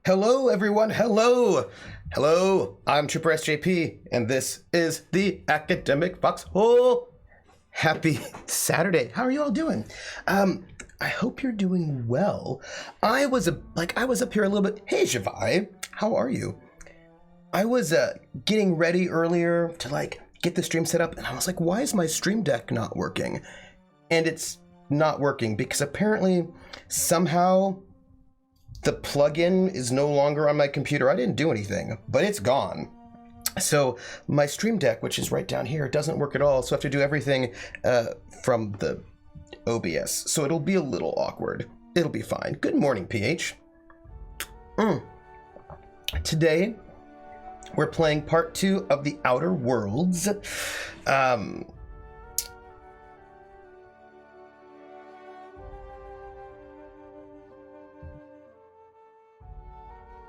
Hello, everyone. Hello. Hello. I'm Trooper SJP, and this is the Academic Foxhole. Happy Saturday. How are you all doing? I hope you're doing well. I was up here a little bit. Hey, Javai, how are you? I was getting ready earlier to get the stream set up, and I was like, why is my stream deck not working? And it's not working because apparently somehow the plugin is no longer on my computer. I didn't do anything, but it's gone. So my stream deck, which is right down here, doesn't work at all. So I have to do everything from the OBS. So it'll be a little awkward. It'll be fine. Good morning, PH. Today, we're playing part 2 of The Outer Worlds.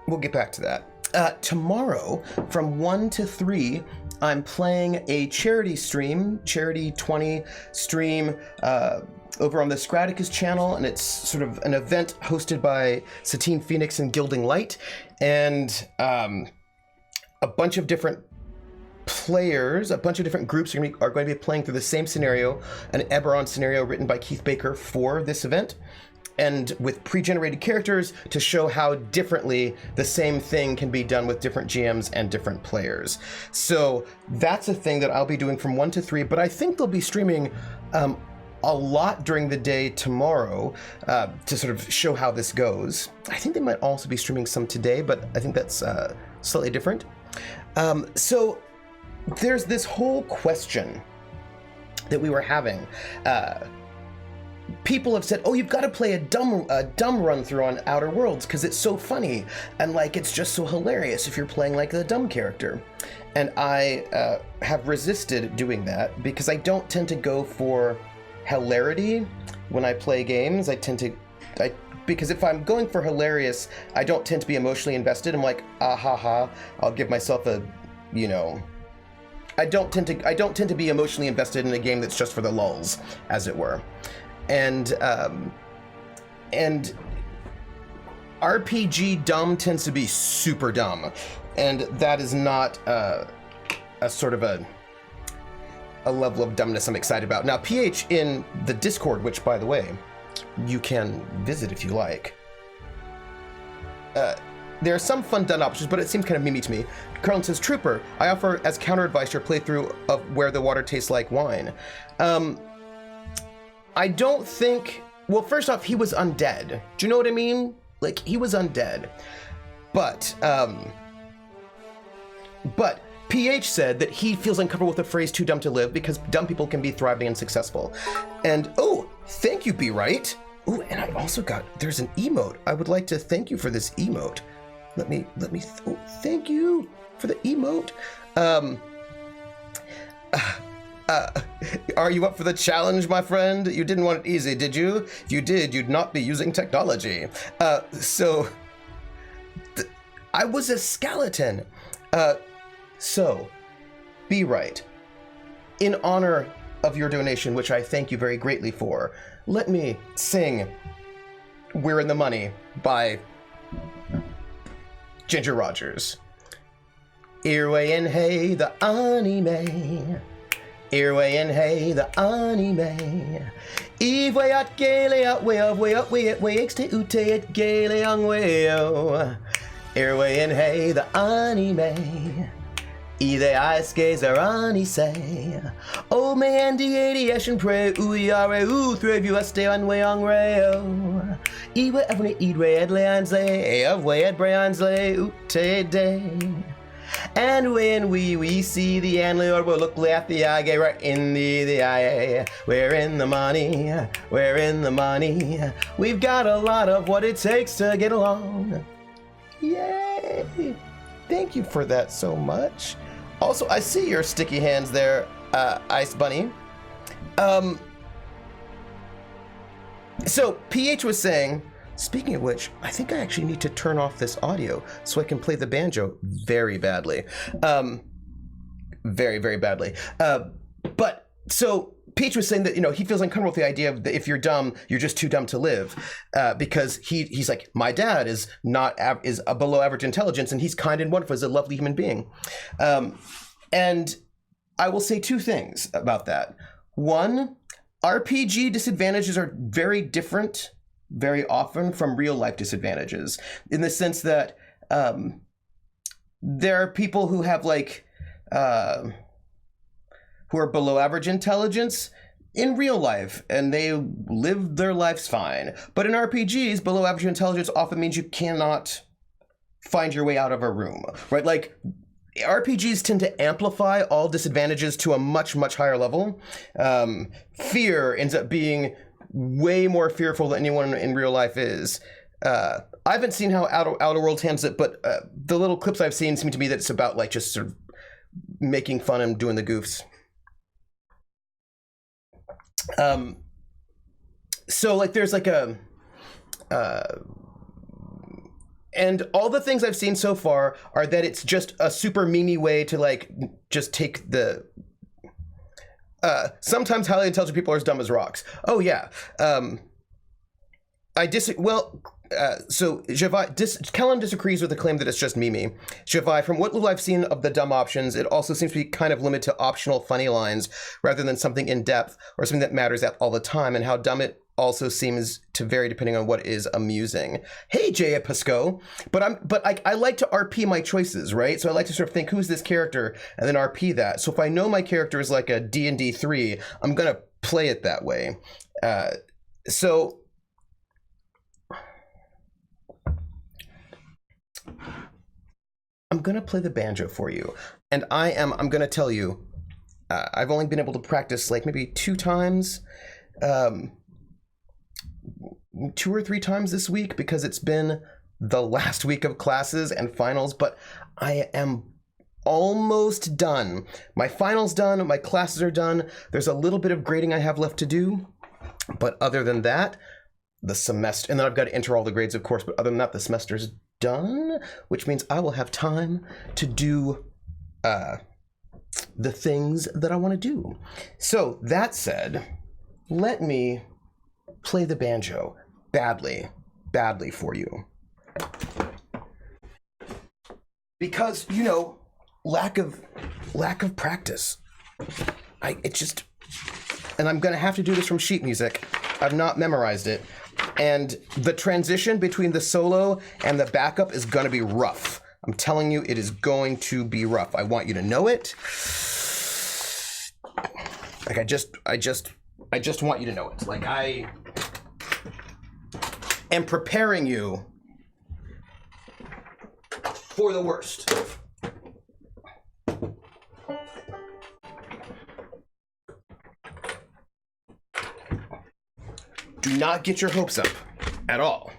We'll get back to that. Tomorrow, from 1 to 3, I'm playing a charity stream, Charity 20 stream, over on the Scraticus channel, and it's sort of an event hosted by Satine Phoenix and Gilding Light, and a bunch of different players, a bunch of different groups are going to be playing through the same scenario, an Eberron scenario written by Keith Baker for this event, and with pre-generated characters to show how differently the same thing can be done with different GMs and different players. So that's a thing that I'll be doing from 1 to 3, but I think they'll be streaming a lot during the day tomorrow to sort of show how this goes. I think they might also be streaming some today, but I think that's slightly different. So there's this whole question that we were having. People have said, oh, you've got to play a dumb run through on Outer Worlds because it's so funny and it's just so hilarious if you're playing the dumb character. And I have resisted doing that because I don't tend to go for hilarity when I play games. Because if I'm going for hilarious, I don't tend to be emotionally invested. I'm like, ah ha ha, I'll give myself a, I don't tend to be emotionally invested in a game that's just for the lulz, as it were. And RPG dumb tends to be super dumb, and that is not a sort of a level of dumbness I'm excited about. Now, PH in the Discord, which, by the way, you can visit if you like. There are some fun done options, but it seems kind of memey to me. Carlin says, Trooper, I offer as counter advice your playthrough of Where the Water Tastes Like Wine. I don't think... Well, first off, he was undead. Do you know what I mean? He was undead. But PH said that he feels uncomfortable with the phrase too dumb to live because dumb people can be thriving and successful. And, oh, thank you, Be Right. Oh, and I also there's an emote. I would like to thank you for this emote. Thank you for the emote. Are you up for the challenge, my friend? You didn't want it easy, did you? If you did, you'd not be using technology. I was a skeleton. So, Be Right. In honor of your donation, which I thank you very greatly for, let me sing We're in the Money by Ginger Rogers. Earway and hey, the anime. Earway and hey, the anime. Eve way at gale out way of way up way at way exte ute at gale young way oh. Earway and hey, the anime. Either ice gazer ani say. Oh man the adiation pray uyare u three of you stay on way on rayo. Ewe every eat red lansley of way at Briansley ute day. And when we see the landlord, we'll look at the eye, right in the eye. We're in the money, we're in the money. We've got a lot of what it takes to get along. Yay! Thank you for that so much. Also, I see your sticky hands there, Ice Bunny. So, PH was saying, speaking of which, I think I actually need to turn off this audio so I can play the banjo very badly. Very, very badly. But, so, Peach was saying that, he feels uncomfortable with the idea of that if you're dumb, you're just too dumb to live, because he's like, my dad is is a below average intelligence, and he's kind and wonderful, he's a lovely human being. And I will say two things about that. One, RPG disadvantages are very different, very often, from real life disadvantages, in the sense that there are people who have who are below average intelligence in real life, and they live their lives fine. But in RPGs, below average intelligence often means you cannot find your way out of a room, right? Like, RPGs tend to amplify all disadvantages to a much, much higher level. Fear ends up being way more fearful than anyone in real life is. I haven't seen how Outer Worlds handles it, but the little clips I've seen seem to me that it's about just sort of making fun and doing the goofs. So there's and all the things I've seen so far are that it's just a super memey way to just take the sometimes highly intelligent people are as dumb as rocks. Oh yeah. So Kellen disagrees with the claim that it's just meme. Javai, from what little I've seen of the dumb options, it also seems to be kind of limited to optional funny lines rather than something in depth or something that matters all the time, and how dumb it also seems to vary depending on what is amusing. Hey, Jaya Pasco, but I like to RP my choices, right? So I like to sort of think, who's this character, and then RP that. So if I know my character is like a D&D 3, I'm gonna play it that way. So I'm gonna play the banjo for you, and I'm gonna tell you, I've only been able to practice maybe 2 times, 2 or 3 times this week, because it's been the last week of classes and finals, but I am almost done. My finals done, my classes are done. There's a little bit of grading I have left to do, but other than that, the semester, and then I've got to enter all the grades, of course, but other than that, the semester's done, which means I will have time to do the things that I want to do. So that said, let me play the banjo badly for you, because lack of practice. And I'm gonna have to do this from sheet music. I've not memorized it, and the transition between the solo and the backup is gonna be rough. I'm telling you, it is going to be rough. I want you to know it. I just want you to know it. I am preparing you for the worst. Do not get your hopes up at all.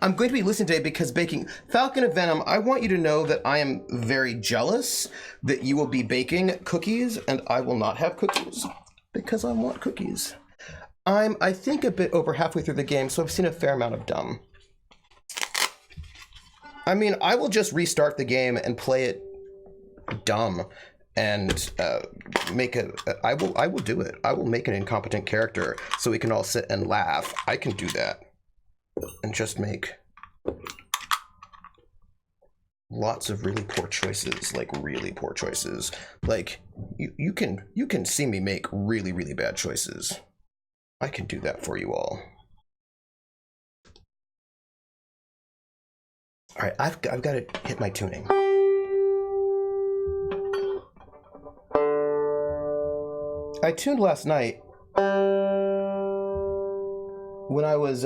I'm going to be listening today because baking Falcon of Venom, I want you to know that I am very jealous that you will be baking cookies and I will not have cookies, because I want cookies. I'm, I think, a bit over halfway through the game, so I've seen a fair amount of dumb. I mean, I will just restart the game and play it dumb and make I will do it. I will make an incompetent character so we can all sit and laugh. I can do that and just make lots of really poor choices, really poor choices. You can see me make really, really bad choices. I can do that for you all. All right, I've got to hit my tuning. I tuned last night when I was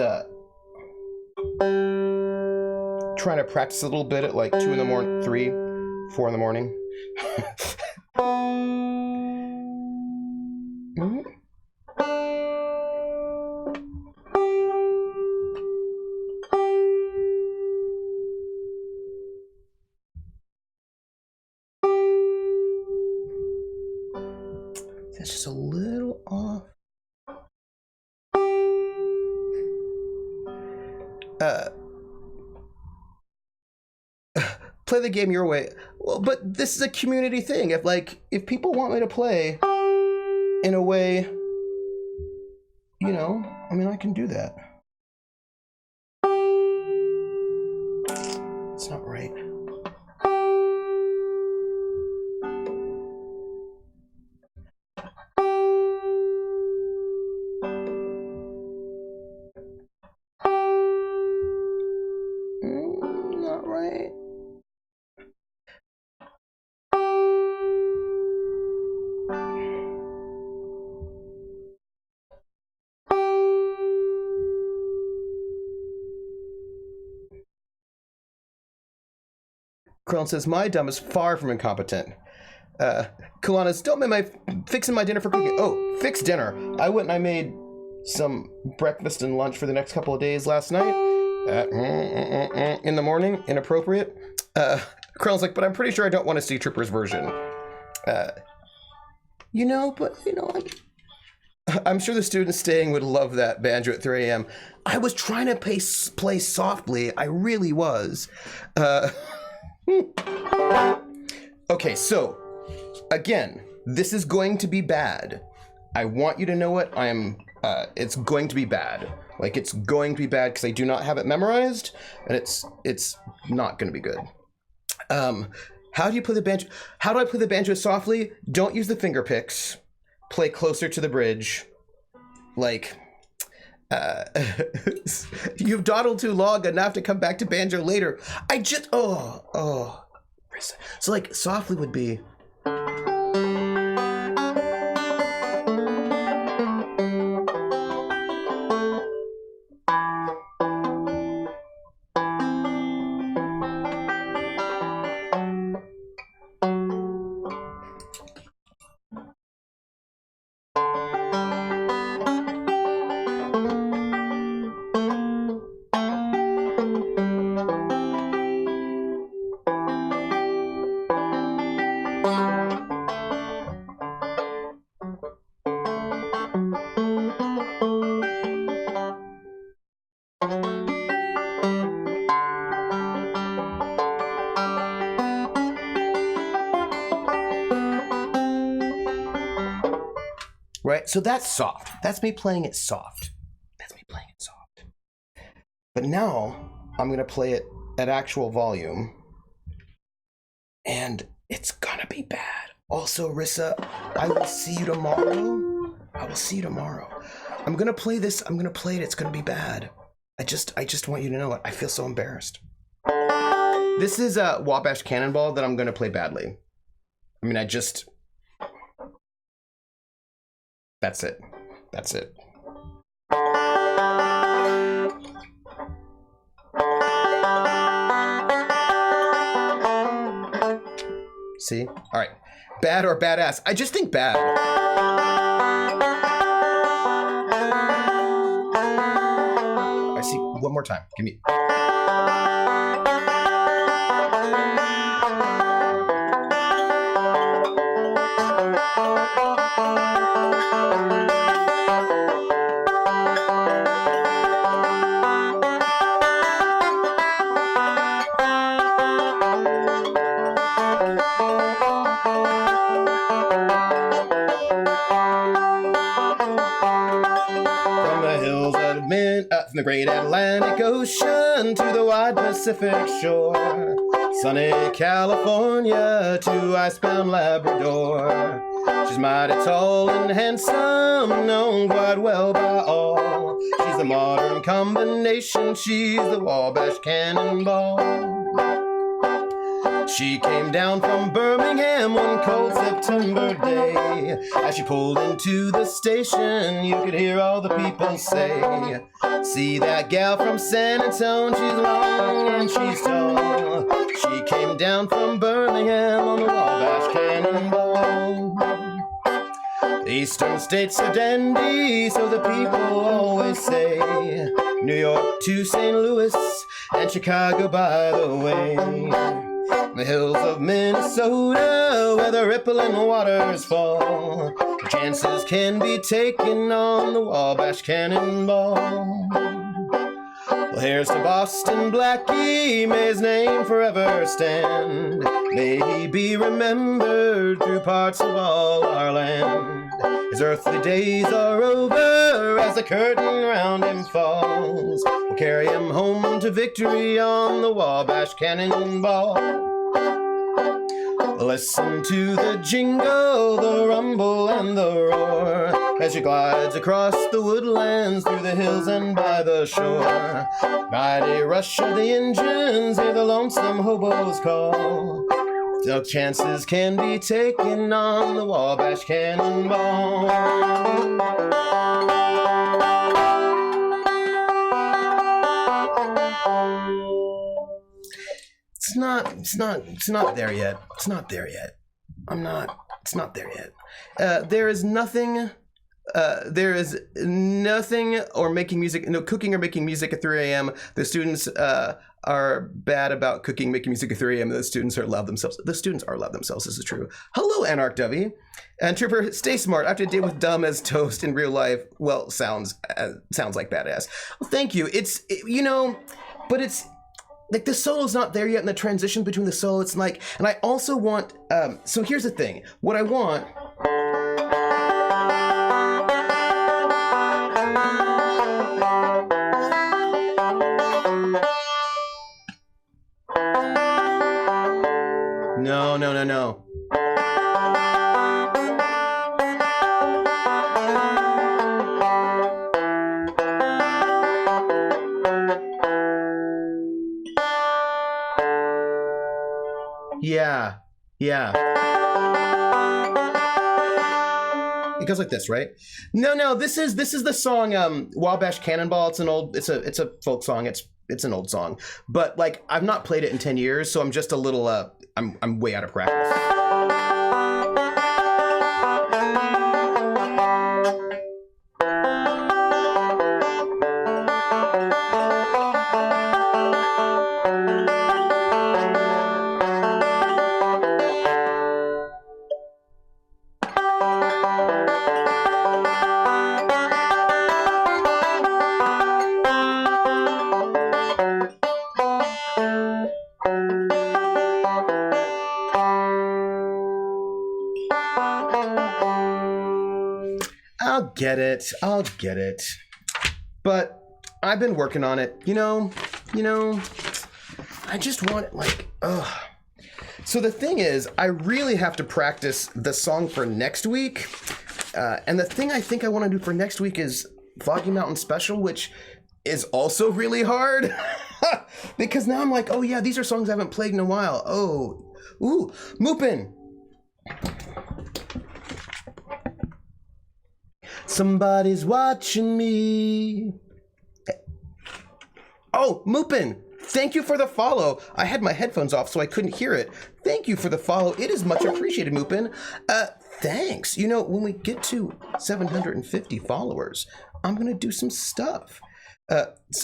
trying to practice a little bit at 2 in the morning, 3, 4 in the morning. Mm-hmm. That's just a little off. Play the game your way. Well, but this is a community thing. If people want me to play, in a way, you know, I mean, I can do that. It's not right. Not right. Krillin says, my dumb is far from incompetent. Kalana's, don't mind my fixing my dinner for cooking. Oh, fix dinner. I went and I made some breakfast and lunch for the next couple of days last night. In the morning, inappropriate. Krillin's like, but I'm pretty sure I don't want to see Trooper's version. I'm sure the students staying would love that banjo at 3 a.m. I was trying to play softly. I really was. Okay, so again, this is going to be bad. I want you to know it. It's going to be bad. Like, it's going to be bad because I do not have it memorized, and it's not going to be good. How do you play the banjo? How do I play the banjo softly? Don't use the finger picks. Play closer to the bridge. Like, you've dawdled too long enough to come back to banjo later. So like softly would be. Right, so that's soft. That's me playing it soft. But now I'm gonna play it at actual volume, and it's gonna be bad. Also, Rissa, I will see you tomorrow. I'm gonna play this. I'm gonna play it. It's gonna be bad. I just want you to know it. I feel so embarrassed. This is a Wabash Cannonball that I'm gonna play badly. I mean, That's it. See? All right. Bad or badass? I just think bad. I see. One more time. Give me. From the great Atlantic Ocean to the wide Pacific shore, sunny California to icebound Labrador. She's mighty tall and handsome, known quite well by all. She's the modern combination, she's the Wabash Cannonball. She came down from Birmingham one cold September day. As she pulled into the station, you could hear all the people say, see that gal from San Antonio, she's long and she's tall. She came down from Birmingham on the Wabash Cannonball. The eastern states are dandy, so the people always say. New York to St. Louis and Chicago by the way. The hills of Minnesota, where the rippling waters fall, chances can be taken on the Wabash Cannonball. Well, here's to Boston Blackie, may his name forever stand. May he be remembered through parts of all our land. His earthly days are over as the curtain round him falls. We'll carry him home to victory on the Wabash Cannonball. Listen to the jingle, the rumble, and the roar as she glides across the woodlands, through the hills and by the shore. Mighty rush of the engines, hear the lonesome hobos call. No chances can be taken on the Wabash Cannonball. It's not there yet. It's not there yet. It's not there yet. There is nothing or making music, no cooking or making music at 3 a.m. The students are bad about cooking, making music at 3 a.m. The students are allowed themselves. The students are allowed themselves. This is true. Hello, Anarch Dovey. And Trooper, stay smart. After a date with dumb as toast in real life, well, sounds like badass. Well, thank you. But it's like the solo's not there yet, and the transition between the solo, it's like, and I also want, so here's the thing. What I want, no. Yeah. It goes like this, right? No. This is the song Wabash Cannonball. It's a folk song. It's an old song, but like I've not played it in 10 years, so I'm just a little I'm way out of practice. I'll get it. But I've been working on it. I just want it like, ugh. So the thing is, I really have to practice the song for next week. And the thing I think I want to do for next week is Foggy Mountain Special, which is also really hard. Because now I'm like, oh yeah, these are songs I haven't played in a while. Oh, ooh, Mupin. Somebody's watching me. Oh, Mupin, thank you for the follow. I had my headphones off, so I couldn't hear it. Thank you for the follow. It is much appreciated, Mupin. Thanks. When we get to 750 followers, I'm going to do some stuff.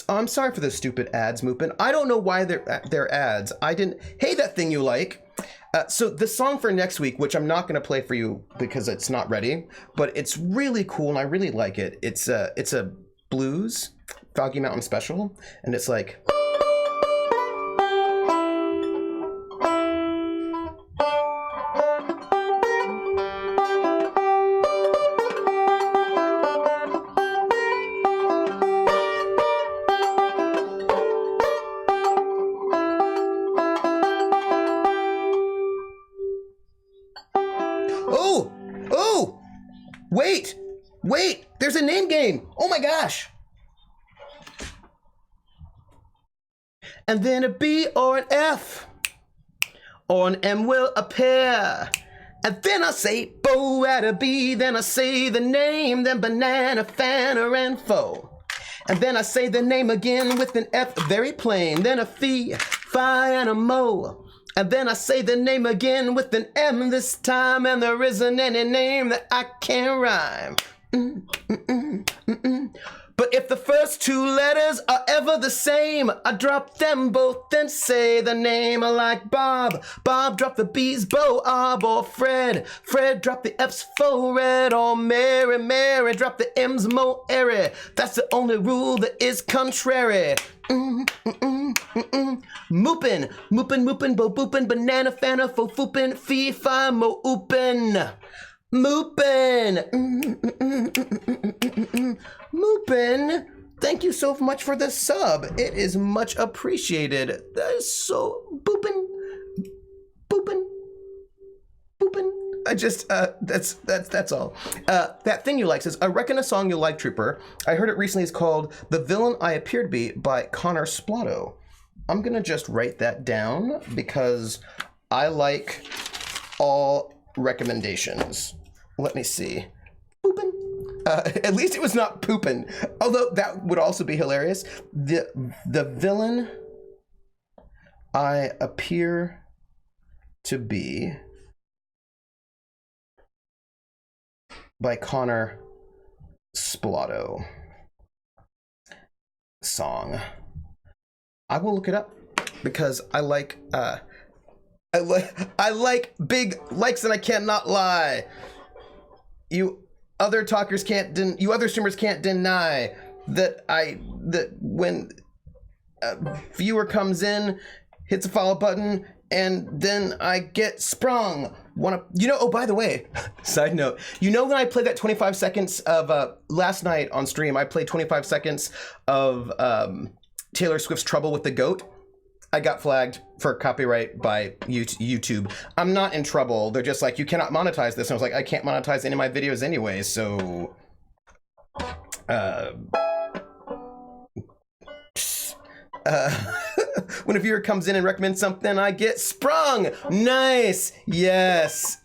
I'm sorry for the stupid ads, Mupin. I don't know why they're ads. Hey, that thing you like. So the song for next week, which I'm not going to play for you because it's not ready, but it's really cool and I really like it. It's a blues Foggy Mountain Special, and it's like. Wait, there's a name game. Oh my gosh. And then a B or an F or an M will appear. And then I say bo at a B, then I say the name, then banana, fana, and fo. And then I say the name again with an F, very plain, then a fee, fi, and a mo. And then I say the name again with an M this time, and there isn't any name that I can't rhyme. But if the first two letters are ever the same, I drop them both and say the name. I like Bob. Bob drop the B's, Bo, or Fred. Fred drop the F's for red. Or Mary, Mary drop the M's, Mo, airy. That's the only rule that is contrary. Moopin', moopin', moopin', bo boopin', banana fana, fo foopin', fee fi mo oopin'. Moopin', moopin'. Thank you so much for the sub. It is much appreciated. That is so boopin', boopin', boopin'. I just that's all. That thing you like says, I reckon a song you'll like, Trooper. I heard it recently. It's called "The Villain I Appear to Be" by Connor Splotto. I'm gonna just write that down because I like all recommendations. Let me see. Poopin'. At least it was not poopin'. Although that would also be hilarious. The villain I appear to be by Connor Splotto. Song. I will look it up because I like big likes and I cannot lie. You other talkers you other streamers can't deny that when a viewer comes in, hits a follow button, and then I get sprung. Oh, by the way, side note, when I played that 25 seconds of last night on stream, I played 25 seconds of Taylor Swift's Trouble with the Goat. I got flagged for copyright by YouTube. I'm not in trouble. They're just like, you cannot monetize this. And I was like, I can't monetize any of my videos anyway, so... when a viewer comes in and recommends something, I get sprung. Nice. Yes.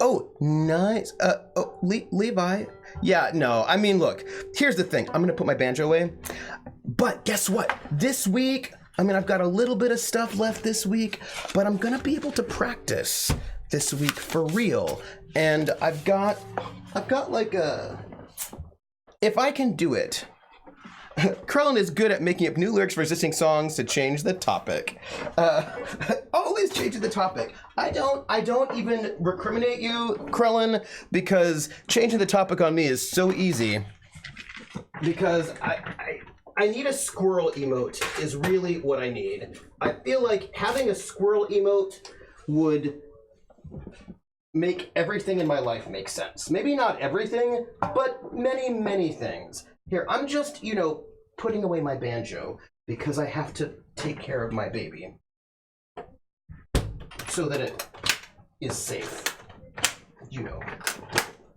Oh, nice. Levi. Yeah, no. I mean, look. Here's the thing. I'm gonna put my banjo away. But guess what? This week, I've got a little bit of stuff left this week, but I'm gonna be able to practice this week for real. And I've got like if I can do it. Krellin is good at making up new lyrics for existing songs to change the topic. Always changes the topic. I don't even recriminate you, Krellin, because changing the topic on me is so easy. Because I need a squirrel emote is really what I need. I feel like having a squirrel emote would make everything in my life make sense. Maybe not everything, but many, many things. Here, I'm just, putting away my banjo because I have to take care of my baby so that it is safe,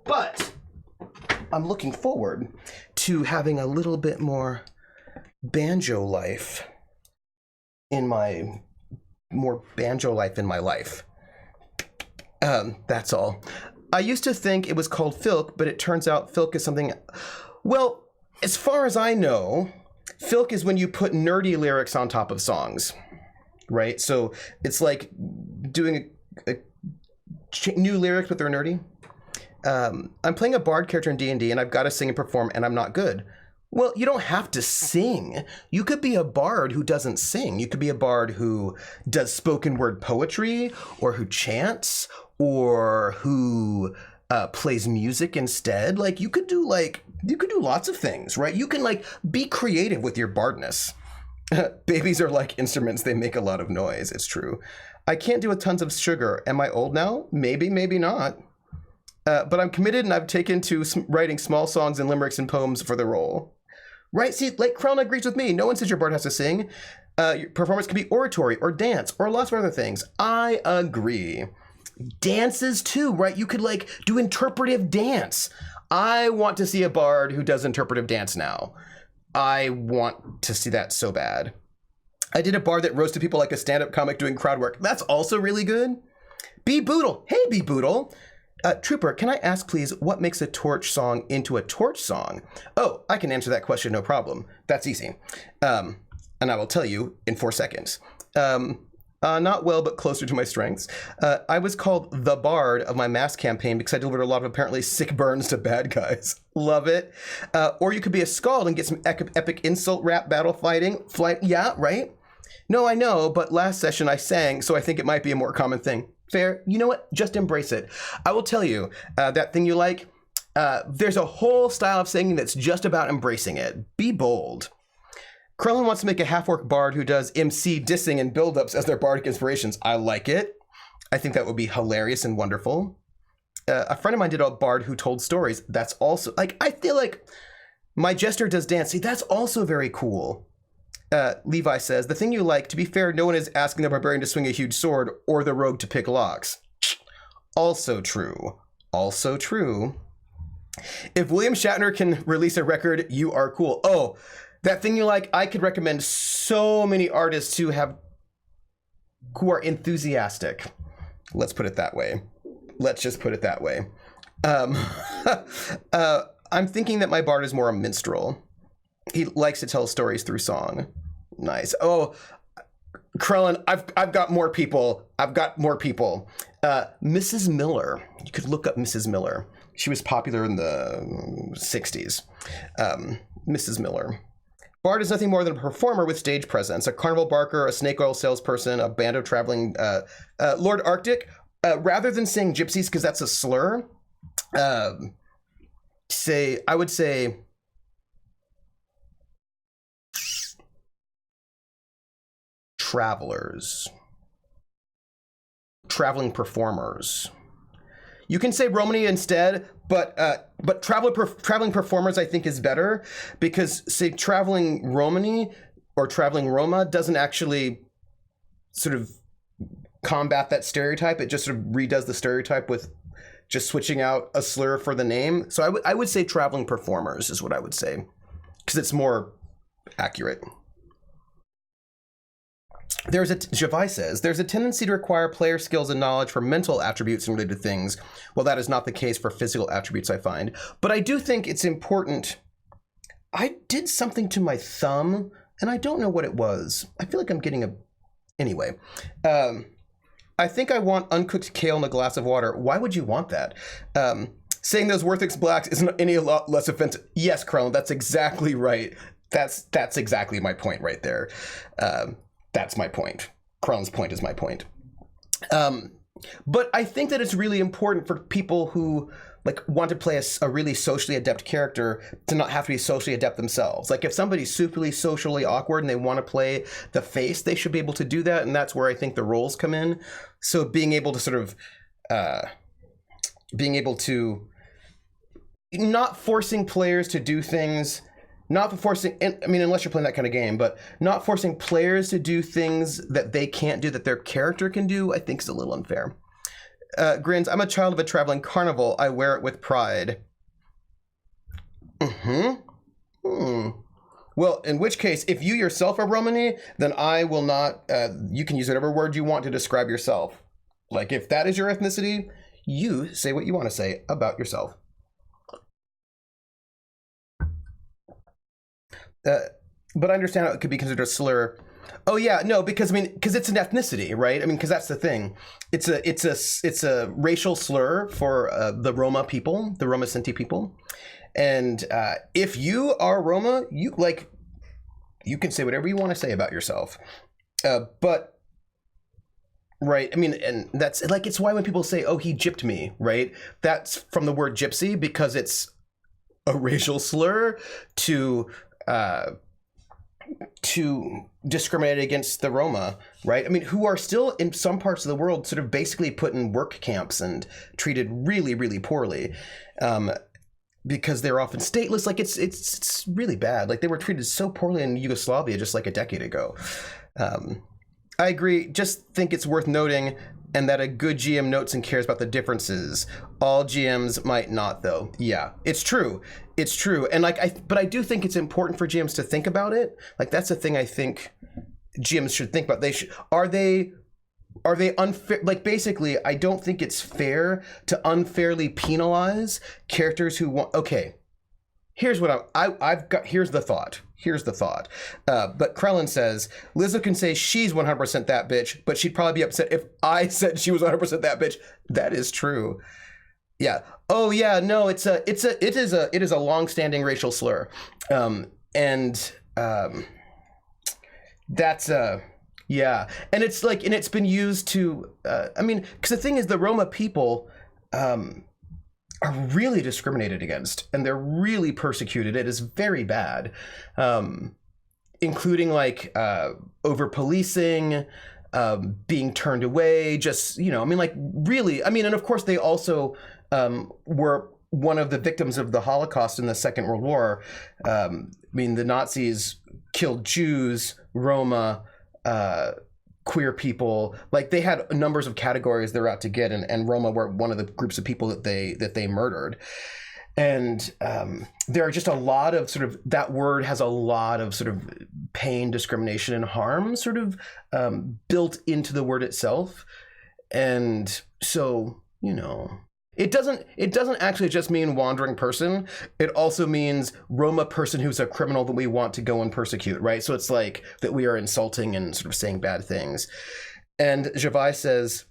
But I'm looking forward to having a little bit more banjo life in my life. That's all. I used to think it was called filk, but it turns out filk is something... Well, as far as I know, filk is when you put nerdy lyrics on top of songs, right? So it's like doing a new lyrics, but they're nerdy. I'm playing a bard character in D&D, and I've got to sing and perform, and I'm not good. Well, you don't have to sing. You could be a bard who doesn't sing. You could be a bard who does spoken word poetry, or who chants, or who plays music instead. Like you could do lots of things, right? You can be creative with your bardness. Babies are like instruments. They make a lot of noise. It's true. I can't do with tons of sugar. Am I old now? Maybe, maybe not. But I'm committed, and I've taken to writing small songs and limericks and poems for the role. Right? See, Crown agrees with me. No one says your bard has to sing. Your performance can be oratory or dance or lots of other things. I agree. Dances too, right? You could do interpretive dance. I want to see a bard who does interpretive dance now. I want to see that so bad. I did a bard that roasted people like a stand-up comic doing crowd work. That's also really good. B Boodle. Hey, B Boodle. Trooper, can I ask, please, what makes a torch song into a torch song? Oh, I can answer that question, no problem. That's easy. And I will tell you in 4 seconds. Not well, but closer to my strengths. I was called the Bard of my mass campaign because I delivered a lot of apparently sick burns to bad guys. Love it. Or you could be a Skald and get some epic insult rap battle fighting. Yeah, right? No, I know, but last session I sang, so I think it might be a more common thing. Fair. You know what? Just embrace it. I will tell you, that thing you like, there's a whole style of singing that's just about embracing it. Be bold. Krellin wants to make a half-orc bard who does MC dissing and build-ups as their bardic inspirations. I like it. I think that would be hilarious and wonderful. A friend of mine did a bard who told stories. That's also, like, I feel like my jester does dance. See, that's also very cool. Levi says, the thing you like, to be fair, no one is asking the barbarian to swing a huge sword or the rogue to pick locks. Also true. Also true. If William Shatner can release a record, you are cool. Oh, that thing you like, I could recommend so many artists who are enthusiastic. Let's put it that way. Let's just put it that way. I'm thinking that my bard is more a minstrel. He likes to tell stories through song. Nice. Oh, Krellin, I've got more people. Mrs. Miller. You could look up Mrs. Miller. She was popular in the 60s. Mrs. Miller. Bard is nothing more than a performer with stage presence. A carnival barker, a snake oil salesperson, a band of traveling... Lord Arctic, rather than saying gypsies, because that's a slur, I would say... travelers, traveling performers. You can say Romany instead, but traveling performers I think is better, because say traveling Romany or traveling Roma doesn't actually sort of combat that stereotype. It just sort of redoes the stereotype with just switching out a slur for the name. So I would say traveling performers is what I would say, because it's more accurate. Javai says, there's a tendency to require player skills and knowledge for mental attributes and related things. Well, that is not the case for physical attributes, I find. But I do think it's important. I did something to my thumb, and I don't know what it was. I feel like I'm getting a... Anyway. I think I want uncooked kale in a glass of water. Why would you want that? Saying those Worthix blacks isn't any lot less offensive. Yes, Krellin, that's exactly right. That's exactly my point right there. That's my point. Krellin's point is my point. But I think that it's really important for people who like want to play a really socially adept character to not have to be socially adept themselves. Like if somebody's super socially awkward and they want to play the face, they should be able to do that. And that's where I think the roles come in. So being able to sort of, not forcing players to do things, unless you're playing that kind of game, but not forcing players to do things that they can't do that their character can do, I think is a little unfair. Grins, I'm a child of a traveling carnival. I wear it with pride. Well, in which case, if you yourself are Romani, then I will not, you can use whatever word you want to describe yourself. Like if that is your ethnicity, you say what you want to say about yourself. But I understand how it could be considered a slur. Oh yeah, no, because it's an ethnicity, right? Because that's the thing. It's a racial slur for the Roma people, the Roma Sinti people, and if you are Roma, you can say whatever you want to say about yourself, but right, and that's like it's why when people say, "Oh, he gypped me," right? That's from the word gypsy because it's a racial slur to discriminate against the Roma, right? Who are still in some parts of the world sort of basically put in work camps and treated really, really poorly, because they're often stateless. Like it's really bad. Like they were treated so poorly in Yugoslavia just like a decade ago. I agree. Just think it's worth noting, and that a good GM notes and cares about the differences. All GMs might not, though. Yeah, it's true. It's true. And but I do think it's important for GMs to think about it. Like that's the thing I think GMs should think about. Are they unfair? Like basically, I don't think it's fair to unfairly penalize characters who want. Okay, here's what here's the thought. Here's the thought. But Krellin says, Lizzo can say she's 100% that bitch, but she'd probably be upset if I said she was 100% that bitch. That is true. Yeah. Oh yeah. No. It is a long-standing racial slur, that's yeah. And it's like, and it's been used to. I mean, because the thing is, the Roma people are really discriminated against, and they're really persecuted. It is very bad, including like over policing. Being turned away, just, I mean, like really, I mean, and of course they also were one of the victims of the Holocaust in the Second World War. I mean, the Nazis killed Jews, Roma, queer people. Like they had numbers of categories they were out to get, and Roma were one of the groups of people that they murdered. And there are just a lot of sort of, that word has a lot of sort of pain, discrimination, and harm sort of built into the word itself. And so, it doesn't actually just mean wandering person. It also means Roma person who's a criminal that we want to go and persecute, right? So it's like that we are insulting and sort of saying bad things. And Gervais says,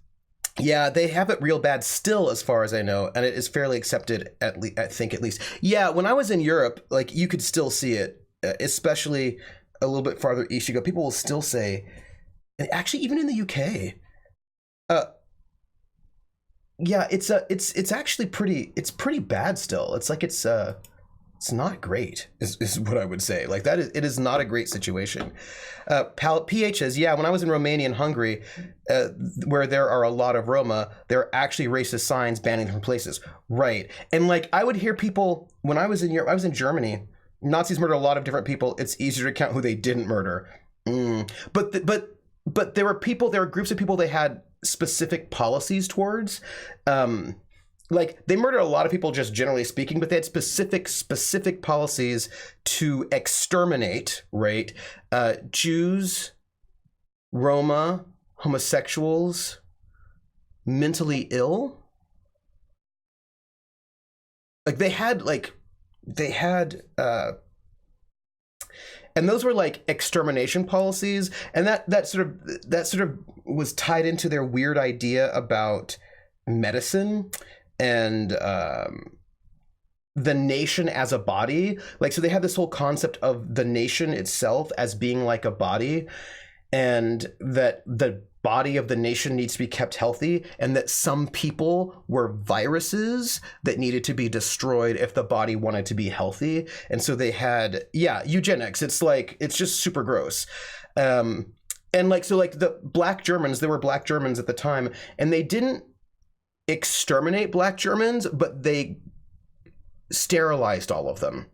yeah, they have it real bad still, as far as I know, and it is fairly accepted, I think at least. Yeah, when I was in Europe, like you could still see it, especially a little bit farther east you go. People will still say, and actually even in the UK, yeah, it's actually pretty bad still. It's like it's not great, is what I would say. Like it is not a great situation. PH says, yeah, when I was in Romania and Hungary, where there are a lot of Roma, there are actually racist signs banning them from places. Right. And like I would hear people, when I was in Europe, I was in Germany, Nazis murdered a lot of different people. It's easier to count who they didn't murder. But there were groups of people they had specific policies towards. Like they murdered a lot of people just generally speaking, but they had specific policies to exterminate, right? Jews, Roma, homosexuals, mentally ill. Like they had and those were like extermination policies, and that sort of was tied into their weird idea about medicine and the nation as a body. Like, so they have this whole concept of the nation itself as being like a body, and that the body of the nation needs to be kept healthy, and that some people were viruses that needed to be destroyed if the body wanted to be healthy. And so they had, eugenics. It's like, it's just super gross. And like, so like the black Germans, there were black Germans at the time, and they didn't exterminate black Germans, but they sterilized all of them,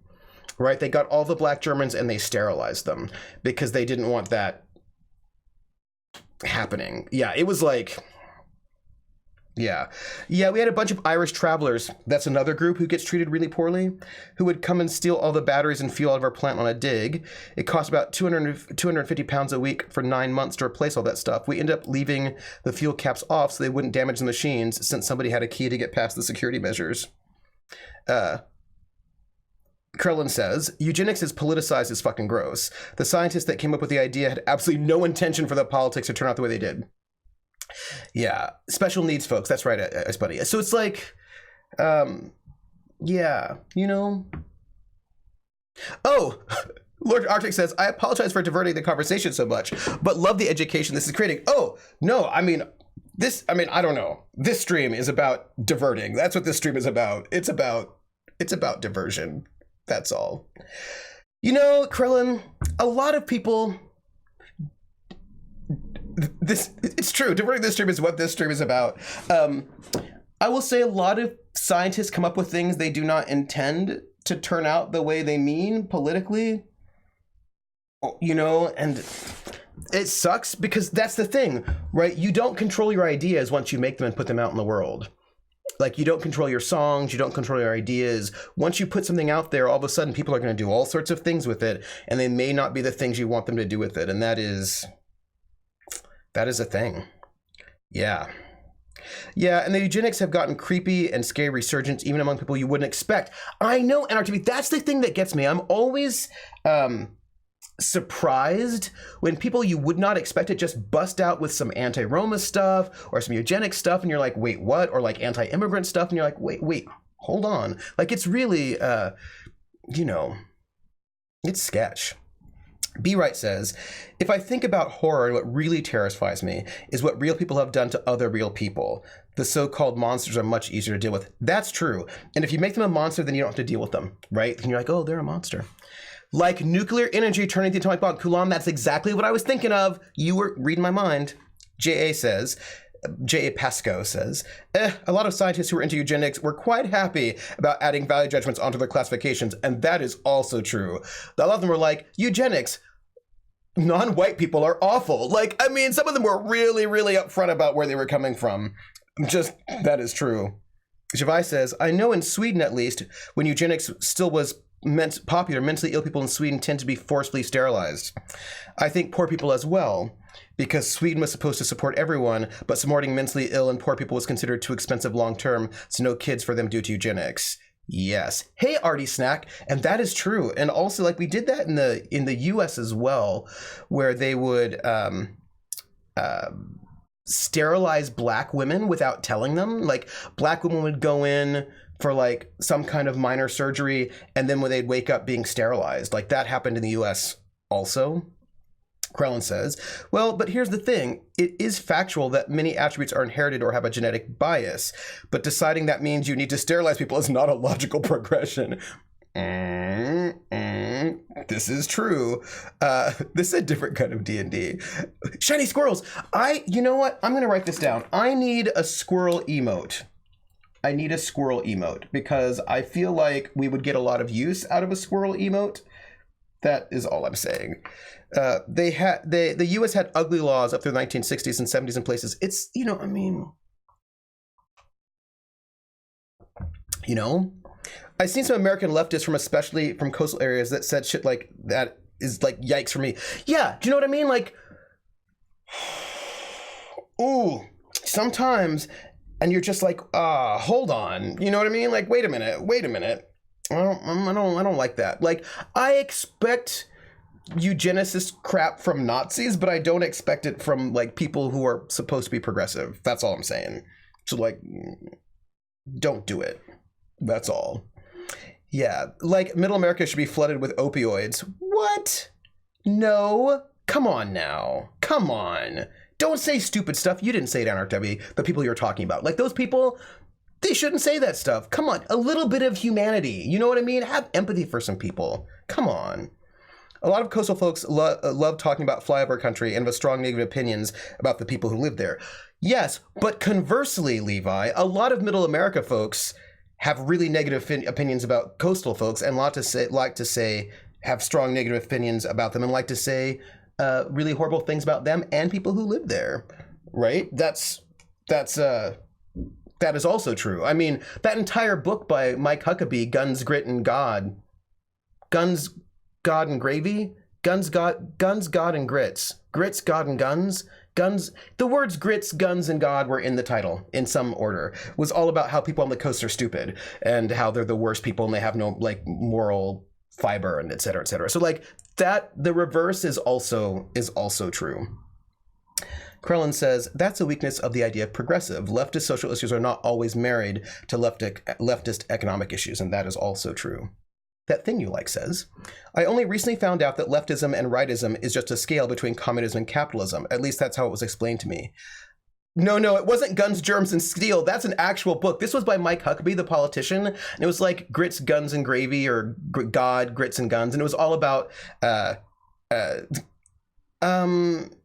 right? They got all the black Germans and they sterilized them because they didn't want that happening. Yeah, it was like, yeah, we had a bunch of Irish travelers. That's another group who gets treated really poorly, who would come and steal all the batteries and fuel out of our plant on a dig. It cost about 250 pounds a week for 9 months to replace all that stuff. We ended up leaving the fuel caps off so they wouldn't damage the machines, since somebody had a key to get past the security measures. Krellin says, eugenics is politicized as fucking gross. The scientists that came up with the idea had absolutely no intention for the politics to turn out the way they did. Yeah, special needs folks. That's right, buddy. So it's like, yeah, Oh, Lord Arctic says, I apologize for diverting the conversation so much, but love the education this is creating. Oh, no, I don't know. This stream is about diverting. That's what this stream is about. It's about diversion. That's all. Krellin, a lot of people, it's true. Diverting this stream is what this stream is about. I will say a lot of scientists come up with things they do not intend to turn out the way they mean politically, and it sucks because that's the thing, right? You don't control your ideas once you make them and put them out in the world. Like, you don't control your songs, you don't control your ideas. Once you put something out there, all of a sudden people are going to do all sorts of things with it, and they may not be the things you want them to do with it. And that is a thing. Yeah. Yeah, and the eugenics have gotten creepy and scary resurgence even among people you wouldn't expect. I know, NRTV, that's the thing that gets me. I'm always surprised when people you would not expect it just bust out with some anti-Roma stuff or some eugenic stuff, and you're like, wait, what? Or like anti-immigrant stuff, and you're like, wait, hold on. Like, it's really, it's sketch. B. Wright says, if I think about horror, what really terrifies me is what real people have done to other real people. The so-called monsters are much easier to deal with. That's true. And if you make them a monster, then you don't have to deal with them, right? And you're like, oh, they're a monster. Like nuclear energy turning the atomic bomb. Kulam, that's exactly what I was thinking of. You were reading my mind. J.A. Pascoe says, a lot of scientists who were into eugenics were quite happy about adding value judgments onto their classifications, and that is also true. A lot of them were like, eugenics, non-white people are awful. Like, I mean, some of them were really, really upfront about where they were coming from. Just, that is true. Javai says, I know in Sweden, at least, when eugenics still was popular, mentally ill people in Sweden tend to be forcibly sterilized. I think poor people as well, because Sweden was supposed to support everyone, but supporting mentally ill and poor people was considered too expensive long-term, so no kids for them due to eugenics. Yes. Hey, Artie Snack, and that is true. And also, like, we did that in the U.S. as well, where they would sterilize black women without telling them. Like, black women would go in for like some kind of minor surgery, and then when they'd wake up being sterilized. Like, that happened in the U.S. also. Krellin says, well, but here's the thing. It is factual that many attributes are inherited or have a genetic bias, but deciding that means you need to sterilize people is not a logical progression. This is true. This is a different kind of D&D. Shiny squirrels. You know what? I'm going to write this down. I need a squirrel emote. I need a squirrel emote because I feel like we would get a lot of use out of a squirrel emote. That is all I'm saying. The U.S. had ugly laws up through the 1960s and 70s in places. It's, I've seen some American leftists especially from coastal areas that said shit like that is like yikes for me. Yeah, do you know what I mean? Like, ooh, sometimes, and you're just like, hold on. You know what I mean? Like, wait a minute. I don't like that. Like, I expect eugenicist crap from Nazis, but I don't expect it from like people who are supposed to be progressive. That's all I'm saying. So like, don't do it. That's all. Yeah, like Middle America should be flooded with opioids. What? No. Come on now. Come on. Don't say stupid stuff. You didn't say it, NRW. The people you're talking about. Like those people, they shouldn't say that stuff. Come on. A little bit of humanity. You know what I mean? Have empathy for some people. Come on. A lot of coastal folks love talking about flyover country and have strong negative opinions about the people who live there. Yes, but conversely, Levi, a lot of Middle America folks have really negative opinions about coastal folks and like to say have strong negative opinions about them and like to say really horrible things about them and people who live there, right? That is also true. I mean, that entire book by Mike Huckabee, Guns, Grit, and God, Guns, God, and Gravy, Guns, God, and Grits, Grits, God, and Guns. Guns, the words grits, guns, and God were in the title in some order. It was all about how people on the coast are stupid and how they're the worst people and they have no like moral fiber and et cetera, et cetera. So like that, the reverse is also true. Krellin says, that's a weakness of the idea of progressive. Leftist social issues are not always married to leftist economic issues, and that is also true. That thing you like says, I only recently found out that leftism and rightism is just a scale between communism and capitalism. At least that's how it was explained to me. No, it wasn't Guns, Germs, and Steel. That's an actual book. This was by Mike Huckabee, the politician. And it was like Grits, Guns, and Gravy, or God, Grits, and Guns. And it was all about,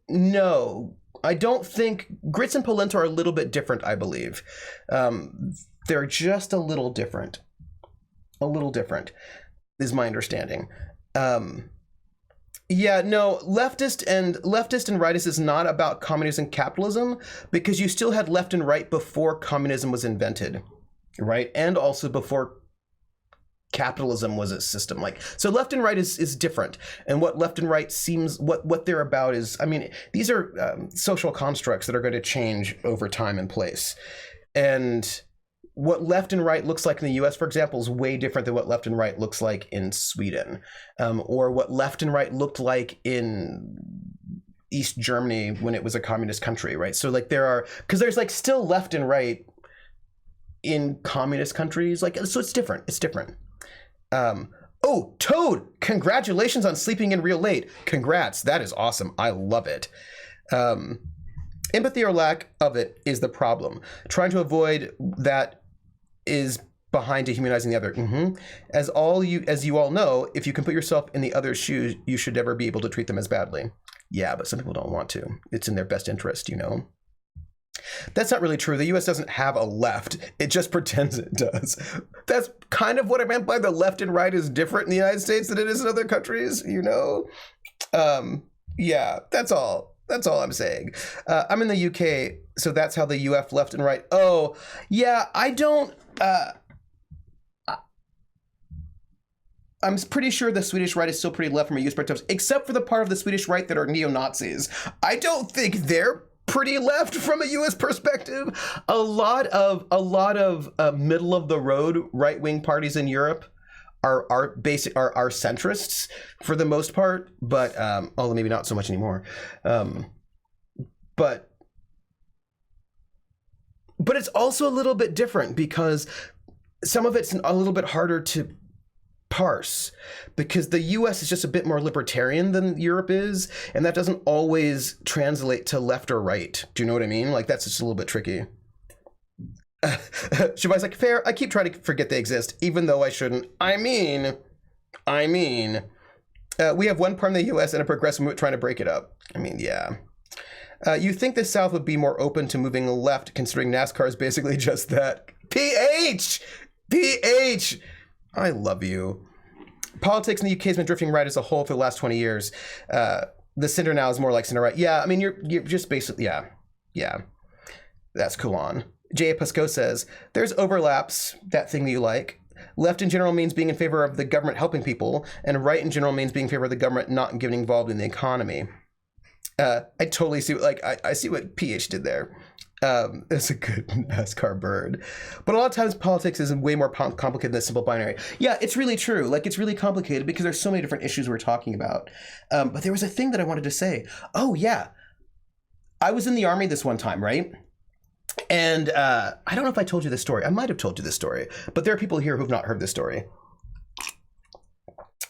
no, I don't think, Grits and Polenta are a little bit different, I believe. They're just a little different. A little different. Is my understanding. Yeah, no, leftist and rightist is not about communism and capitalism because you still had left and right before communism was invented, right? And also before capitalism was a system. Like, so left and right is different. And what left and right seems, what they're about is, I mean, these are social constructs that are going to change over time and place. And what left and right looks like in the US, for example, is way different than what left and right looks like in Sweden, or what left and right looked like in East Germany when it was a communist country, right? So like because there's like still left and right in communist countries, like, so it's different. It's different. Oh, Toad, congratulations on sleeping in real late. Congrats, that is awesome. I love it. Empathy or lack of it is the problem. Trying to avoid that is behind dehumanizing the other. As you all know, if you can put yourself in the other's shoes, you should never be able to treat them as badly. Yeah, but some people don't want to. It's in their best interest, you know? That's not really true. The US doesn't have a left. It just pretends it does. That's kind of what I meant by the left and right is different in the United States than it is in other countries, you know? Yeah, that's all. That's all I'm saying. I'm in the UK, so that's how the UF left and right. Oh, yeah, I don't... I'm pretty sure the Swedish right is still pretty left from a US perspective, except for the part of the Swedish right that are neo-Nazis. I don't think they're pretty left from a US perspective. A lot of middle of the road right-wing parties in Europe are centrists for the most part, but although maybe not so much anymore. But it's also a little bit different because some of it's a little bit harder to parse because the US is just a bit more libertarian than Europe is, and that doesn't always translate to left or right. Do you know what I mean? Like, that's just a little bit tricky. Shabai's like, fair, I keep trying to forget they exist, even though I shouldn't. I mean, we have one part in the US and a progressive movement trying to break it up. I mean, yeah. You think the South would be more open to moving left, considering NASCAR is basically just that. PH! I love you. Politics in the UK has been drifting right as a whole for the last 20 years. The center now is more like center right. Yeah, I mean, you're just basically, yeah. That's cool on. J.A. Pascoe says, there's overlaps, that thing that you like. Left in general means being in favor of the government helping people, and right in general means being in favor of the government not getting involved in the economy. I totally see, I see what PH did there. It's a good NASCAR bird. But a lot of times politics is way more complicated than a simple binary. Yeah, it's really true. Like, it's really complicated because there's so many different issues we're talking about. But there was a thing that I wanted to say. Oh, yeah. I was in the Army this one time, right? And I don't know if I told you this story. I might have told you this story. But there are people here who've not heard this story.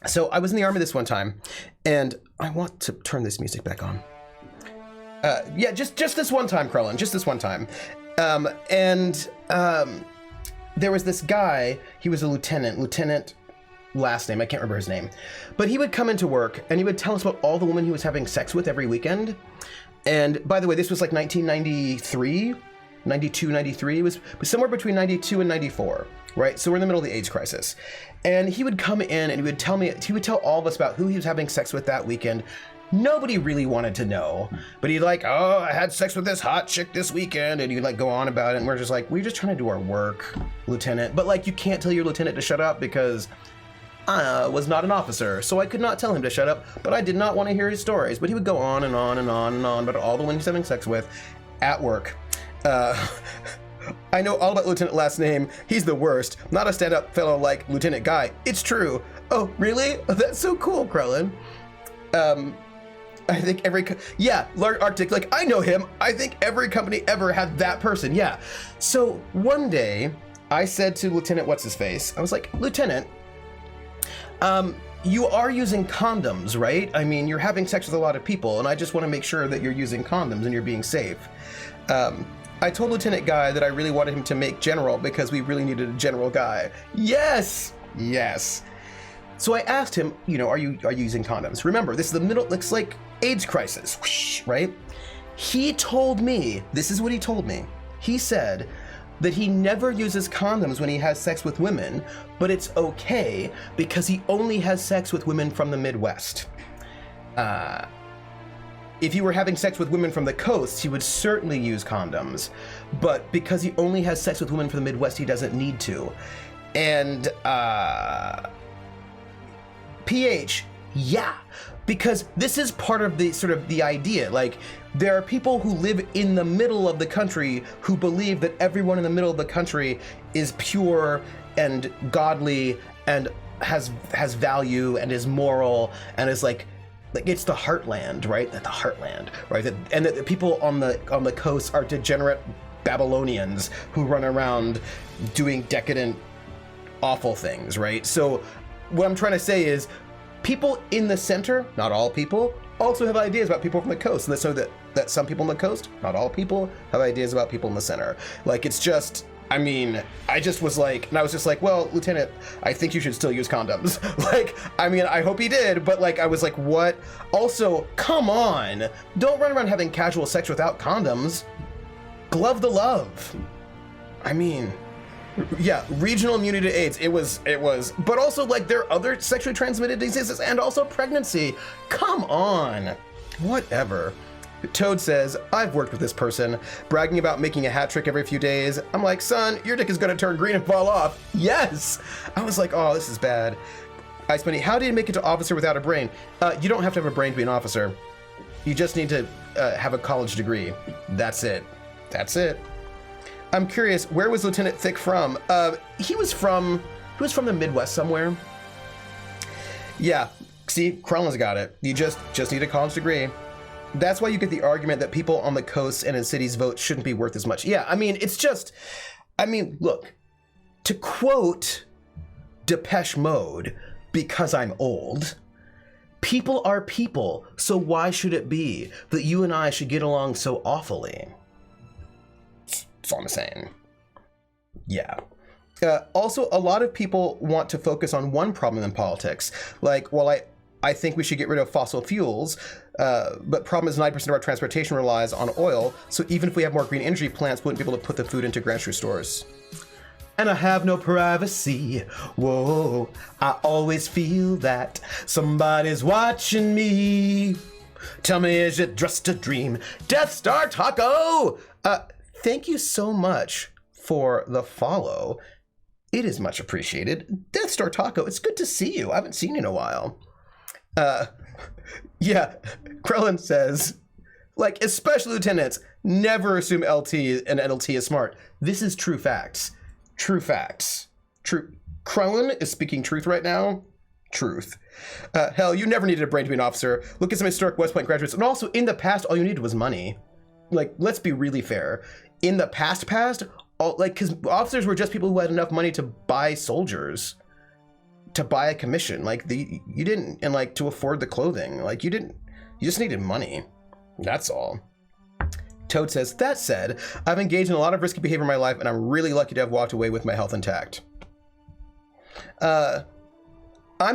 So I was in the Army this one time. And I want to turn this music back on. Yeah, just this one time, Krellin, just this one time. There was this guy, he was a lieutenant, last name, I can't remember his name. But he would come into work and he would tell us about all the women he was having sex with every weekend. And by the way, this was like 1993, 92, 93. It was somewhere between 92 and 94, right? So we're in the middle of the AIDS crisis. And he would come in and he would tell all of us about who he was having sex with that weekend. Nobody really wanted to know, but he'd like, oh, I had sex with this hot chick this weekend, and he'd like go on about it, and we're just like, we're just trying to do our work, Lieutenant. But like, you can't tell your lieutenant to shut up because I was not an officer, so I could not tell him to shut up, but I did not want to hear his stories. But he would go on and on and on and on about all the women he's having sex with at work. I know all about Lieutenant last name. He's the worst. Not a stand-up fellow like Lieutenant Guy. It's true. Oh, really? Oh, that's so cool, Krellin. I think Lark Arctic, like, I know him. I think every company ever had that person, yeah. So one day, I said to Lieutenant What's-His-Face, I was like, Lieutenant, you are using condoms, right? I mean, you're having sex with a lot of people, and I just want to make sure that you're using condoms and you're being safe. I told Lieutenant Guy that I really wanted him to make general because we really needed a general guy. Yes! So I asked him, are you using condoms? Remember, this is the middle, looks like AIDS crisis, right? He told me, this is what he told me. He said that he never uses condoms when he has sex with women, but it's okay because he only has sex with women from the Midwest. If he were having sex with women from the coast, he would certainly use condoms, but because he only has sex with women from the Midwest, he doesn't need to. And, PH, yeah, because this is part of the sort of the idea. Like, there are people who live in the middle of the country who believe that everyone in the middle of the country is pure and godly and has value and is moral and is like it's the heartland, right? The heartland, right? And that the people on the coast are degenerate Babylonians who run around doing decadent, awful things, right? So what I'm trying to say is people in the center, not all people, also have ideas about people from the coast. And so that some people on the coast, not all people, have ideas about people in the center. Like, it's just, I mean, I just was like, and I was just like, well, Lieutenant, I think you should still use condoms. Like, I mean, I hope he did, but like, I was like, what? Also, come on, don't run around having casual sex without condoms. Glove the love. I mean, yeah, regional immunity to AIDS, it was, but also like there are other sexually transmitted diseases and also pregnancy. Come on, whatever. Toad says, I've worked with this person, bragging about making a hat trick every few days. I'm like, son, your dick is gonna turn green and fall off. Yes! I was like, oh, this is bad. Ice Bunny, how do you make it to officer without a brain? You don't have to have a brain to be an officer. You just need to have a college degree. That's it. That's it. I'm curious, where was Lieutenant Thick from? He was from the Midwest somewhere. Yeah, see, Krellin's got it. You just need a college degree. That's why you get the argument that people on the coast and in cities vote shouldn't be worth as much. Yeah, I mean, it's just, I mean, look, to quote Depeche Mode, because I'm old, people are people, so why should it be that you and I should get along so awfully? That's all I'm saying. Yeah. Also, a lot of people want to focus on one problem in politics. Like, well, I think we should get rid of fossil fuels, but problem is 9% of our transportation relies on oil, so even if we have more green energy plants, we wouldn't be able to put the food into grocery stores. And I have no privacy. Whoa, I always feel that somebody's watching me. Tell me, is it just a dream? Death Star Taco! Thank you so much for the follow. It is much appreciated. Death Star Taco, it's good to see you. I haven't seen you in a while. Yeah, Krellin says, like, especially lieutenants, never assume LT and NLT is smart. This is true facts. True facts. True. Krellin is speaking truth right now. Truth. Hell, you never needed a brain to be an officer. Look at some historic West Point graduates. And also, in the past, all you needed was money. Like, let's be really fair. In the past, because officers were just people who had enough money to buy soldiers, to buy a commission. Like, you didn't, and like to afford the clothing. Like, you just needed money. That's all. Toad says, that said, I've engaged in a lot of risky behavior in my life, and I'm really lucky to have walked away with my health intact. I'm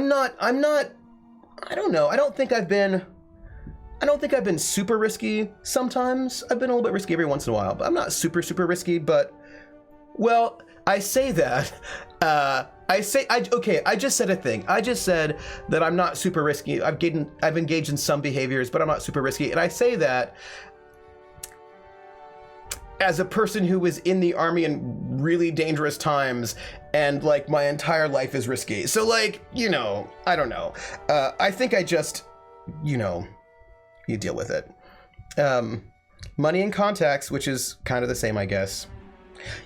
not, I don't know. I don't think I've been super risky sometimes. I've been a little bit risky every once in a while, but I'm not super risky, but, well, I say that, I just said a thing. I just said that I'm not super risky. I've engaged in some behaviors, but I'm not super risky. And I say that as a person who was in the army in really dangerous times, and like my entire life is risky. So like, you know, I don't know. I think I just, you know, you deal with it. Money and contacts, which is kind of the same, I guess.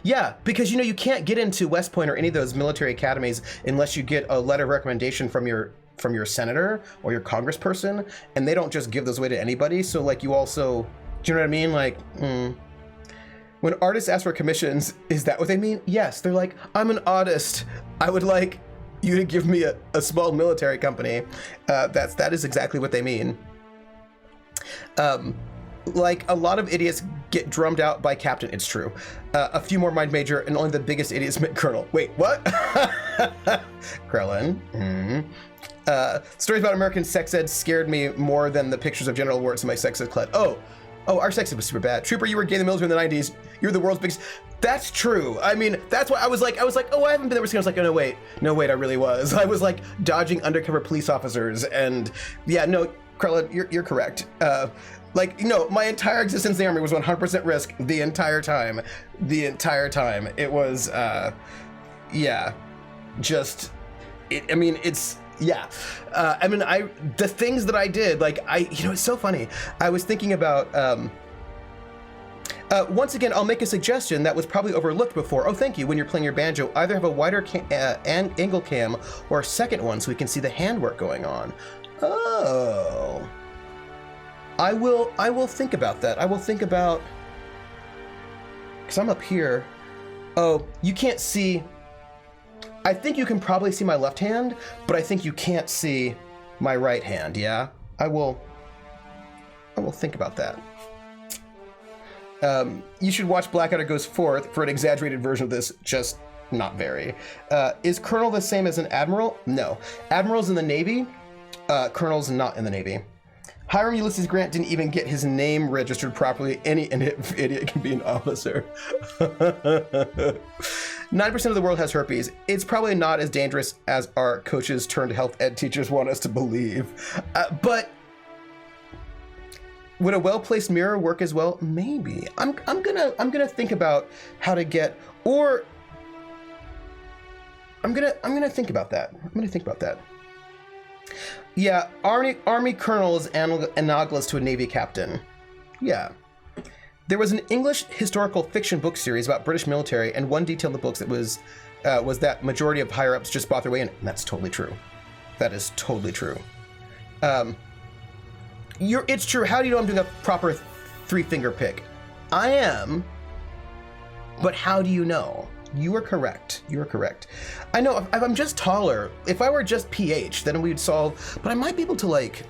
Yeah, because, you know, you can't get into West Point or any of those military academies unless you get a letter of recommendation from your senator or your congressperson, and they don't just give those away to anybody. So like, you also, do you know what I mean? Like, when artists ask for commissions, is that what they mean? Yes, they're like, I'm an artist. I would like you to give me a small military company. That is exactly what they mean. Like, a lot of idiots get drummed out by captain, it's true. A few more mind major, and only the biggest idiots make colonel. Wait, what? Krellin. Stories about American sex ed scared me more than the pictures of genital warts in my sex ed class. Oh, our sex ed was super bad. Trooper, you were gay in the military in the 90s. You're the world's biggest. That's true. I mean, that's why I was like, oh, I haven't been that risky. I was like, oh, no, wait, I really was. I was like dodging undercover police officers, and yeah, no, Krellin, you're correct. Like, you know, my entire existence in the army was 100% risk the entire time. It was, yeah, just, I mean, it's Yeah. I mean, the things that I did, like, it's so funny. I was thinking about, once again, I'll make a suggestion that was probably overlooked before. Oh, thank you. When you're playing your banjo, either have a wider angle cam or a second one so we can see the handwork going on. Oh. I will think about that. I will think about, because I'm up here. Oh, you can't see. I think you can probably see my left hand, but I think you can't see my right hand, yeah? I will think about that. You should watch Blackadder Goes Forth for an exaggerated version of this, just not very. Is Colonel the same as an Admiral? No. Admiral's in the Navy, Colonel's not in the Navy. Hiram Ulysses Grant didn't even get his name registered properly. Any idiot can be an officer. 9% of the world has herpes. It's probably not as dangerous as our coaches turned health ed teachers want us to believe. But would a well-placed mirror work as well? Maybe. I'm gonna think about how to get, or I'm gonna think about that. Yeah, Army colonel is analogous to a Navy captain. Yeah. There was an English historical fiction book series about British military, and one detail in the books that was that majority of higher-ups just bought their way in. And that's totally true. That is totally true. It's true. How do you know I'm doing a proper three-finger pick? I am, but how do you know? You are correct. You are correct. I know if I'm just taller, if I were just PH, then we'd solve, but I might be able to, like,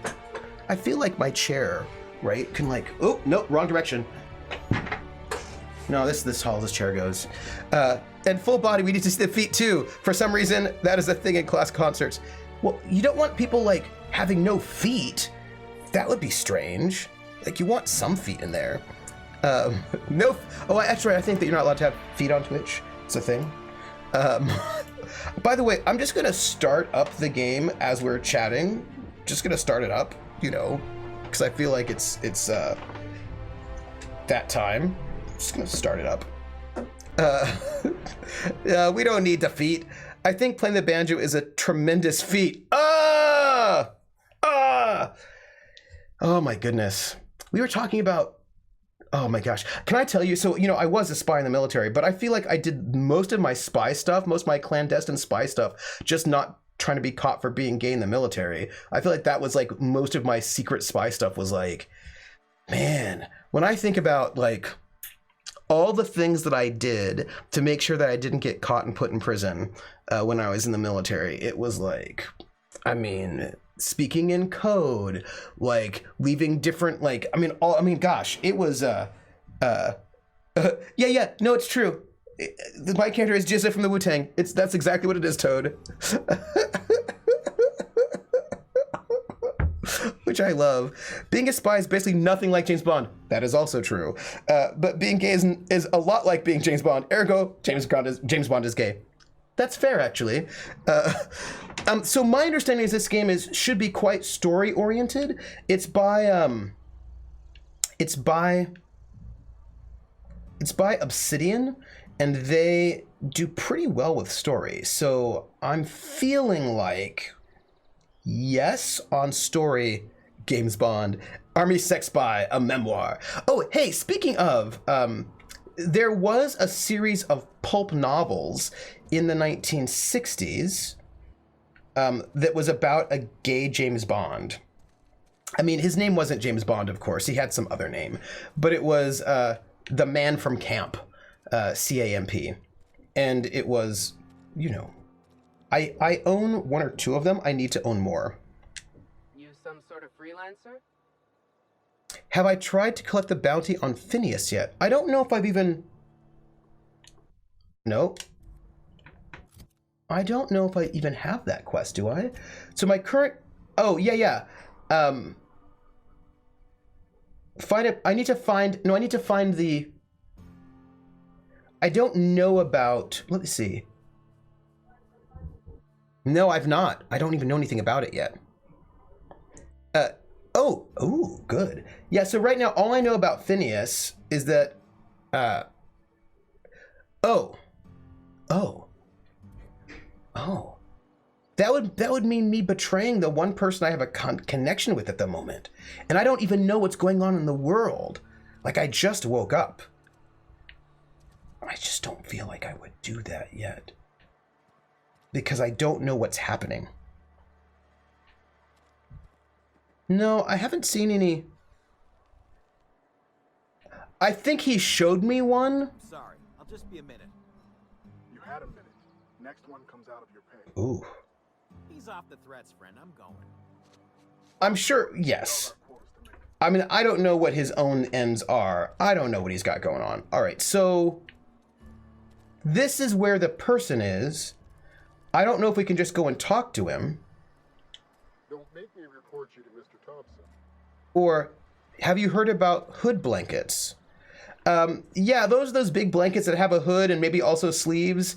I feel like my chair, right, can, like, oh, no, wrong direction. No, this tall this chair goes. And full body, we need to see the feet too. For some reason, that is a thing in class concerts. Well, you don't want people, like, having no feet. That would be strange. Like, you want some feet in there. No, oh, actually, I think that you're not allowed to have feet on Twitch. It's a thing. By the way, I'm just gonna start up the game as we're chatting. Just gonna start it up, you know, because I feel like it's that time. I'm just gonna start it up. We don't need the feet. I think playing the banjo is a tremendous feat. Oh my goodness. We were talking about, oh my gosh. Can I tell you, so, you know, I was a spy in the military, but I feel like I did most of my spy stuff, most of my clandestine spy stuff, just not trying to be caught for being gay in the military. I feel like that was like most of my secret spy stuff was like, man, when I think about like all the things that I did to make sure that I didn't get caught and put in prison when I was in the military, it was like, I mean, speaking in code, like leaving different, like, gosh, it was, yeah, no, it's true. My character is Jizza from the Wu-Tang. That's exactly what it is, Toad. Which I love. Being a spy is basically nothing like James Bond. That is also true. But being gay is a lot like being James Bond. Ergo, James Bond is gay. That's fair, actually. So my understanding is this game should be quite story oriented. It's by Obsidian, and they do pretty well with story. So I'm feeling like, yes, on story, James Bond. Army Sex Spy, a memoir. Oh, hey, speaking of, there was a series of pulp novels in the 1960s that was about a gay James Bond. I mean, his name wasn't James Bond, of course. He had some other name. But it was The Man from Camp, C-A-M-P. And it was, you know, I own one or two of them. I need to own more. You some sort of freelancer? Have I tried to collect the bounty on Phineas yet? I don't know if I've even... No. I don't know if I even have that quest, do I? So my current... Oh, yeah. Find it. I need to find the... I don't know about... Let me see. No, I've not. I don't even know anything about it yet. Oh, good. Yeah, so right now, all I know about Phineas is that... Oh. That would mean me betraying the one person I have a connection with at the moment. And I don't even know what's going on in the world. Like, I just woke up. I just don't feel like I would do that yet. Because I don't know what's happening. No, I haven't seen any... I think he showed me one. I'm sorry, I'll just be a minute. You had a minute. Next one comes out of your pay. Ooh. Ease off the threats, friend. I'm going. I'm sure, yes. I mean, I don't know what his own ends are. I don't know what he's got going on. All right, so this is where the person is. I don't know if we can just go and talk to him. Don't make me report you to Mr. Thompson. Or have you heard about hood blankets? Yeah, those big blankets that have a hood and maybe also sleeves,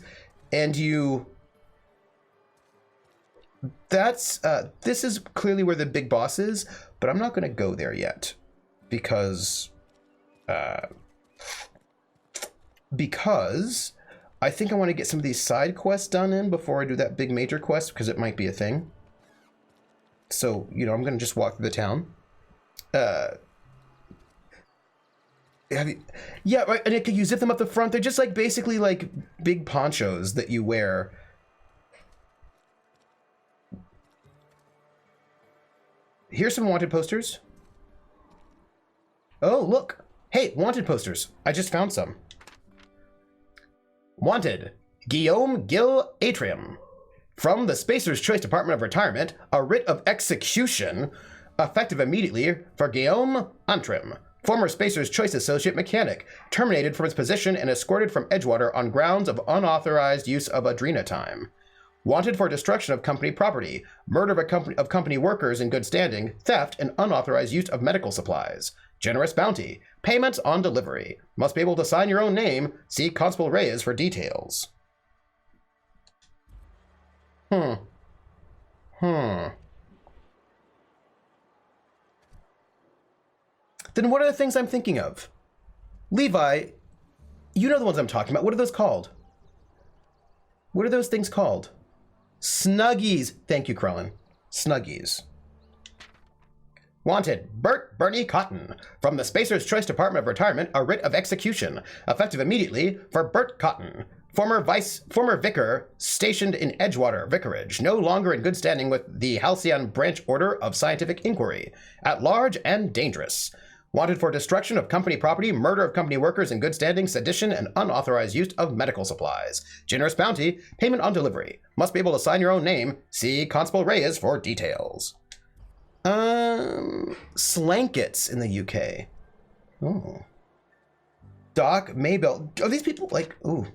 and you... That's, this is clearly where the big boss is, but I'm not going to go there yet. Because I think I want to get some of these side quests done in before I do that big major quest, because it might be a thing. So, you know, I'm going to just walk through the town. Yeah, right, and you zip them up the front. They're just like basically like big ponchos that you wear. Here's some wanted posters. Oh, look. Hey, wanted posters. I just found some. Wanted, Guillaume Gil Atrium. From the Spacer's Choice Department of Retirement, a writ of execution, effective immediately for Guillaume Antrim, former Spacer's Choice Associate Mechanic, terminated from his position and escorted from Edgewater on grounds of unauthorized use of Adrena time. Wanted for destruction of company property, murder of company workers in good standing, theft, and unauthorized use of medical supplies. Generous bounty. Payments on delivery. Must be able to sign your own name. See Constable Reyes for details. Then what are the things I'm thinking of? Levi, you know the ones I'm talking about. What are those called? What are those things called? Snuggies. Thank you, Krellin. Snuggies. Wanted, Bernie Cotton. From the Spacer's Choice Department of Retirement, a writ of execution, effective immediately for Bert Cotton, former vicar stationed in Edgewater Vicarage, no longer in good standing with the Halcyon Branch Order of Scientific Inquiry, at large and dangerous. Wanted for destruction of company property, murder of company workers in good standing, sedition, and unauthorized use of medical supplies. Generous bounty, payment on delivery. Must be able to sign your own name. See Constable Reyes for details. Slankets in the UK. Oh. Doc Maybell. Are these people like, ooh.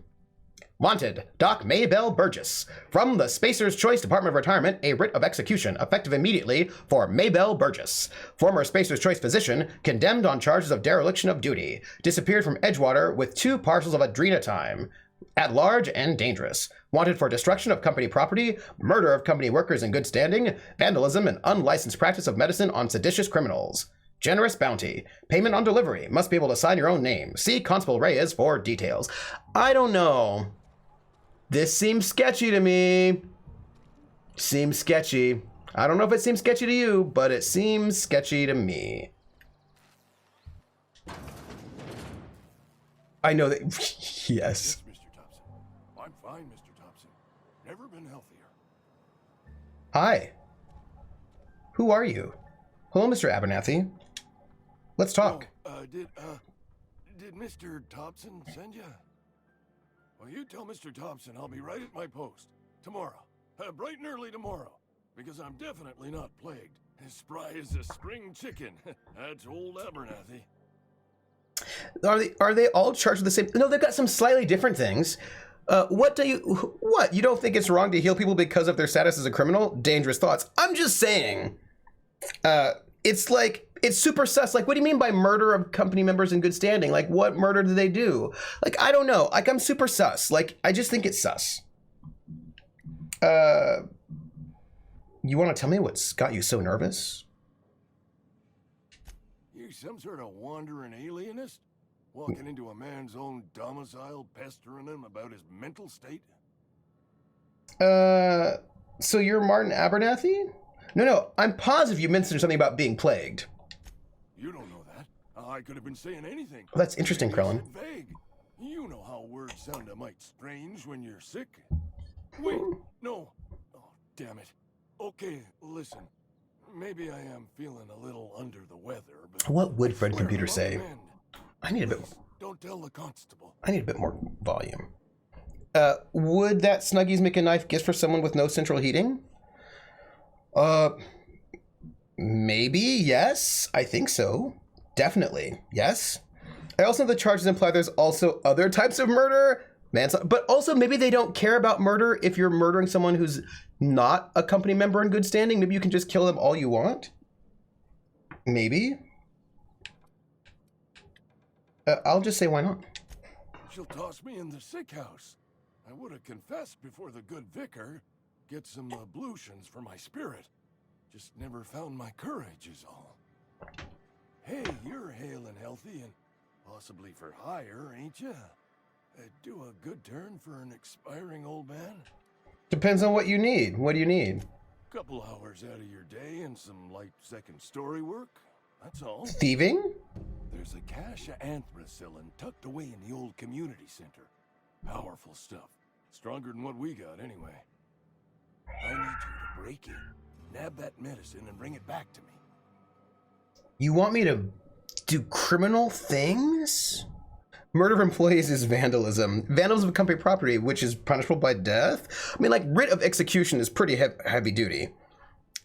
Wanted, Doc Maybell Burgess. From the Spacer's Choice Department of Retirement, a writ of execution, effective immediately for Maybell Burgess. Former Spacer's Choice physician, condemned on charges of dereliction of duty. Disappeared from Edgewater with 2 parcels of Adrena time. At large and dangerous. Wanted for destruction of company property, murder of company workers in good standing, vandalism and unlicensed practice of medicine on seditious criminals. Generous bounty. Payment on delivery. Must be able to sign your own name. See Constable Reyes for details. I don't know. This seems sketchy to me. Seems sketchy. I don't know if it seems sketchy to you, but it seems sketchy to me. I know that. Yes. Mr. Thompson. I'm fine, Mr. Thompson. Never been healthier. Hi. Who are you? Hello, Mr. Abernathy. Let's talk. Did Mr. Thompson send you? Well, you tell Mr. Thompson I'll be right at my post. Tomorrow. Bright and early tomorrow. Because I'm definitely not plagued. As spry as a spring chicken. That's old Abernathy. Are they all charged with the same? No, they've got some slightly different things. What? You don't think it's wrong to heal people because of their status as a criminal? Dangerous thoughts. I'm just saying. It's like, it's super sus. Like, what do you mean by murder of company members in good standing? Like, what murder do they do? Like, I don't know. Like, I'm super sus. Like, I just think it's sus. You want to tell me what's got you so nervous? You some sort of wandering alienist? Walking into a man's own domicile, pestering him about his mental state? So you're Martin Abernathy? No, I'm positive you mentioned something about being plagued. You don't know that. I could have been saying anything. Oh, that's interesting, Maybe I Krillin. said vague. You know how words sound a mite strange when you're sick. Wait, no. Oh, damn it. Okay, listen. Maybe I am feeling a little under the weather, but What would Fred I swear Computer I'm on say? the mend. I need a bit. Please, don't tell the constable. I need a bit more volume. Would that Snuggies make a knife gift for someone with no central heating? Maybe, yes. I think so. Definitely, yes. I also know the charges imply there's also other types of murder. But also maybe they don't care about murder if you're murdering someone who's not a company member in good standing. Maybe you can just kill them all you want. Maybe. I'll just say why not. She'll toss me in the sick house. I would have confessed before the good vicar. Get some ablutions for my spirit. Just never found my courage is all. Hey, you're hale and healthy and possibly for hire, ain't ya? Do a good turn for an expiring old man? Depends on what you need. What do you need? Couple hours out of your day and some light second story work. That's all. Thieving? There's a cache of anthracillin tucked away in the old community center. Powerful stuff. Stronger than what we got, anyway. I need you to break in, nab that medicine, and bring it back to me. You want me to do criminal things? Murder of employees is vandalism. Vandalism of company property, which is punishable by death? I mean, like, writ of execution is pretty heavy duty.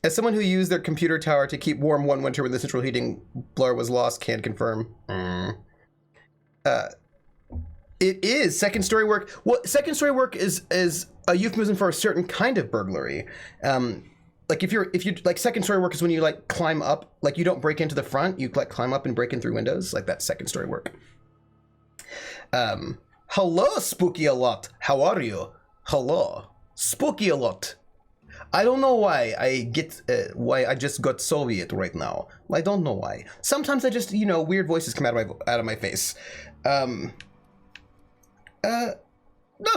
As someone who used their computer tower to keep warm one winter when the central heating blower was lost, can confirm. It is second story work. Well, second story work is a euphemism for a certain kind of burglary. Like if you like second story work is when you like climb up, like you don't break into the front, you like climb up and break in through windows, like that's second story work. Hello, Spooky a lot. How are you? Hello, Spooky a lot. I don't know why why I just got Soviet right now. I don't know why. Sometimes I just, weird voices come out of my face. Not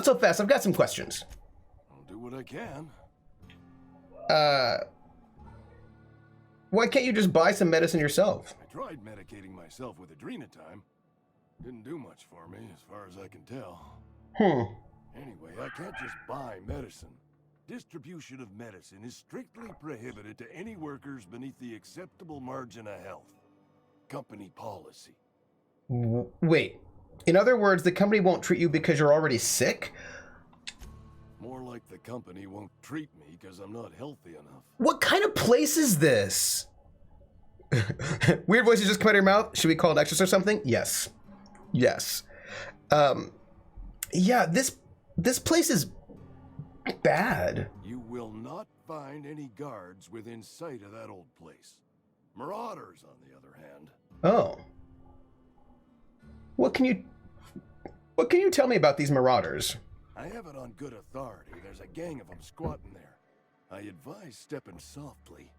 so fast. I've got some questions. I'll do what I can. Why can't you just buy some medicine yourself? I tried medicating myself with Adrenatime. Didn't do much for me, as far as I can tell. Anyway, I can't just buy medicine. Distribution of medicine is strictly prohibited to any workers beneath the acceptable margin of health. Company policy. Wait. In other words, the company won't treat you because you're already sick? More like the company won't treat me because I'm not healthy enough. What kind of place is this? Weird voices just come out of your mouth? Should we call an exorcist or something? Yes. Yes. Yeah, this place is bad. You will not find any guards within sight of that old place. Marauders, on the other hand. Oh. What can you tell me about these marauders? I have it on good authority. There's a gang of them squatting there. I advise stepping softly.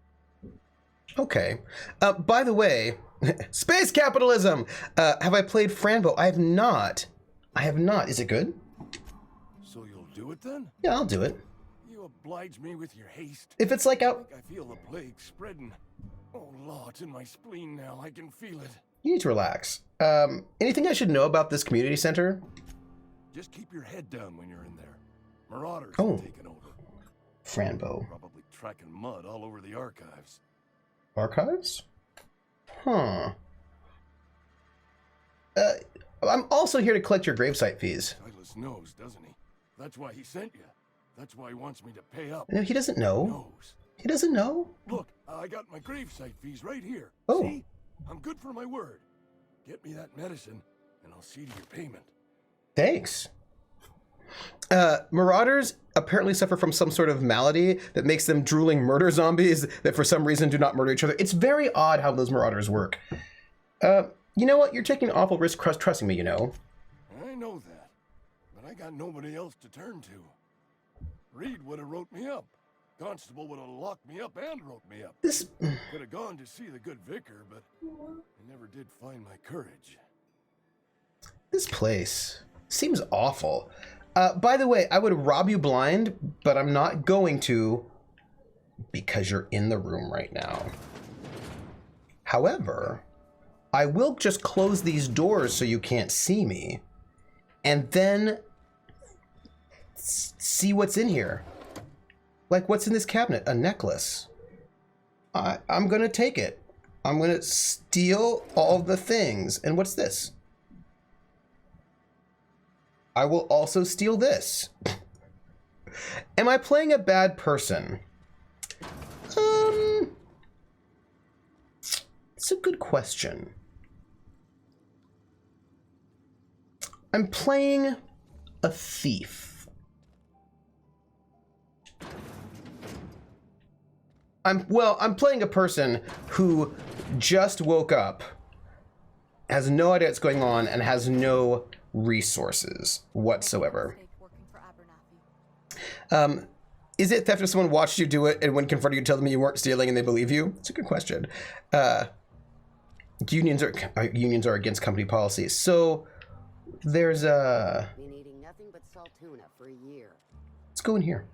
Okay. By the way, space capitalism! Have I played Franbo? I have not. Is it good? So you'll do it then? Yeah, I'll do it. You oblige me with your haste. If it's like out... I feel the plague spreading. Oh, Lord, it's in my spleen now. I can feel it. You need to relax. Anything I should know about this community center? Just keep your head down when you're in there. Marauders Oh. have taken over. Franbo. Probably tracking mud all over the archives. Archives? Huh. I'm also here to collect your gravesite fees. Silas knows, doesn't he? That's why he sent you. That's why he wants me to pay up. No, he doesn't know. Knows. He doesn't know. Look, I got my gravesite fees right here. Oh. See? I'm good for my word. Get me that medicine, and I'll see to your payment. Thanks. Marauders apparently suffer from some sort of malady that makes them drooling murder zombies that for some reason do not murder each other. It's very odd how those marauders work. You know what? You're taking an awful risk trusting me, you know. I know that, but I got nobody else to turn to. Reed would have wrote me up. Constable would have locked me up and wrote me up. This... Could have gone to see the good vicar, but I never did find my courage. This place seems awful. By the way, I would rob you blind, but I'm not going to because you're in the room right now. However, I will just close these doors so you can't see me, and then see what's in here. Like, what's in this cabinet? A necklace. I'm gonna take it. I'm gonna steal all the things. And what's this? I will also steal this. Am I playing a bad person? It's a good question. I'm playing a thief. I'm playing a person who just woke up, has no idea what's going on, and has no resources whatsoever. Is it theft if someone watched you do it and when confronted you tell them you weren't stealing and they believe you? It's a good question. Unions are against company policies. So there's a... Been eating nothing but salt tuna for a year. Let's go in here.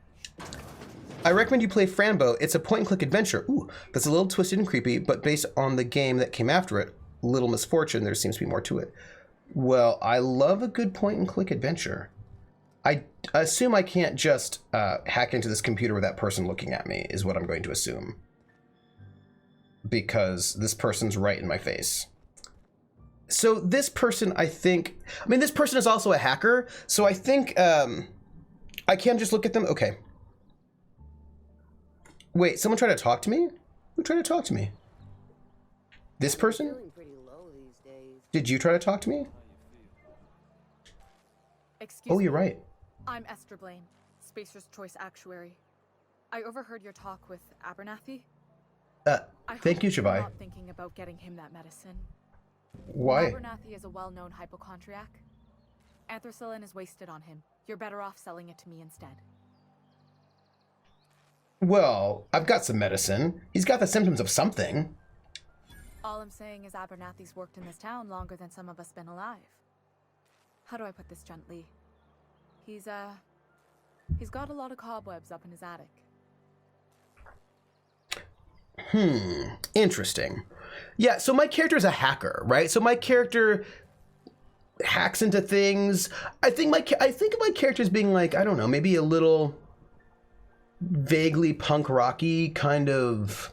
I recommend you play Frambo. It's a point-and-click adventure. Ooh, that's a little twisted and creepy, but based on the game that came after it, Little Misfortune, there seems to be more to it. Well, I love a good point-and-click adventure. I assume I can't just hack into this computer with that person looking at me, is what I'm going to assume. Because this person's right in my face. So this person, I mean, this person is also a hacker, so I think I can just look at them. Okay. Wait, someone tried to talk to me? Who tried to talk to me? This person? Feeling pretty low these days. Did you try to talk to me? Excuse Oh, you're me. right. I'm Esther Blaine, Spacer's Choice Actuary. I overheard your talk with Abernathy. Thank you, You're Shabai. not thinking about getting him that medicine. Why? Abernathy is a well-known hypochondriac. Anthracillin is wasted on him. You're better off selling it to me instead. Well, I've got some medicine. He's got the symptoms of something. All I'm saying is Abernathy's worked in this town longer than some of us been alive. How do I put this gently? He's got a lot of cobwebs up in his attic. Interesting. Yeah, so my character is a hacker, right? So my character hacks into things. I think of my character as being like, I don't know, maybe a little vaguely punk rocky kind of,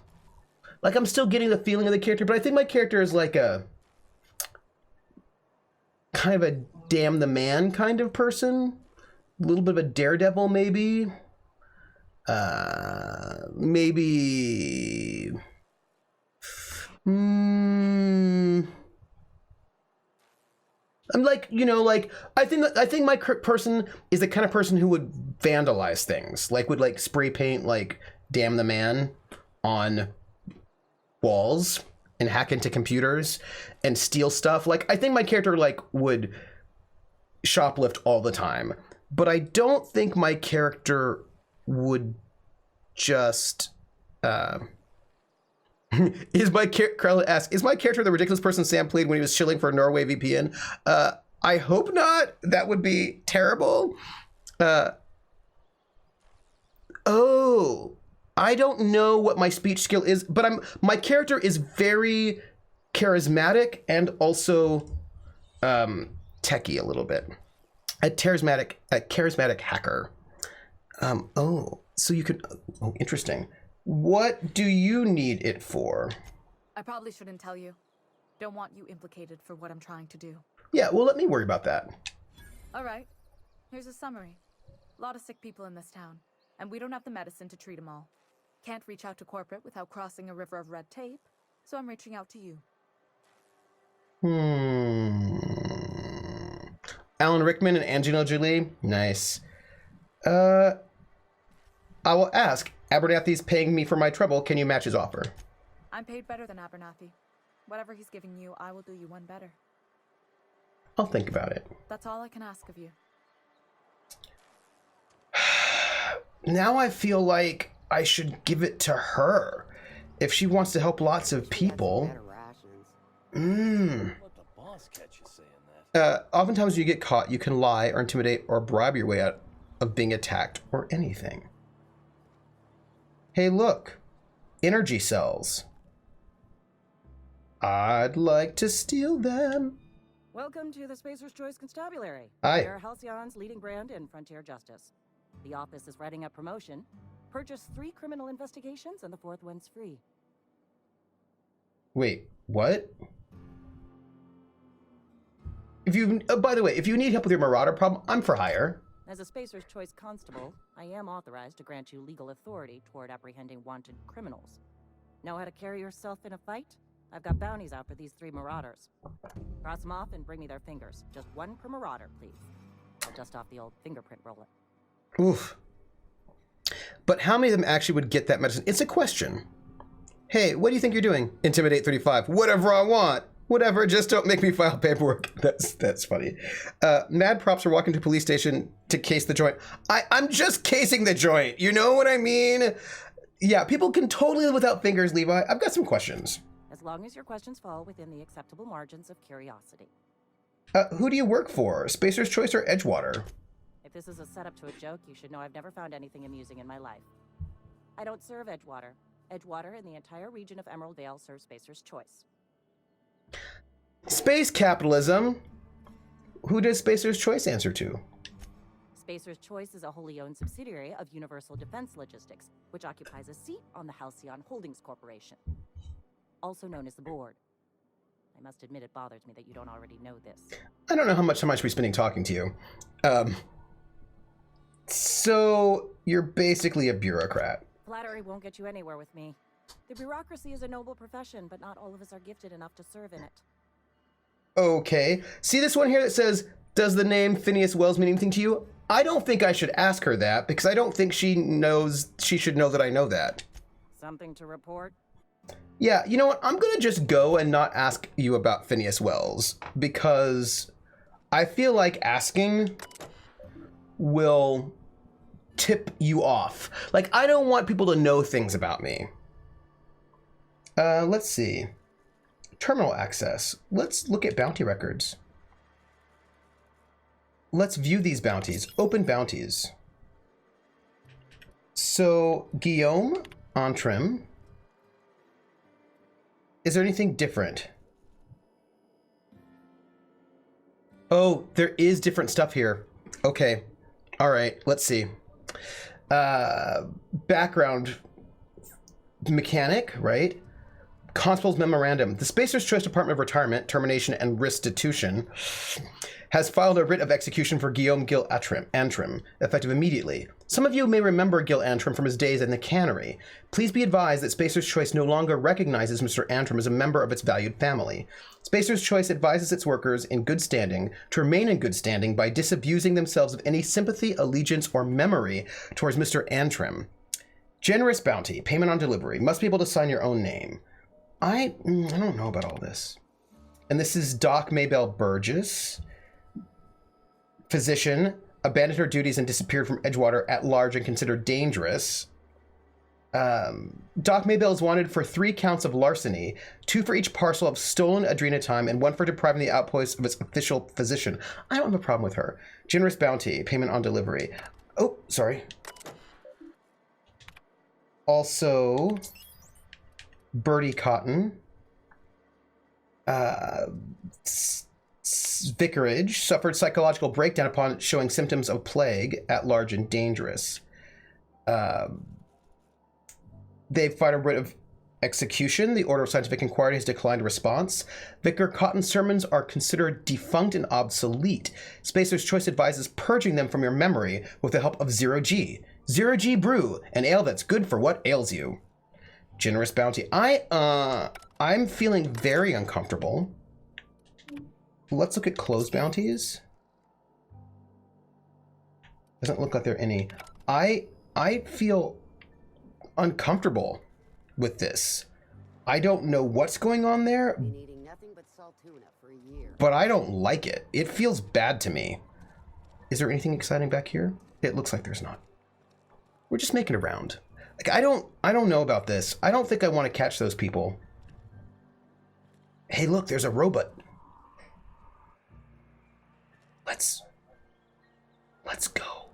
like I'm still getting the feeling of the character, but I think my character is like a kind of a damn the man kind of person. A little bit of a daredevil, maybe. Maybe. I'm like, you know, like I think my person is the kind of person who would vandalize things, like would like spray paint like "Damn the Man" on walls and hack into computers and steal stuff. Like I think my character like would shoplift all the time, but I don't think my character would just. Carla asks, is my character the ridiculous person Sam played when he was chilling for Norway VPN? I hope not. That would be terrible. Oh, I don't know what my speech skill is, but my character is very charismatic and also techie a little bit. A charismatic hacker. Oh, so you could. Oh, interesting. What do you need it for? I probably shouldn't tell you. Don't want you implicated for what I'm trying to do. Yeah, well, let me worry about that. All right. Here's a summary. A lot of sick people in this town, and we don't have the medicine to treat them all. Can't reach out to corporate without crossing a river of red tape, so I'm reaching out to you. Alan Rickman and Angelina Jolie. Nice. I will ask. Abernathy's paying me for my trouble. Can you match his offer? I'm paid better than Abernathy. Whatever he's giving you, I will do you one better. I'll think about it. That's all I can ask of you. Now I feel like I should give it to her. If she wants to help lots of people. Better rations. Let the boss catch you saying that. Oftentimes when you get caught, you can lie or intimidate or bribe your way out of being attacked or anything. Hey, look. Energy cells. I'd like to steal them. Welcome to the Spacer's Choice Constabulary. Hi. We're Halcyon's leading brand in frontier justice. The office is writing up promotion. Purchase 3 criminal investigations and the 4th one's free. Wait, what? If you, by the way, if you need help with your Marauder problem, I'm for hire. As a Spacer's Choice constable, I am authorized to grant you legal authority toward apprehending wanted criminals. Know how to carry yourself in a fight? I've got bounties out for these 3 marauders. Cross them off and bring me their fingers. Just 1 per marauder, please. I'll dust off the old fingerprint roller. Oof. But how many of them actually would get that medicine? It's a question. Hey, what do you think you're doing? Intimidate 35. Whatever I want. Whatever, just don't make me file paperwork. That's funny. Mad props are walking to police station to case the joint. I'm just casing the joint. You know what I mean? Yeah, people can totally live without fingers, Levi. I've got some questions. As long as your questions fall within the acceptable margins of curiosity. Who do you work for? Spacer's Choice or Edgewater? If this is a setup to a joke, you should know I've never found anything amusing in my life. I don't serve Edgewater. Edgewater and the entire region of Emerald Vale serve Spacer's Choice. Space capitalism. Who does Spacer's Choice answer to? Spacer's Choice is a wholly owned subsidiary of Universal Defense Logistics, which occupies a seat on the Halcyon Holdings Corporation, also known as the board. I must admit it bothers me that you don't already know this. I don't know how much time I should be spending talking to you. So you're basically a bureaucrat. Flattery won't get you anywhere with me. The bureaucracy is a noble profession, but not all of us are gifted enough to serve in it. Okay. See this one here that says, does the name Phineas Wells mean anything to you? I don't think I should ask her that because I don't think she should know that I know that. Something to report? Yeah, you know what? I'm going to just go and not ask you about Phineas Wells because I feel like asking will tip you off. Like, I don't want people to know things about me. Let's see. Terminal access. Let's look at bounty records. Let's view these bounties. Open bounties. So, Guillaume Antrim. Is there anything different? Oh, there is different stuff here. Okay. All right. Let's see. Background mechanic, right? Constable's memorandum. The Spacer's Choice Department of Retirement, Termination, and Restitution has filed a writ of execution for Guillaume Gil Antrim, effective immediately. Some of you may remember Gil Antrim from his days in the cannery. Please be advised that Spacer's Choice no longer recognizes Mr. Antrim as a member of its valued family. Spacer's Choice advises its workers in good standing to remain in good standing by disabusing themselves of any sympathy, allegiance, or memory towards Mr. Antrim. Generous bounty, payment on delivery, must be able to sign your own name. I don't know about all this. And this is Doc Maybelle Burgess. Physician, abandoned her duties and disappeared from Edgewater at large and considered dangerous. Doc Maybelle is wanted for 3 counts of larceny, 2 for each parcel of stolen adrenatime, and 1 for depriving the outpost of its official physician. I don't have a problem with her. Generous bounty, payment on delivery. Oh, sorry. Also, Bertie Cotton. Vicarage suffered psychological breakdown upon showing symptoms of plague, at large and dangerous. They've filed a writ of execution. The Order of Scientific Inquiry has declined a response. Vicar Cotton's sermons are considered defunct and obsolete. Spacer's Choice advises purging them from your memory with the help of Zero G. Zero G Brew, an ale that's good for what ails you. Generous bounty. I'm feeling very uncomfortable. Let's look at closed bounties. Doesn't look like there are any. I feel uncomfortable with this. I don't know what's going on there. Been eating nothing but salt tuna for a year. But I don't like it. It feels bad to me. Is there anything exciting back here? It looks like there's not. We're just making a round. Like, I don't know about this. I don't think I want to catch those people. Hey, look, there's a robot. Let's go.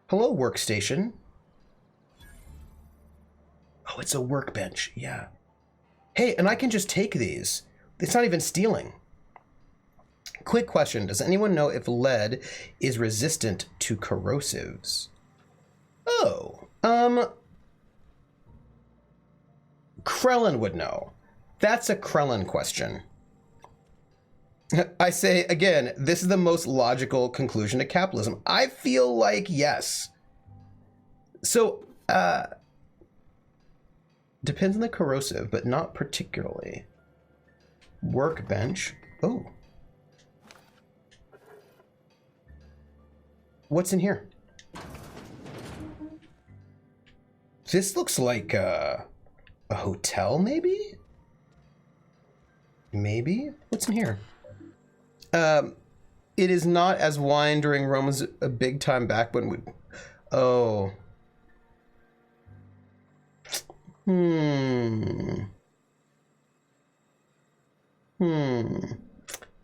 Hello, workstation. Oh, it's a workbench. Yeah. Hey, and I can just take these. It's not even stealing. Quick question. Does anyone know if lead is resistant to corrosives? Oh, Krellin would know. That's a Krellin question. I say, again, this is the most logical conclusion to capitalism. I feel like yes. So, depends on the corrosive, but not particularly. Workbench. Oh. What's in here? This looks like a hotel, maybe? Maybe? What's in here? It is not as wine during Rome's a big time back when we... Oh.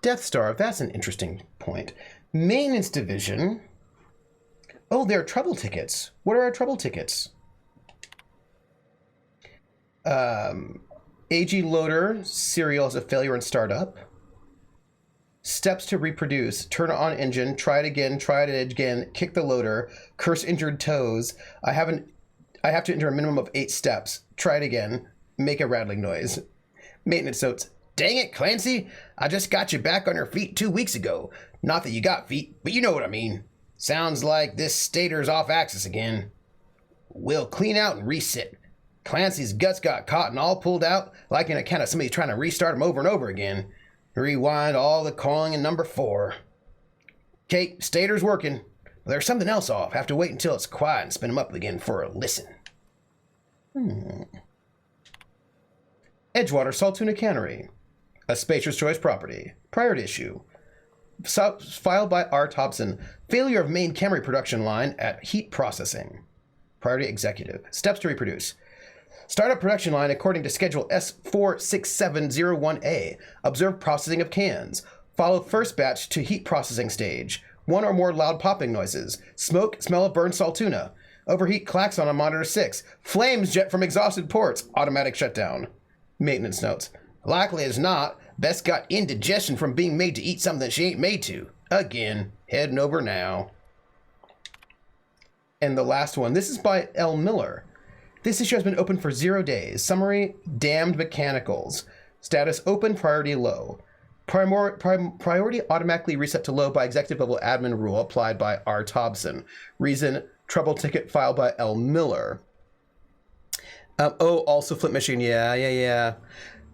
Death Star, that's an interesting point. Maintenance division. Oh, there are trouble tickets. What are our trouble tickets? AG loader, serial is a failure in startup. Steps to reproduce, turn on engine, try it again, kick the loader, curse injured toes. I have to enter a minimum of 8 steps. Try it again, make a rattling noise. Maintenance notes. Dang it, Clancy, I just got you back on your feet 2 weeks ago. Not that you got feet, but you know what I mean. Sounds like this stator's off axis again. We'll clean out and reset. Clancy's guts got caught and all pulled out like in a kind of somebody trying to restart him over and over again. Rewind all the coiling in number 4. Okay, stator's working. But there's something else off. Have to wait until it's quiet and spin him up again for a listen. Edgewater Saltuna Cannery. A Spacer's Choice property. Priority issue. Filed by R. Thompson. Failure of main Camry production line at heat processing. Priority executive. Steps to reproduce. Startup production line according to schedule S46701A. Observe processing of cans. Follow first batch to heat processing stage. 1 or more loud popping noises. Smoke, smell of burned salt tuna. Overheat klaxon on monitor 6. Flames jet from exhausted ports. Automatic shutdown. Maintenance notes. Likely as not, Bess got indigestion from being made to eat something she ain't made to. Again, heading over now. And the last one. This is by L. Miller. This issue has been open for 0 days. Summary, damned mechanicals. Status open, priority low. Priority automatically reset to low by executive level admin rule applied by R. Thompson. Reason, trouble ticket filed by L. Miller. Also Flip Machine. Yeah.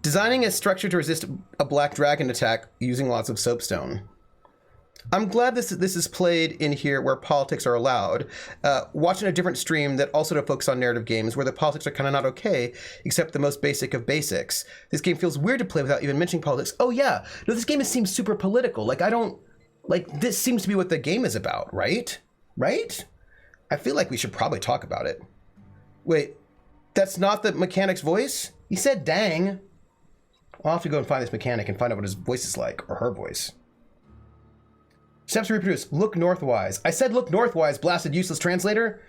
Designing a structure to resist a black dragon attack using lots of soapstone. I'm glad this is played in here where politics are allowed. Watching a different stream that also to focus on narrative games where the politics are kind of not okay, except the most basic of basics. This game feels weird to play without even mentioning politics. Oh yeah, no, this game seems super political. Like this seems to be what the game is about, right? Right? I feel like we should probably talk about it. Wait, that's not the mechanic's voice? He said dang. I'll have to go and find this mechanic and find out what his voice is like, or her voice. Steps to reproduce. Look northwise. I said look northwise, blasted useless translator.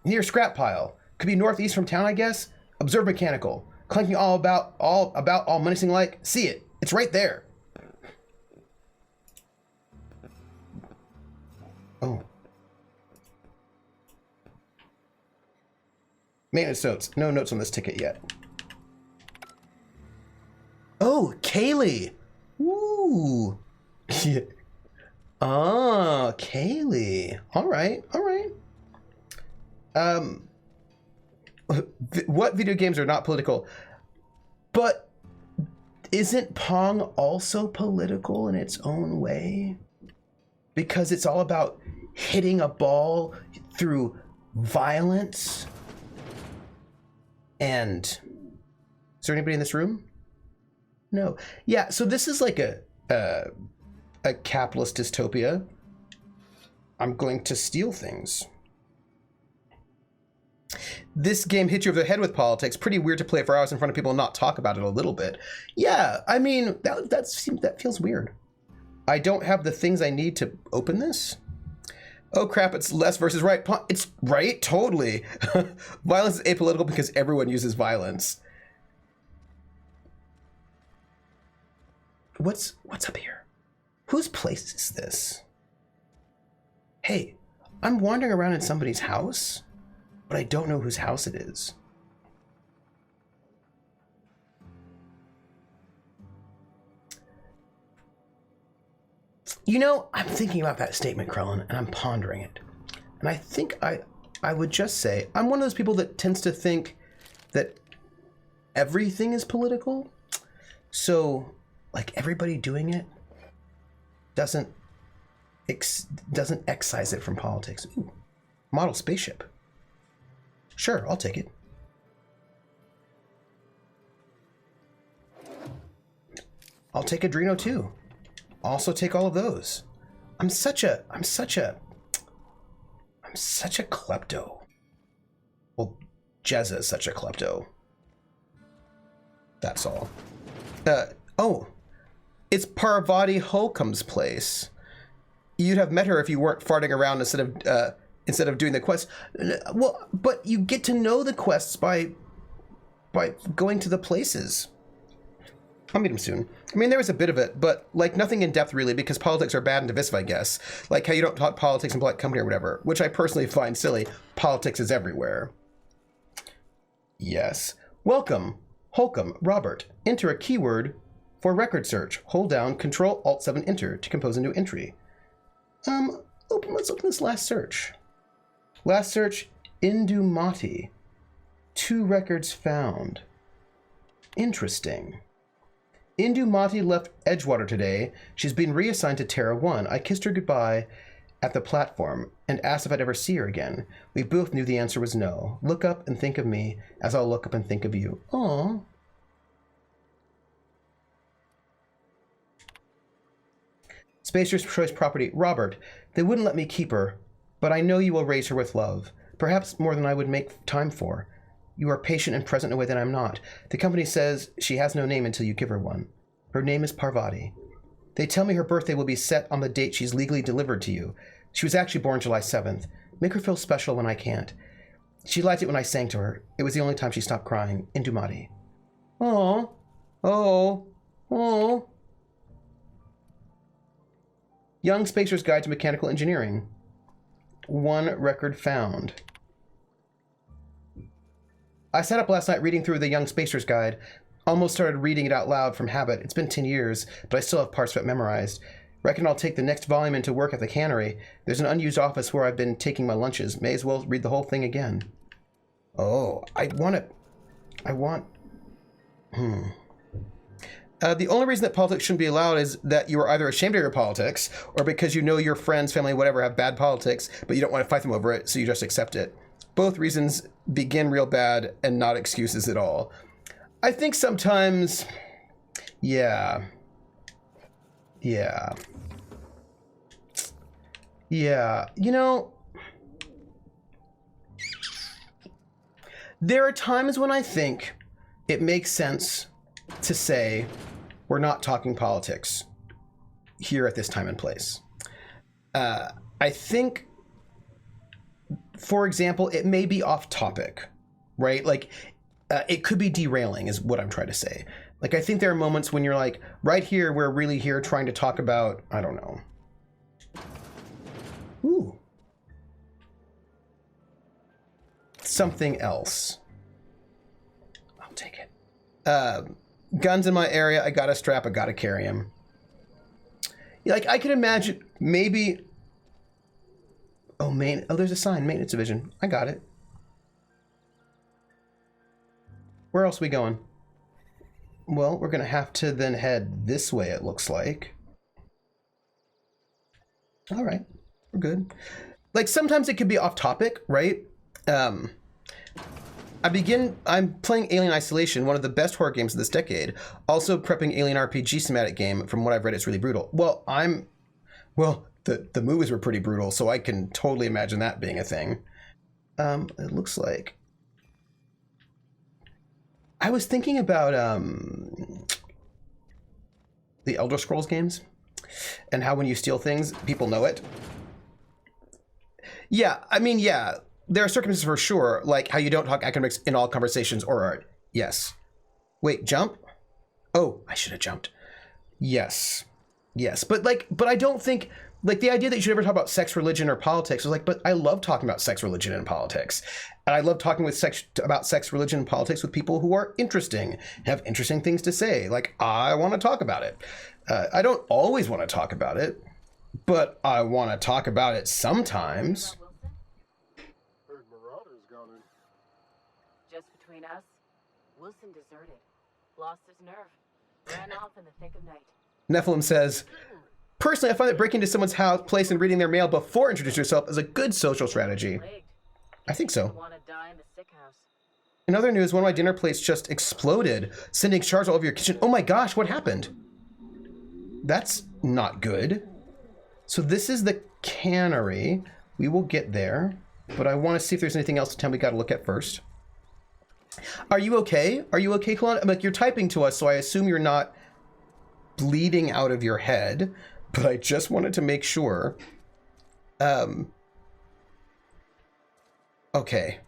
Near scrap pile. Could be northeast from town, I guess. Observe mechanical. Clanking all menacing like. See it. It's right there. Oh. Maintenance notes. No notes on this ticket yet. Oh, Kaylee. Woo. Yeah. Ah, Kaylee. All right. What video games are not political? But isn't Pong also political in its own way? Because it's all about hitting a ball through violence. And is there anybody in this room? No. Yeah, so this is like a capitalist dystopia. I'm going to steal things. This game hits you over the head with politics. Pretty weird to play for hours in front of people and not talk about it a little bit. Yeah, I mean, that feels weird. I don't have the things I need to open this. Oh crap, it's left versus right. It's right, totally. Violence is apolitical because everyone uses violence. What's up here? Whose place is this? Hey, I'm wandering around in somebody's house, but I don't know whose house it is. You know, I'm thinking about that statement, Krellin, and I'm pondering it. And I think I would just say, I'm one of those people that tends to think that everything is political. So, like, everybody doing it doesn't excise it from politics. Ooh, model spaceship. Sure, I'll take it. I'll take Adreno too. Also take all of those. I'm such a klepto. Well, Jezza is such a klepto. That's all. Oh, it's Parvati Holcomb's place. You'd have met her if you weren't farting around instead of doing the quest. Well, but you get to know the quests by going to the places. I'll meet him soon. I mean, there was a bit of it, but like nothing in depth really, because politics are bad and divisive, I guess. Like how you don't talk politics in Black Company or whatever, which I personally find silly. Politics is everywhere. Yes. Welcome, Holcomb, Robert. Enter a keyword for record search. Hold down Control Alt 7 Enter to compose a new entry. Let's open this last search. Last search, Indumati. 2 records found. Interesting. Indumati left Edgewater today. She's been reassigned to Terra 1. I kissed her goodbye at the platform and asked if I'd ever see her again. We both knew the answer was no. Look up and think of me as I'll look up and think of you. Aww. Spacer's choice property. Robert, they wouldn't let me keep her, but I know you will raise her with love. Perhaps more than I would make time for. You are patient and present in a way that I'm not. The company says she has no name until you give her one. Her name is Parvati. They tell me her birthday will be set on the date she's legally delivered to you. She was actually born July 7th. Make her feel special when I can't. She liked it when I sang to her. It was the only time she stopped crying. Indumati. Oh, oh, oh. Young Spacer's Guide to Mechanical Engineering. 1 record found. I sat up last night reading through the Young Spacer's Guide. Almost started reading it out loud from habit. It's been 10 years, but I still have parts of it memorized. Reckon I'll take the next volume into work at the cannery. There's an unused office where I've been taking my lunches. May as well read the whole thing again. Oh, the only reason that politics shouldn't be allowed is that you are either ashamed of your politics or because you know your friends, family, whatever have bad politics, but you don't want to fight them over it, so you just accept it. Both reasons begin real bad and not excuses at all. I think sometimes, yeah, you know, there are times when I think it makes sense to say we're not talking politics here at this time and place. I think, for example, it may be off topic, right? Like, it could be derailing is what I'm trying to say. Like, I think there are moments when you're like, right here, we're really here trying to talk about, I don't know. Ooh. Something else. I'll take it. Guns in my area, I gotta strap, I gotta carry them. Like, I can imagine, maybe... Oh, there's a sign, maintenance division. I got it. Where else are we going? Well, we're gonna have to then head this way, it looks like. All right, we're good. Like, sometimes it could be off topic, right? I'm playing Alien Isolation, one of the best horror games of this decade. Also prepping Alien RPG cinematic game. From what I've read, it's really brutal. Well, the movies were pretty brutal, so I can totally imagine that being a thing. It looks like... I was thinking about the Elder Scrolls games. And how when you steal things, people know it. Yeah, I mean, yeah, there are circumstances for sure, like how you don't talk academics in all conversations or art. Yes. Wait, jump? Oh, I should have jumped. Yes. Yes, but I don't think, like, the idea that you should never talk about sex, religion, or politics is like, but I love talking about sex, religion, and politics. And I love talking about sex, religion, and politics with people who are interesting, have interesting things to say. Like, I want to talk about it. I don't always want to talk about it, but I want to talk about it sometimes. Heard Marauder's gone in. Just between us, Wilson deserted. Lost his nerve. Ran off in the thick of night. Nephilim says, personally, I find that breaking into someone's house, place, and reading their mail before introducing yourself is a good social strategy. I think so. Want to die in the sick house. In other news, one of my dinner plates just exploded, sending shards all over your kitchen. Oh my gosh, what happened? That's not good. So this is the cannery. We will get there, but I want to see if there's anything else in town we got to look at first. Are you okay? Are you okay, Kalon? Like, you're typing to us, so I assume you're not bleeding out of your head, but I just wanted to make sure. Okay.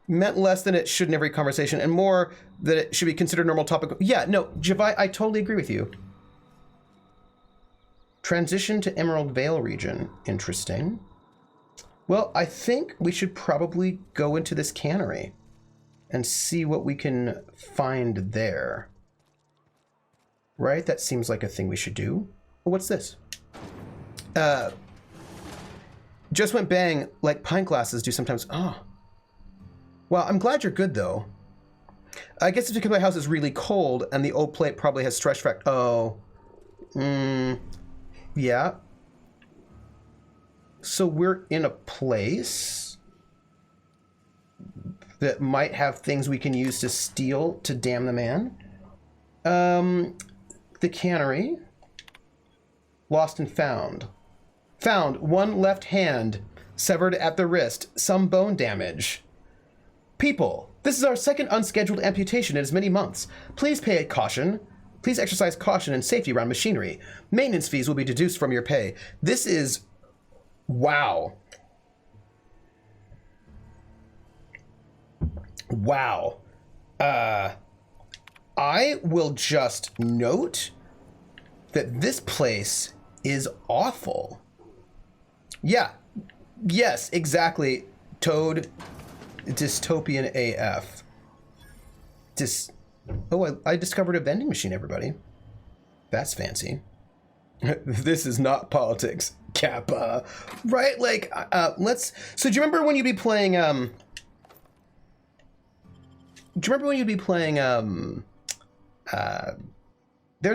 Meant less than it should in every conversation, and more that it should be considered a normal topic. Yeah, no, Javai, I totally agree with you. Transition to Emerald Vale region. Interesting. Well, I think we should probably go into this cannery and see what we can find there. Right? That seems like a thing we should do. Well, what's this? Just went bang like pint glasses do sometimes. Oh. Well, I'm glad you're good, though. I guess it's because my house is really cold and the old plate probably has stretch factor. Oh. Yeah. So we're in a place that might have things we can use to steal to damn the man. The cannery. Lost and found. Found one left hand severed at the wrist, some bone damage. People, this is our second unscheduled amputation in as many months. Please pay caution. Please exercise caution and safety around machinery. Maintenance fees will be deduced from your pay. This is... Wow. Wow. I will just note that this place is awful. Yeah. Yes, exactly. Toad. Dystopian AF. Oh, I discovered a vending machine, everybody. That's fancy. This is not politics. Kappa. Right? Like, let's... So do you remember when you'd be playing, there's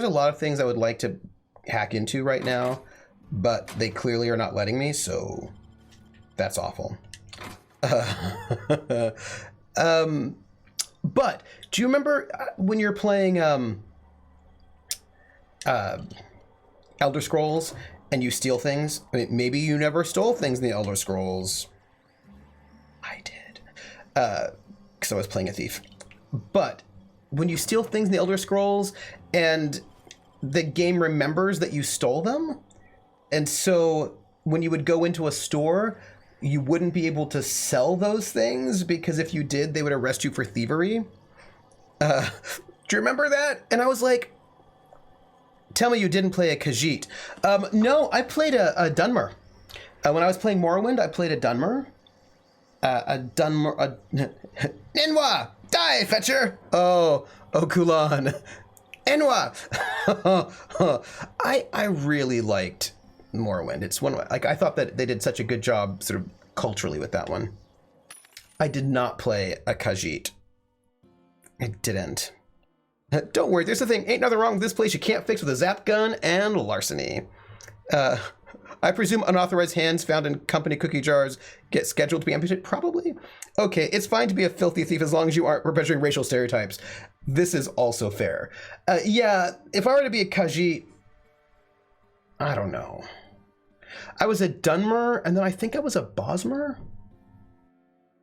a lot of things I would like to hack into right now, but they clearly are not letting me, so that's awful. But do you remember when you're playing Elder Scrolls and you steal things? I mean, maybe you never stole things in the Elder Scrolls. I did, because I was playing a thief. But when you steal things in the Elder Scrolls and the game remembers that you stole them, and so when you would go into a store, you wouldn't be able to sell those things because if you did, they would arrest you for thievery. Do you remember that? And I was like, tell me you didn't play a Khajiit. No, I played a Dunmer. When I was playing Morrowind, I played a Dunmer. Ninwa! Die, fetcher! Oh, Kulan. Enwa! I really liked Morrowind. It's one, like, I thought that they did such a good job sort of culturally with that one. I did not play a Khajiit. I didn't. Don't worry, there's the thing. Ain't nothing wrong with this place you can't fix with a zap gun and larceny. I presume unauthorized hands found in company cookie jars get scheduled to be amputated? Probably. Okay, it's fine to be a filthy thief as long as you aren't perpetuating racial stereotypes. This is also fair. Yeah, if I were to be a Khajiit, I don't know. I was a Dunmer, and then I think I was a Bosmer?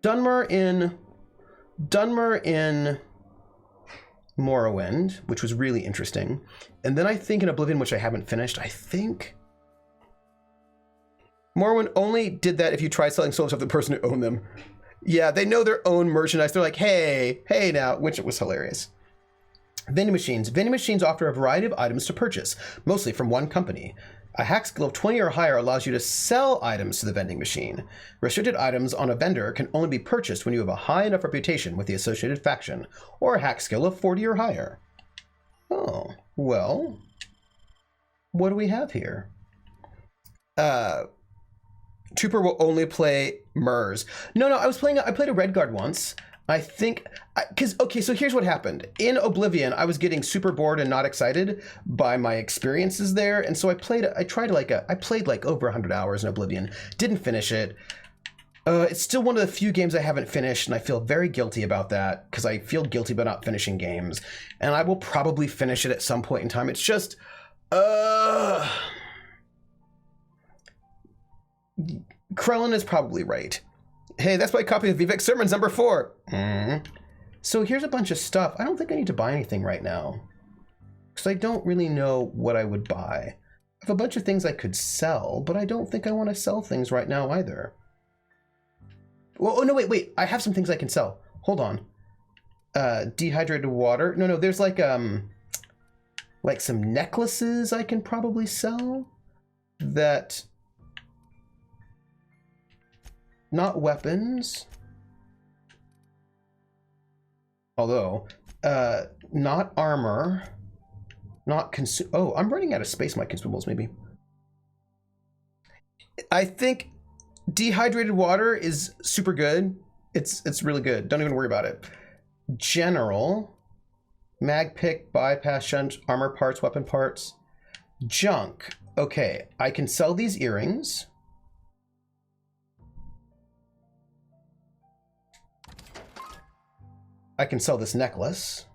Dunmer in Morrowind, which was really interesting. And then I think in Oblivion, which I haven't finished, I think Morrowind only did that if you try selling souls of the person who owned them. Yeah, they know their own merchandise. They're like, hey now, which it was hilarious. Vending machines. Vending machines offer a variety of items to purchase, mostly from one company. A hack skill of 20 or higher allows you to sell items to the vending machine. Restricted items on a vendor can only be purchased when you have a high enough reputation with the associated faction, or a hack skill of 40 or higher. Oh, well, what do we have here? Trooper will only play Mers. No, I played a Redguard once. I think, okay, so here's what happened. In Oblivion, I was getting super bored and not excited by my experiences there. And so I played like over 100 hours in Oblivion. Didn't finish it. It's still one of the few games I haven't finished, and I feel very guilty about that because I feel guilty about not finishing games. And I will probably finish it at some point in time. It's just, Krellin is probably right. Hey, that's my copy of Vivek Sermons number 4. So here's a bunch of stuff. I don't think I need to buy anything right now because I don't really know what I would buy. I have a bunch of things I could sell, but I don't think I want to sell things right now either. Well, oh no, wait. I have some things I can sell. Hold on. Dehydrated water. No, there's like some necklaces I can probably sell that... Not weapons. Although, not armor. Not oh, I'm running out of space, my consumables, maybe. I think dehydrated water is super good. It's really good. Don't even worry about it. General. Mag pick, bypass, shunt, armor parts, weapon parts. Junk. Okay, I can sell these earrings. I can sell this necklace.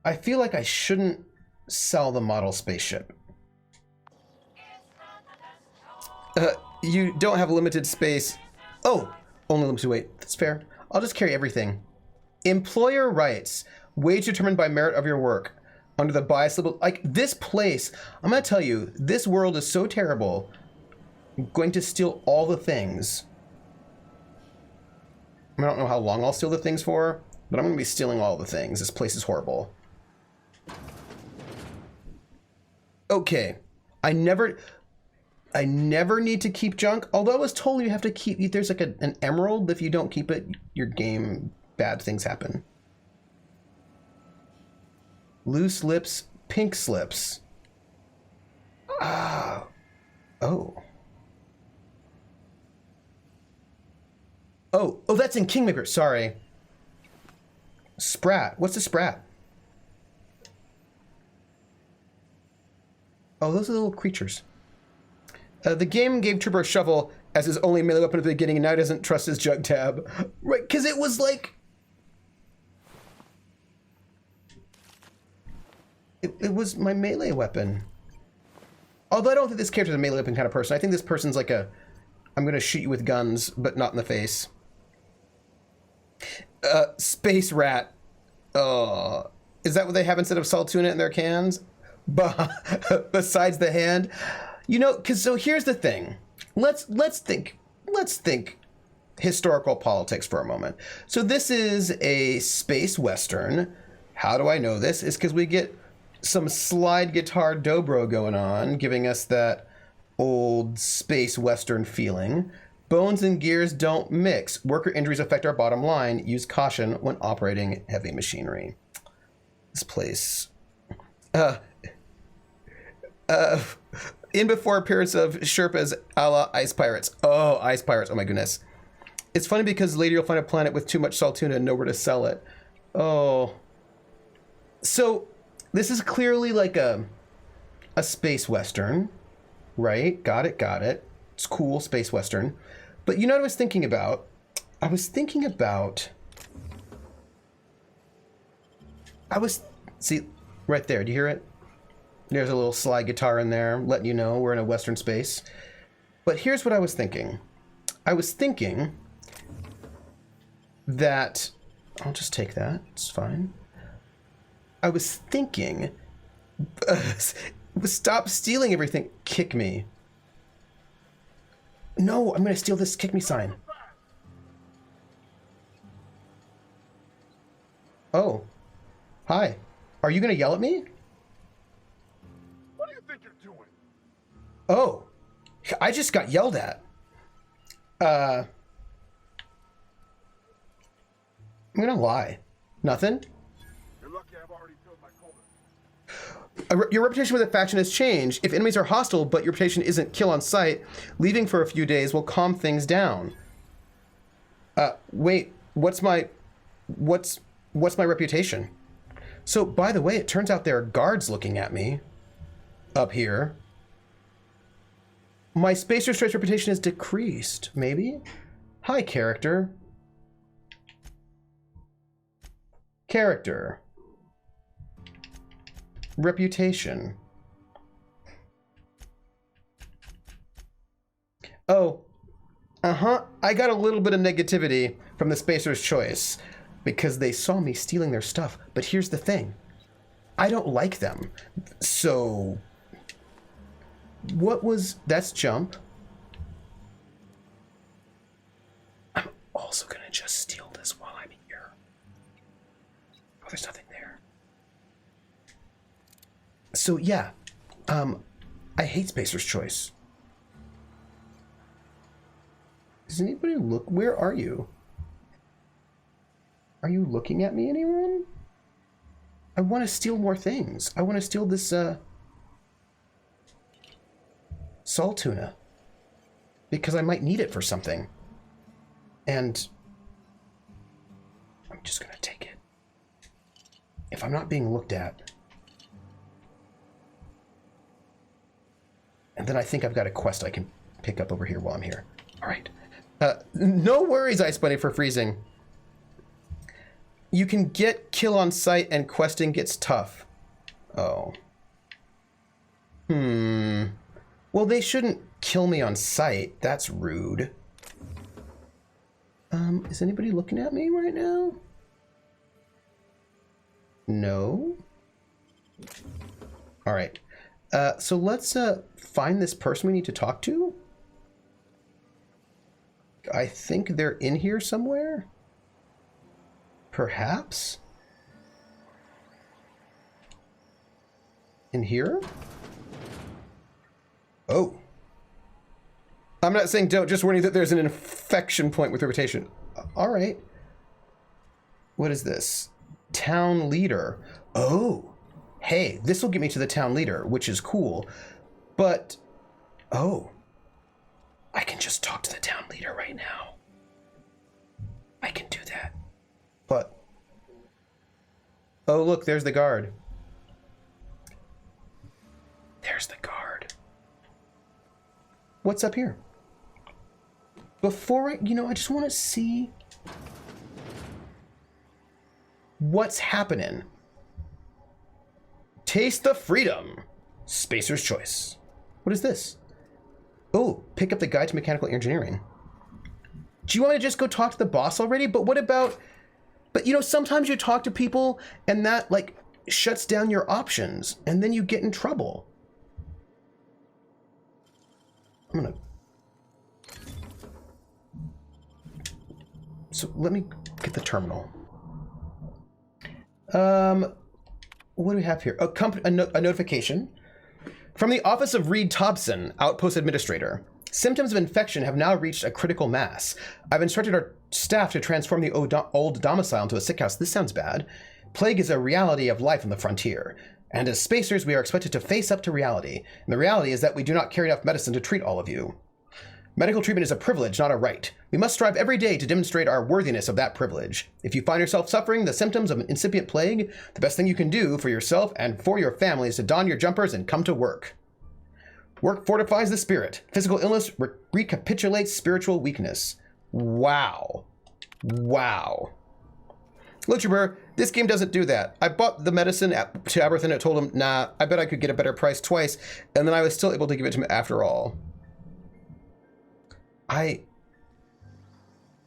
I feel like I shouldn't sell the model spaceship. You don't have limited space. Oh, only limited weight. That's fair. I'll just carry everything. Employer rights. Wage determined by merit of your work. Under the bias level. Like, this place, I'm going to tell you, this world is so terrible. I'm going to steal all the things. I don't know how long I'll steal the things for, but I'm going to be stealing all the things. This place is horrible. Okay. I never need to keep junk, although I was told you have to keep... There's like an emerald. If you don't keep it, your game, bad things happen. Loose lips, pink slips. Ah. Oh. Oh, that's in Kingmaker. Sorry. Sprat. What's a sprat? Oh, those are little creatures. The game gave Trooper a shovel as his only melee weapon at the beginning, and now he doesn't trust his jug tab. Right, because it was like... It was my melee weapon. Although I don't think this character's a melee weapon kind of person. I think this person's like a... I'm going to shoot you with guns, but not in the face. Space rat. Oh, is that what they have instead of saltuna in their cans? Besides the hand, you know, because so here's the thing. Let's think historical politics for a moment. So this is a space western. How do I know this? Is because we get some slide guitar dobro going on, giving us that old space western feeling. Bones and gears don't mix. Worker injuries affect our bottom line. Use caution when operating heavy machinery. This place. In before appearance of Sherpas a la Ice Pirates. Oh, Ice Pirates. Oh my goodness. It's funny because later you'll find a planet with too much saltuna and nowhere to sell it. Oh. So this is clearly like a space western. Right? Got it. It's cool, space western. But you know what I was thinking about? See, right there, do you hear it? There's a little slide guitar in there, letting you know we're in a western space. But here's what I was thinking. I was thinking that I'll just take that. It's fine. I was thinking... stop stealing everything. Kick me. No, I'm gonna steal this kick me sign. Oh. Hi. Are you gonna yell at me? What do you think you're doing? Oh. I just got yelled at. I'm gonna lie. Nothing? You're lucky I've already filled my quota. Your reputation with the faction has changed. If enemies are hostile, but your reputation isn't kill on sight, leaving for a few days will calm things down. Wait, what's my reputation? So, by the way, it turns out there are guards looking at me up here. My Spacer Stripes reputation is decreased, maybe? Hi, character. Character. Reputation. Oh. I got a little bit of negativity from the Spacer's Choice because they saw me stealing their stuff. But here's the thing. I don't like them. So... That's jump. I'm also gonna just steal this while I'm here. Oh, there's nothing there. So yeah, I hate Spacer's Choice. Does anybody look? Where are you? Are you looking at me, anyone? I want to steal more things. I want to steal this, salt tuna. Because I might need it for something. And I'm just gonna take it. If I'm not being looked at. And then I think I've got a quest I can pick up over here while I'm here. All right. No worries, Ice Bunny, for freezing. You can get kill on sight and questing gets tough. Oh. Well, they shouldn't kill me on sight. That's rude. Is anybody looking at me right now? No? All right. So let's find this person we need to talk to. I think they're in here somewhere. Perhaps? In here? Oh. I'm not saying don't, just warning that there's an infection point with reputation. All right. What is this? Town leader. Oh. Hey, this will get me to the town leader, which is cool. But, oh. I can just talk to the town leader right now. I can do that. But, oh, look, there's the guard. There's the guard. What's up here? Before I just want to see what's happening. Taste the freedom. Spacer's Choice. What is this? Oh, pick up the guide to mechanical engineering. Do you want to just go talk to the boss already? But what about... But, sometimes you talk to people and that, shuts down your options. And then you get in trouble. I'm gonna... So, let me get the terminal. What do we have here? A notification. From the office of Reed Thompson, Outpost Administrator. Symptoms of infection have now reached a critical mass. I've instructed our staff to transform the old domicile into a sick house. This sounds bad. Plague is a reality of life on the frontier. And as spacers, we are expected to face up to reality. And the reality is that we do not carry enough medicine to treat all of you. Medical treatment is a privilege, not a right. We must strive every day to demonstrate our worthiness of that privilege. If you find yourself suffering the symptoms of an incipient plague, the best thing you can do for yourself and for your family is to don your jumpers and come to work. Work fortifies the spirit. Physical illness recapitulates spiritual weakness. Wow. Wow. Look, Trooper, this game doesn't do that. I bought the medicine to Aberthan and told him, nah, I bet I could get a better price twice, and then I was still able to give it to him after all.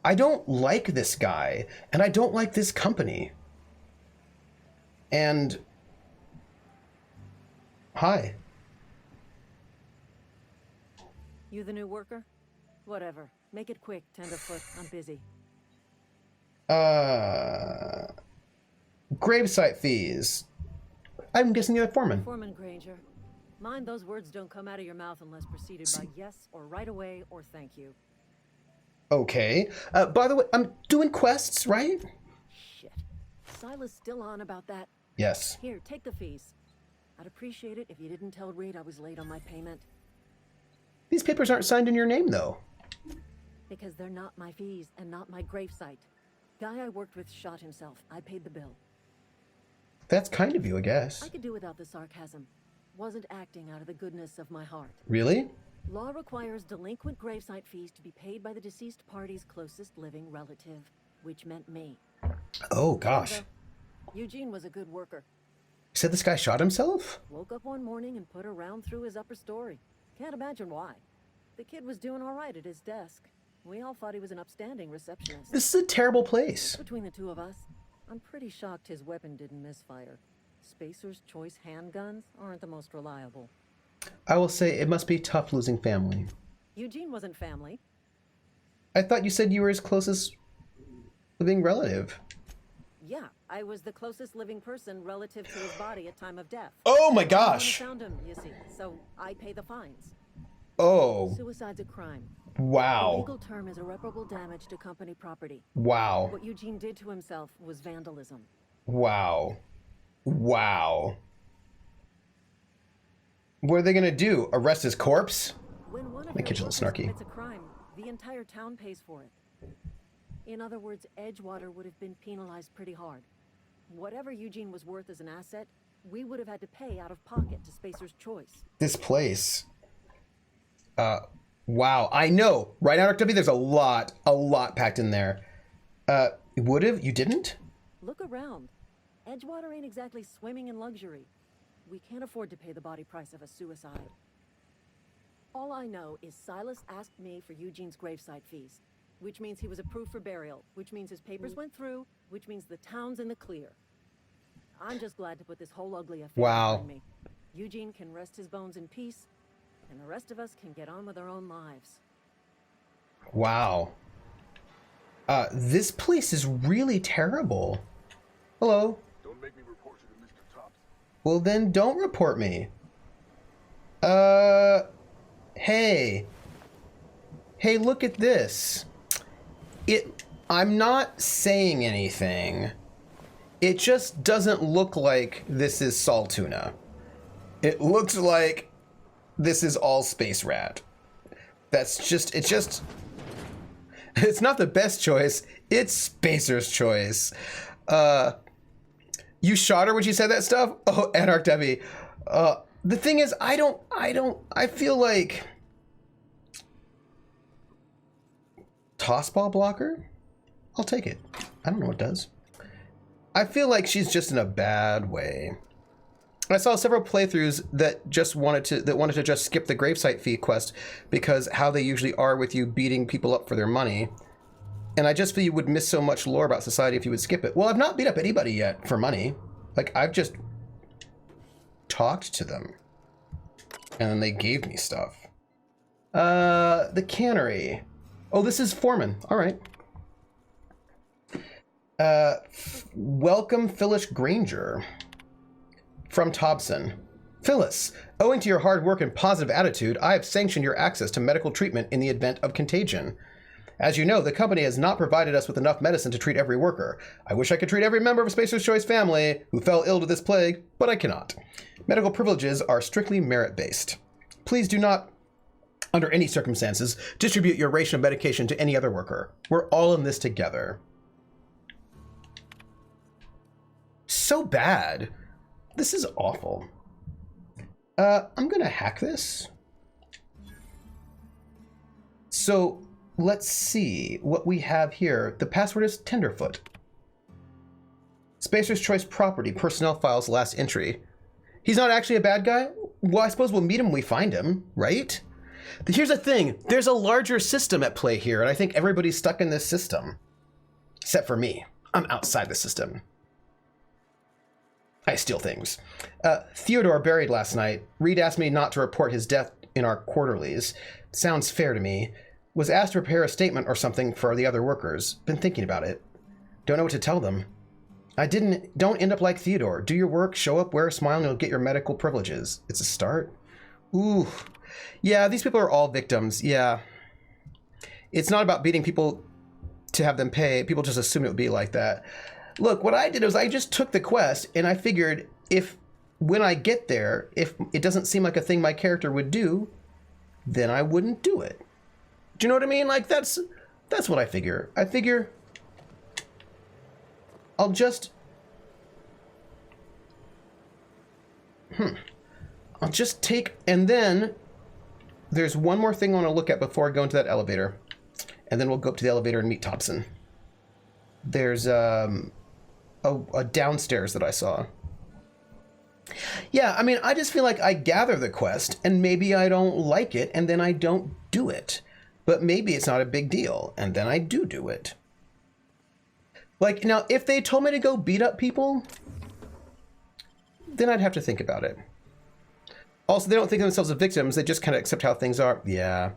I don't like this guy, and I don't like this company. And hi. You the new worker? Whatever. Make it quick, Tenderfoot. I'm busy. Gravesite fees. I'm guessing you're the foreman. Foreman Granger. Mind those words don't come out of your mouth unless preceded by yes or right away or thank you. Okay. By the way, I'm doing quests, right? Shit. Silas still on about that? Yes. Here, take the fees. I'd appreciate it if you didn't tell Reed I was late on my payment. These papers aren't signed in your name, though. Because they're not my fees and not my gravesite. Guy I worked with shot himself. I paid the bill. That's kind of you, I guess. I could do without the sarcasm. Wasn't acting out of the goodness of my heart. Really? Law requires delinquent gravesite fees to be paid by the deceased party's closest living relative, which meant me. Oh, gosh. However, Eugene was a good worker. You said this guy shot himself? Woke up one morning and put a round through his upper story. Can't imagine why. The kid was doing all right at his desk. We all thought he was an upstanding receptionist. This is a terrible place. Between the two of us, I'm pretty shocked his weapon didn't misfire. Spacer's Choice handguns aren't the most reliable. I will say it must be tough losing family. Eugene wasn't family. I thought you said you were his closest living relative. Yeah, I was the closest living person relative to his body at time of death. Oh my I gosh! found him, you see, so I pay the fines. Oh, Suicide's a crime. The wow. legal term is irreparable damage to company property. Wow. What Eugene did to himself was vandalism. Wow. Wow. What are they gonna do? Arrest his corpse? When one of My kid's a your little workers snarky. commits a crime, the entire town pays for it. In other words, Edgewater would have been penalized pretty hard. Whatever Eugene was worth as an asset, we would have had to pay out of pocket to Spacer's Choice. This place. Wow. I know. Right now, RW, there's a lot packed in there. Would have? You didn't? Look around. Edgewater ain't exactly swimming in luxury. We can't afford to pay the body price of a suicide. All I know is Silas asked me for Eugene's gravesite fees, which means he was approved for burial, which means his papers went through, which means the town's in the clear. I'm just glad to put this whole ugly affair Wow. behind me. Eugene can rest his bones in peace, and the rest of us can get on with our own lives. Wow. This place is really terrible. Hello. Don't make me report you to Mr. Thompson. Well, then don't report me. Hey. Hey, look at this. I'm not saying anything. It just doesn't look like this is Saltuna. It looks like this is all Space Rat. It's not the best choice. It's Spacer's Choice. You shot her when she said that stuff? Oh, Anarch Debbie. The thing is, I feel like tossball blocker? I'll take it. I don't know what it does. I feel like she's just in a bad way. I saw several playthroughs that wanted to just skip the gravesite fee quest because how they usually are with you beating people up for their money. And I just feel you would miss so much lore about society if you would skip it. Well, I've not beat up anybody yet for money. Like, I've just talked to them. And then they gave me stuff. The cannery. Oh, this is Foreman. All right. Welcome, Phyllis Granger. From Thompson. Phyllis, owing to your hard work and positive attitude, I have sanctioned your access to medical treatment in the event of contagion. As you know, the company has not provided us with enough medicine to treat every worker. I wish I could treat every member of Spacer's Choice family who fell ill to this plague, but I cannot. Medical privileges are strictly merit-based. Please do not, under any circumstances, distribute your ration of medication to any other worker. We're all in this together. So bad. This is awful. I'm gonna hack this. So let's see what we have here. The password is Tenderfoot. Spacer's Choice property, personnel files, last entry. He's not actually a bad guy? Well, I suppose we'll meet him when we find him, right? Here's the thing. There's a larger system at play here, and I think everybody's stuck in this system. Except for me. I'm outside the system. I steal things. Theodore buried last night. Reed asked me not to report his death in our quarterlies. Sounds fair to me. Was asked to prepare a statement or something for the other workers. Been thinking about it. Don't know what to tell them. Don't end up like Theodore. Do your work, show up, wear a smile, and you'll get your medical privileges. It's a start. Ooh. Yeah, these people are all victims. Yeah. It's not about beating people to have them pay. People just assume it would be like that. Look, what I did was I just took the quest, and I figured when I get there, if it doesn't seem like a thing my character would do, then I wouldn't do it. Do you know what I mean? Like, that's what I figure. I figure I'll just... I'll just take... And then there's one more thing I want to look at before I go into that elevator. And then we'll go up to the elevator and meet Thompson. There's a downstairs that I saw. Yeah, I mean, I just feel like I gather the quest, and maybe I don't like it, and then I don't do it. But maybe it's not a big deal, and then I do it. Like, now, if they told me to go beat up people, then I'd have to think about it. Also, they don't think of themselves as victims, they just kind of accept how things are. Yeah.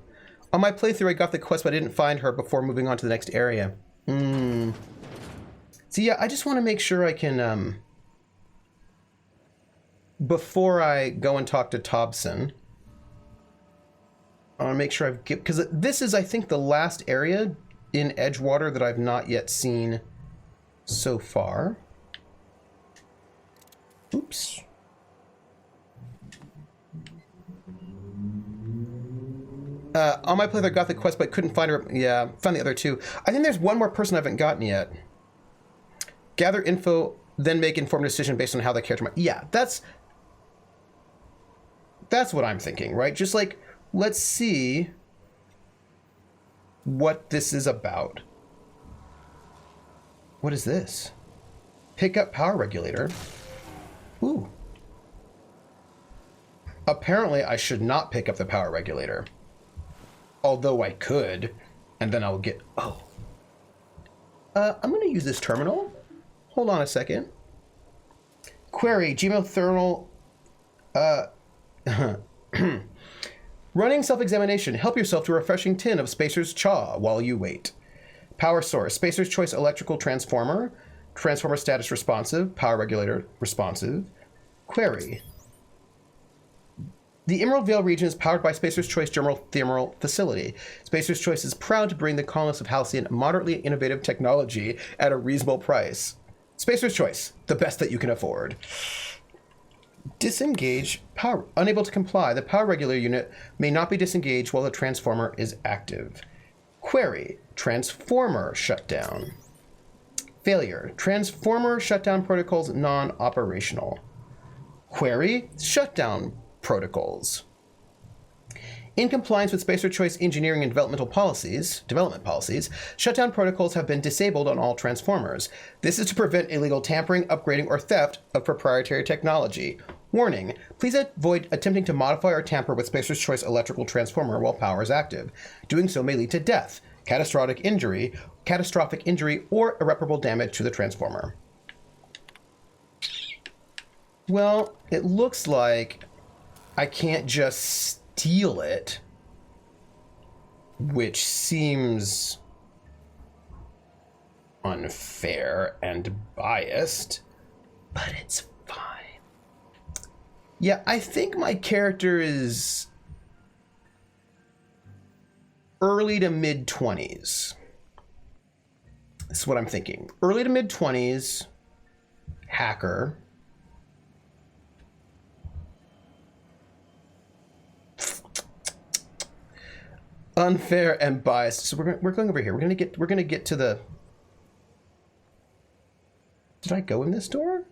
On my playthrough, I got the quest, but I didn't find her before moving on to the next area. So yeah, I just want to make sure I can, before I go and talk to Thompson, I want to make sure I've... Because this is, I think, the last area in Edgewater that I've not yet seen so far. Oops. On my playthrough, I got the quest, but couldn't find her. Yeah, found the other two. I think there's one more person I haven't gotten yet. Gather info, then make informed decision based on how the character might... Yeah, that's what I'm thinking, right? Just like, let's see what this is about. What is this? Pick up power regulator. Ooh. Apparently, I should not pick up the power regulator. Although I could, and then I'll get... Oh. I'm going to use this terminal. Hold on a second. Query, geothermal... Running self-examination. Help yourself to a refreshing tin of Spacer's Chaw while you wait. Power source. Spacer's Choice electrical transformer. Transformer status responsive. Power regulator responsive. Query. The Emerald Vale region is powered by Spacer's Choice Thermal Facility. Spacer's Choice is proud to bring the colonists of Halcyon moderately innovative technology at a reasonable price. Spacer's Choice, the best that you can afford. Disengage power. Unable to comply. The power regulator unit may not be disengaged while the transformer is active. Query. Transformer shutdown. Failure. Transformer shutdown protocols non-operational. Query. Shutdown protocols. In compliance with Spacer Choice engineering and development policies, shutdown protocols have been disabled on all transformers. This is to prevent illegal tampering, upgrading, or theft of proprietary technology. Warning, please avoid attempting to modify or tamper with Spacer's Choice electrical transformer while power is active. Doing so may lead to death, catastrophic injury, or irreparable damage to the transformer. Well, it looks like I can't just steal it, which seems unfair and biased, but it's fine. Yeah, I think my character is early to mid-20s. This is what I'm thinking. Early to mid-20s, hacker. Unfair and biased. So we're going over here. We're gonna get to the... Did I go in this door?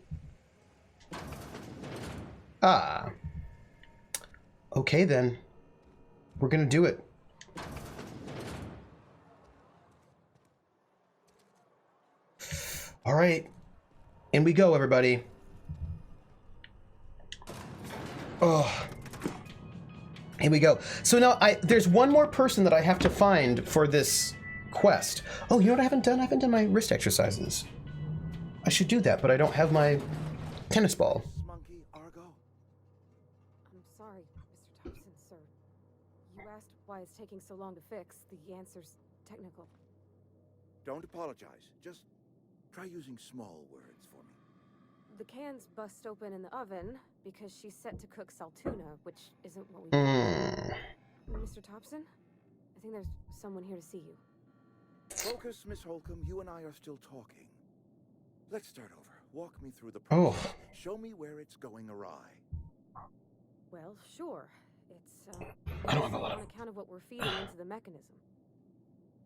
Ah. Okay then. We're gonna do it. All right. In we go, everybody. Oh. Here we go. So now there's one more person that I have to find for this quest. Oh, you know what I haven't done? I haven't done my wrist exercises. I should do that, but I don't have my tennis ball. Monkey, Argo? I'm sorry, Mr. Thompson, sir. You asked why it's taking so long to fix. The answer's technical. Don't apologize. Just try using small words for me. The cans bust open in the oven because she's set to cook saltuna, which isn't what we need. Mr. Thompson, I think there's someone here to see you. Focus, Miss Holcomb. You and I are still talking. Let's start over. Walk me through the process. Oh. Show me where it's going awry. Well, sure. It's I don't have a lot on of... account of what we're feeding into the mechanism.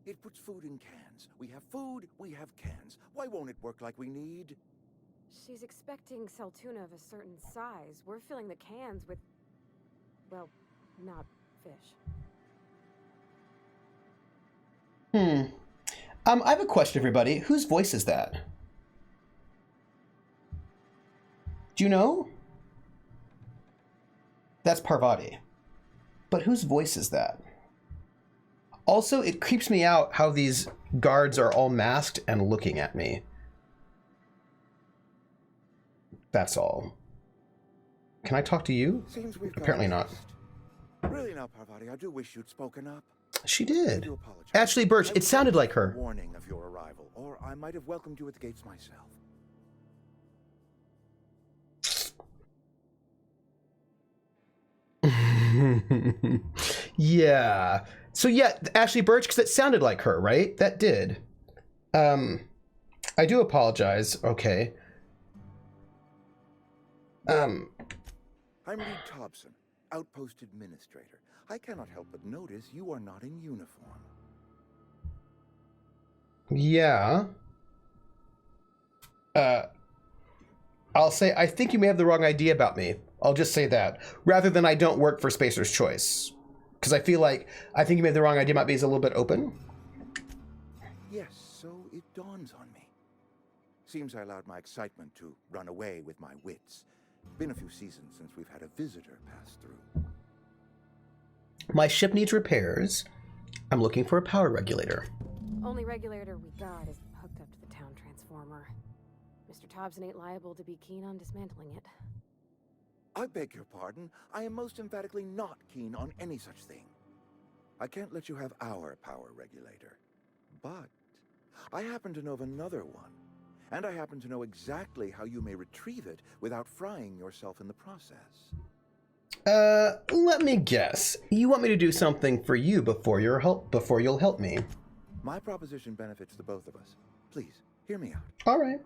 It puts food in cans. We have food, we have cans. Why won't it work like we need? She's expecting saltuna of a certain size. We're filling the cans with, well, not fish. I have a question, everybody. Whose voice is that? Do you know? That's Parvati. But whose voice is that? Also, it creeps me out how these guards are all masked and looking at me. That's all. Can I talk to you? Seems we've got Apparently a not. test. Really now, Parvati, I do wish you'd spoken up. She I did. do apologize. Ashley Birch, I it was sounded like her. warning of your arrival, or I might have welcomed you at the gates myself. Yeah. So yeah, Ashley Birch, because it sounded like her, right? That did. I do apologize. Okay. I'm Reed Thompson, Outpost Administrator. I cannot help but notice you are not in uniform. Yeah. I'll say I think you may have the wrong idea about me. I'll just say that. Rather than I don't work for Spacer's Choice. Because I feel like I think you made the wrong idea about me is a little bit open. Yes, so it dawns on me. Seems I allowed my excitement to run away with my wits. Been a few seasons since we've had a visitor pass through. My ship needs repairs. I'm looking for a power regulator. Only regulator we got is hooked up to the town transformer. Mr. Thompson ain't liable to be keen on dismantling it. I beg your pardon. I am most emphatically not keen on any such thing. I can't let you have our power regulator. But I happen to know of another one. And I happen to know exactly how you may retrieve it without frying yourself in the process. Let me guess. You want me to do something for you before you'll help me. My proposition benefits the both of us. Please, hear me out. All right.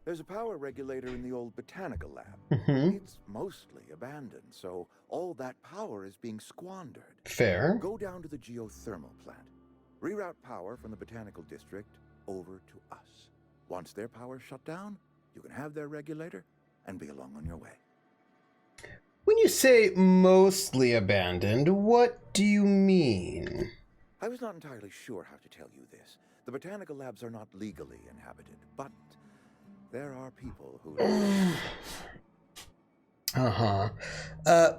There's a power regulator in the old botanical lab. Mm-hmm. It's mostly abandoned, so all that power is being squandered. Fair. Go down to the geothermal plant. Reroute power from the botanical district over to us. Once their power's shut down, you can have their regulator and be along on your way. When you say mostly abandoned, what do you mean? I was not entirely sure how to tell you this. The botanical labs are not legally inhabited, but there are people who...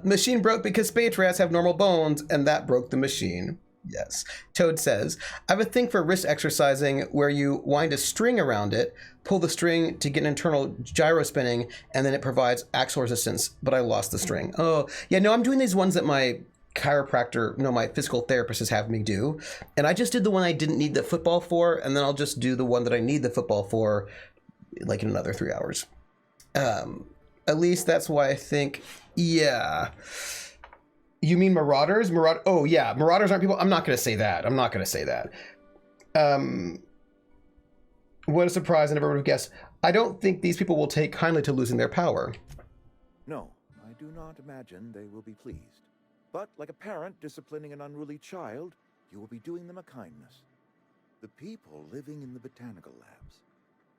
Machine broke because space rats have normal bones, and that broke the machine. Yes. Toad says, I have a thing for wrist exercising where you wind a string around it, pull the string to get an internal gyro spinning, and then it provides axial resistance, but I lost the string. Oh, yeah, no, I'm doing these ones that my chiropractor, no, my physical therapist is having me do. And I just did the one I didn't need the football for, and then I'll just do the one that I need the football for, like in another 3 hours. At least that's why I think, yeah. You mean marauders? Oh, yeah. Marauders aren't people. I'm not going to say that. What a surprise. I never would have guessed. I don't think these people will take kindly to losing their power. No, I do not imagine they will be pleased. But like a parent disciplining an unruly child, you will be doing them a kindness. The people living in the botanical labs,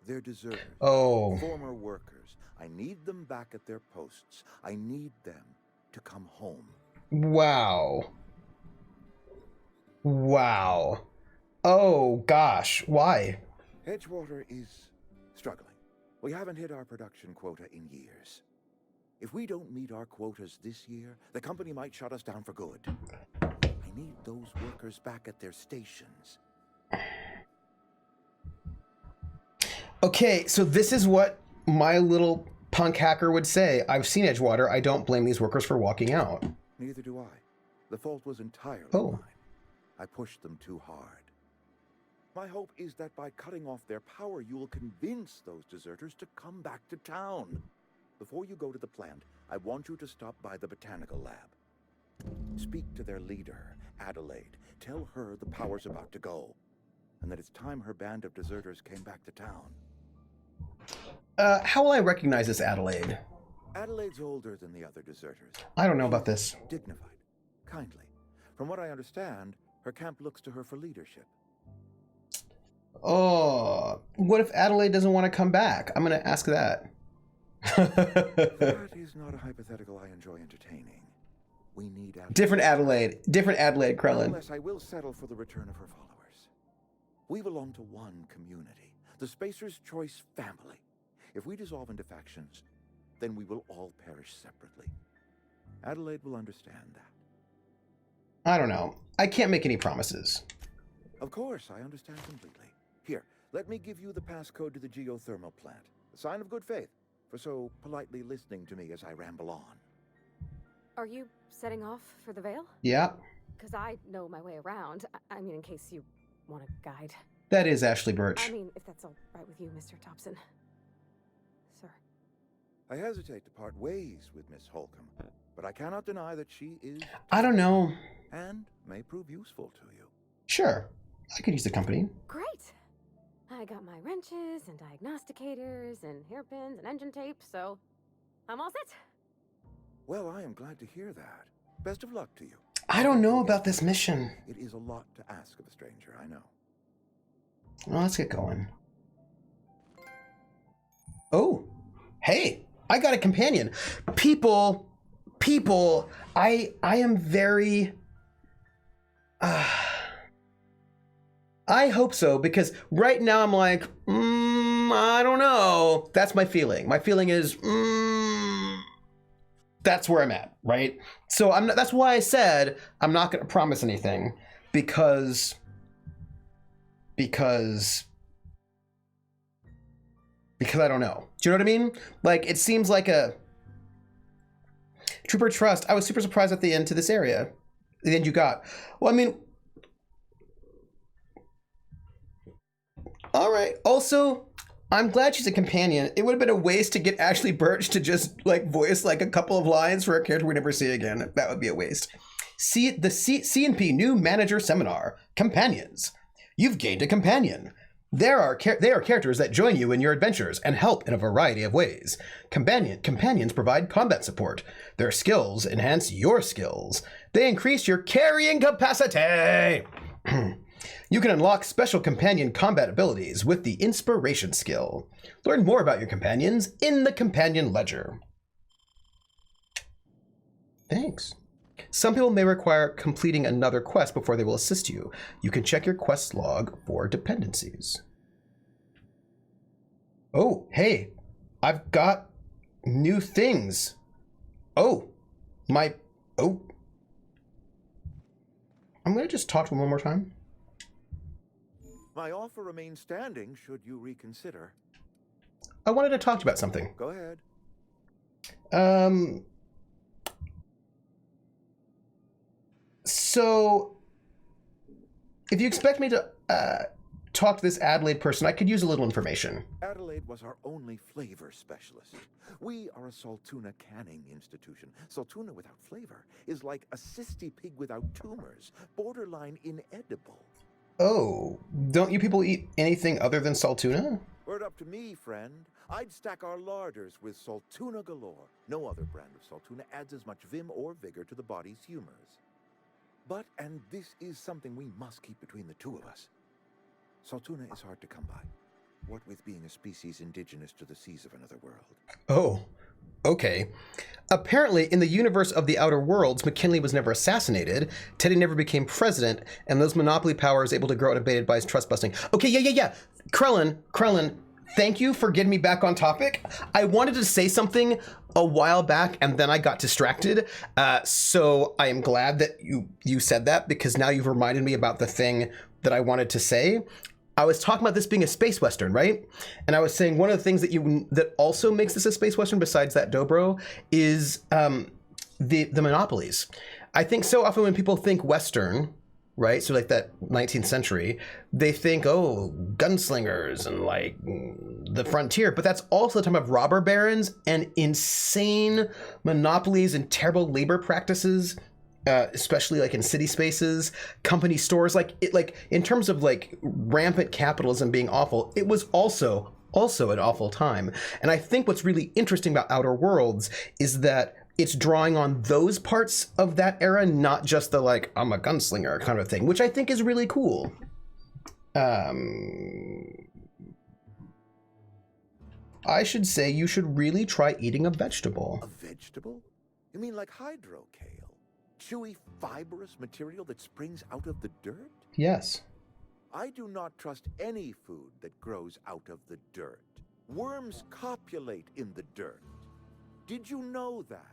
they're deserters. Oh. Former workers. I need them back at their posts. I need them to come home. Wow. Oh, gosh. Why? Edgewater is struggling. We haven't hit our production quota in years. If we don't meet our quotas this year, the company might shut us down for good. I need those workers back at their stations. Okay, so this is what my little punk hacker would say. I've seen Edgewater. I don't blame these workers for walking out. Neither do I. The fault was entirely mine. I pushed them too hard. My hope is that by cutting off their power, you will convince those deserters to come back to town. Before you go to the plant, I want you to stop by the botanical lab. Speak to their leader, Adelaide. Tell her the power's about to go, and that it's time her band of deserters came back to town. How will I recognize this Adelaide? Adelaide's older than the other deserters. I don't know about this. Dignified, kindly. From what I understand, her camp looks to her for leadership. Oh, what if Adelaide doesn't want to come back? I'm going to ask that. That is not a hypothetical I enjoy entertaining. We need Adelaide. Different Adelaide, Krellin. Nonetheless, I will settle for the return of her followers. We belong to one community, the Spacer's Choice family. If we dissolve into factions, then we will all perish separately. Adelaide will understand that. I don't know. I can't make any promises. Of course, I understand completely. Here, let me give you the passcode to the geothermal plant. A sign of good faith for so politely listening to me as I ramble on. Are you setting off for the Vale? Yeah. Because I know my way around. I mean, in case you want a guide. That is Ashley Birch. I mean, if that's all right with you, Mr. Thompson. Sir. I hesitate to part ways with Miss Holcomb, but I cannot deny that she is... I don't know. And may prove useful to you. Sure. I could use the company. Great. I got my wrenches and diagnosticators and hairpins and engine tape, so I'm all set. Well, I am glad to hear that. Best of luck to you. I don't know about this mission. It is a lot to ask of a stranger, I know. Well, let's get going. Oh, hey, I got a companion. People, I am very... I hope so, because right now I'm like, I don't know. That's my feeling. My feeling is, that's where I'm at, right? So I'm not, that's why I said I'm not going to promise anything, because I don't know. Do you know what I mean? Like, it seems like a Trooper Trust. I was super surprised at the end to this area. The end you got. Well, I mean, all right. Also, I'm glad she's a companion. It would have been a waste to get Ashley Birch to just like voice like a couple of lines for a character we never see again. That would be a waste. See the C&P new manager seminar. Companions. You've gained a companion. They are characters that join you in your adventures and help in a variety of ways. Companions provide combat support. Their skills enhance your skills. They increase your carrying capacity. You can unlock special companion combat abilities with the Inspiration skill. Learn more about your companions in the Companion Ledger. Thanks. Some people may require completing another quest before they will assist you. You can check your quest log for dependencies. Oh, hey, I've got new things. Oh, I'm going to just talk to him one more time. My offer remains standing should you reconsider. I wanted to talk to you about something. Go ahead. So, if you expect me to talk to this Adelaide person, I could use a little information. Adelaide was our only flavor specialist. We are a Saltuna canning institution. Saltuna without flavor is like a cysty pig without tumors, borderline inedible. Oh, don't you people eat anything other than Saltuna? Word up to me, friend. I'd stack our larders with Saltuna galore. No other brand of Saltuna adds as much vim or vigor to the body's humors. But, and this is something we must keep between the two of us, Saltuna is hard to come by, what with being a species indigenous to the seas of another world. Oh, okay. Apparently, in the universe of the Outer Worlds, McKinley was never assassinated, Teddy never became president, and those monopoly powers able to grow unabated by his trust busting. Okay, yeah. Krellin, thank you for getting me back on topic. I wanted to say something a while back and then I got distracted. So I am glad that you said that, because now you've reminded me about the thing that I wanted to say. I was talking about this being a space western, right? And I was saying one of the things that also makes this a space western, besides that dobro, is the monopolies. I think so often when people think western, right? So like that 19th century, they think, oh, gunslingers and like the frontier, but that's also the time of robber barons and insane monopolies and terrible labor practices. Especially like in city spaces, company stores, like in terms of like rampant capitalism being awful, it was also an awful time. And I think what's really interesting about Outer Worlds is that it's drawing on those parts of that era, not just the like, I'm a gunslinger kind of thing, which I think is really cool. I should say you should really try eating a vegetable. A vegetable? You mean like hydro kale? Chewy, fibrous material that springs out of the dirt? Yes. I do not trust any food that grows out of the dirt. Worms copulate in the dirt. Did you know that?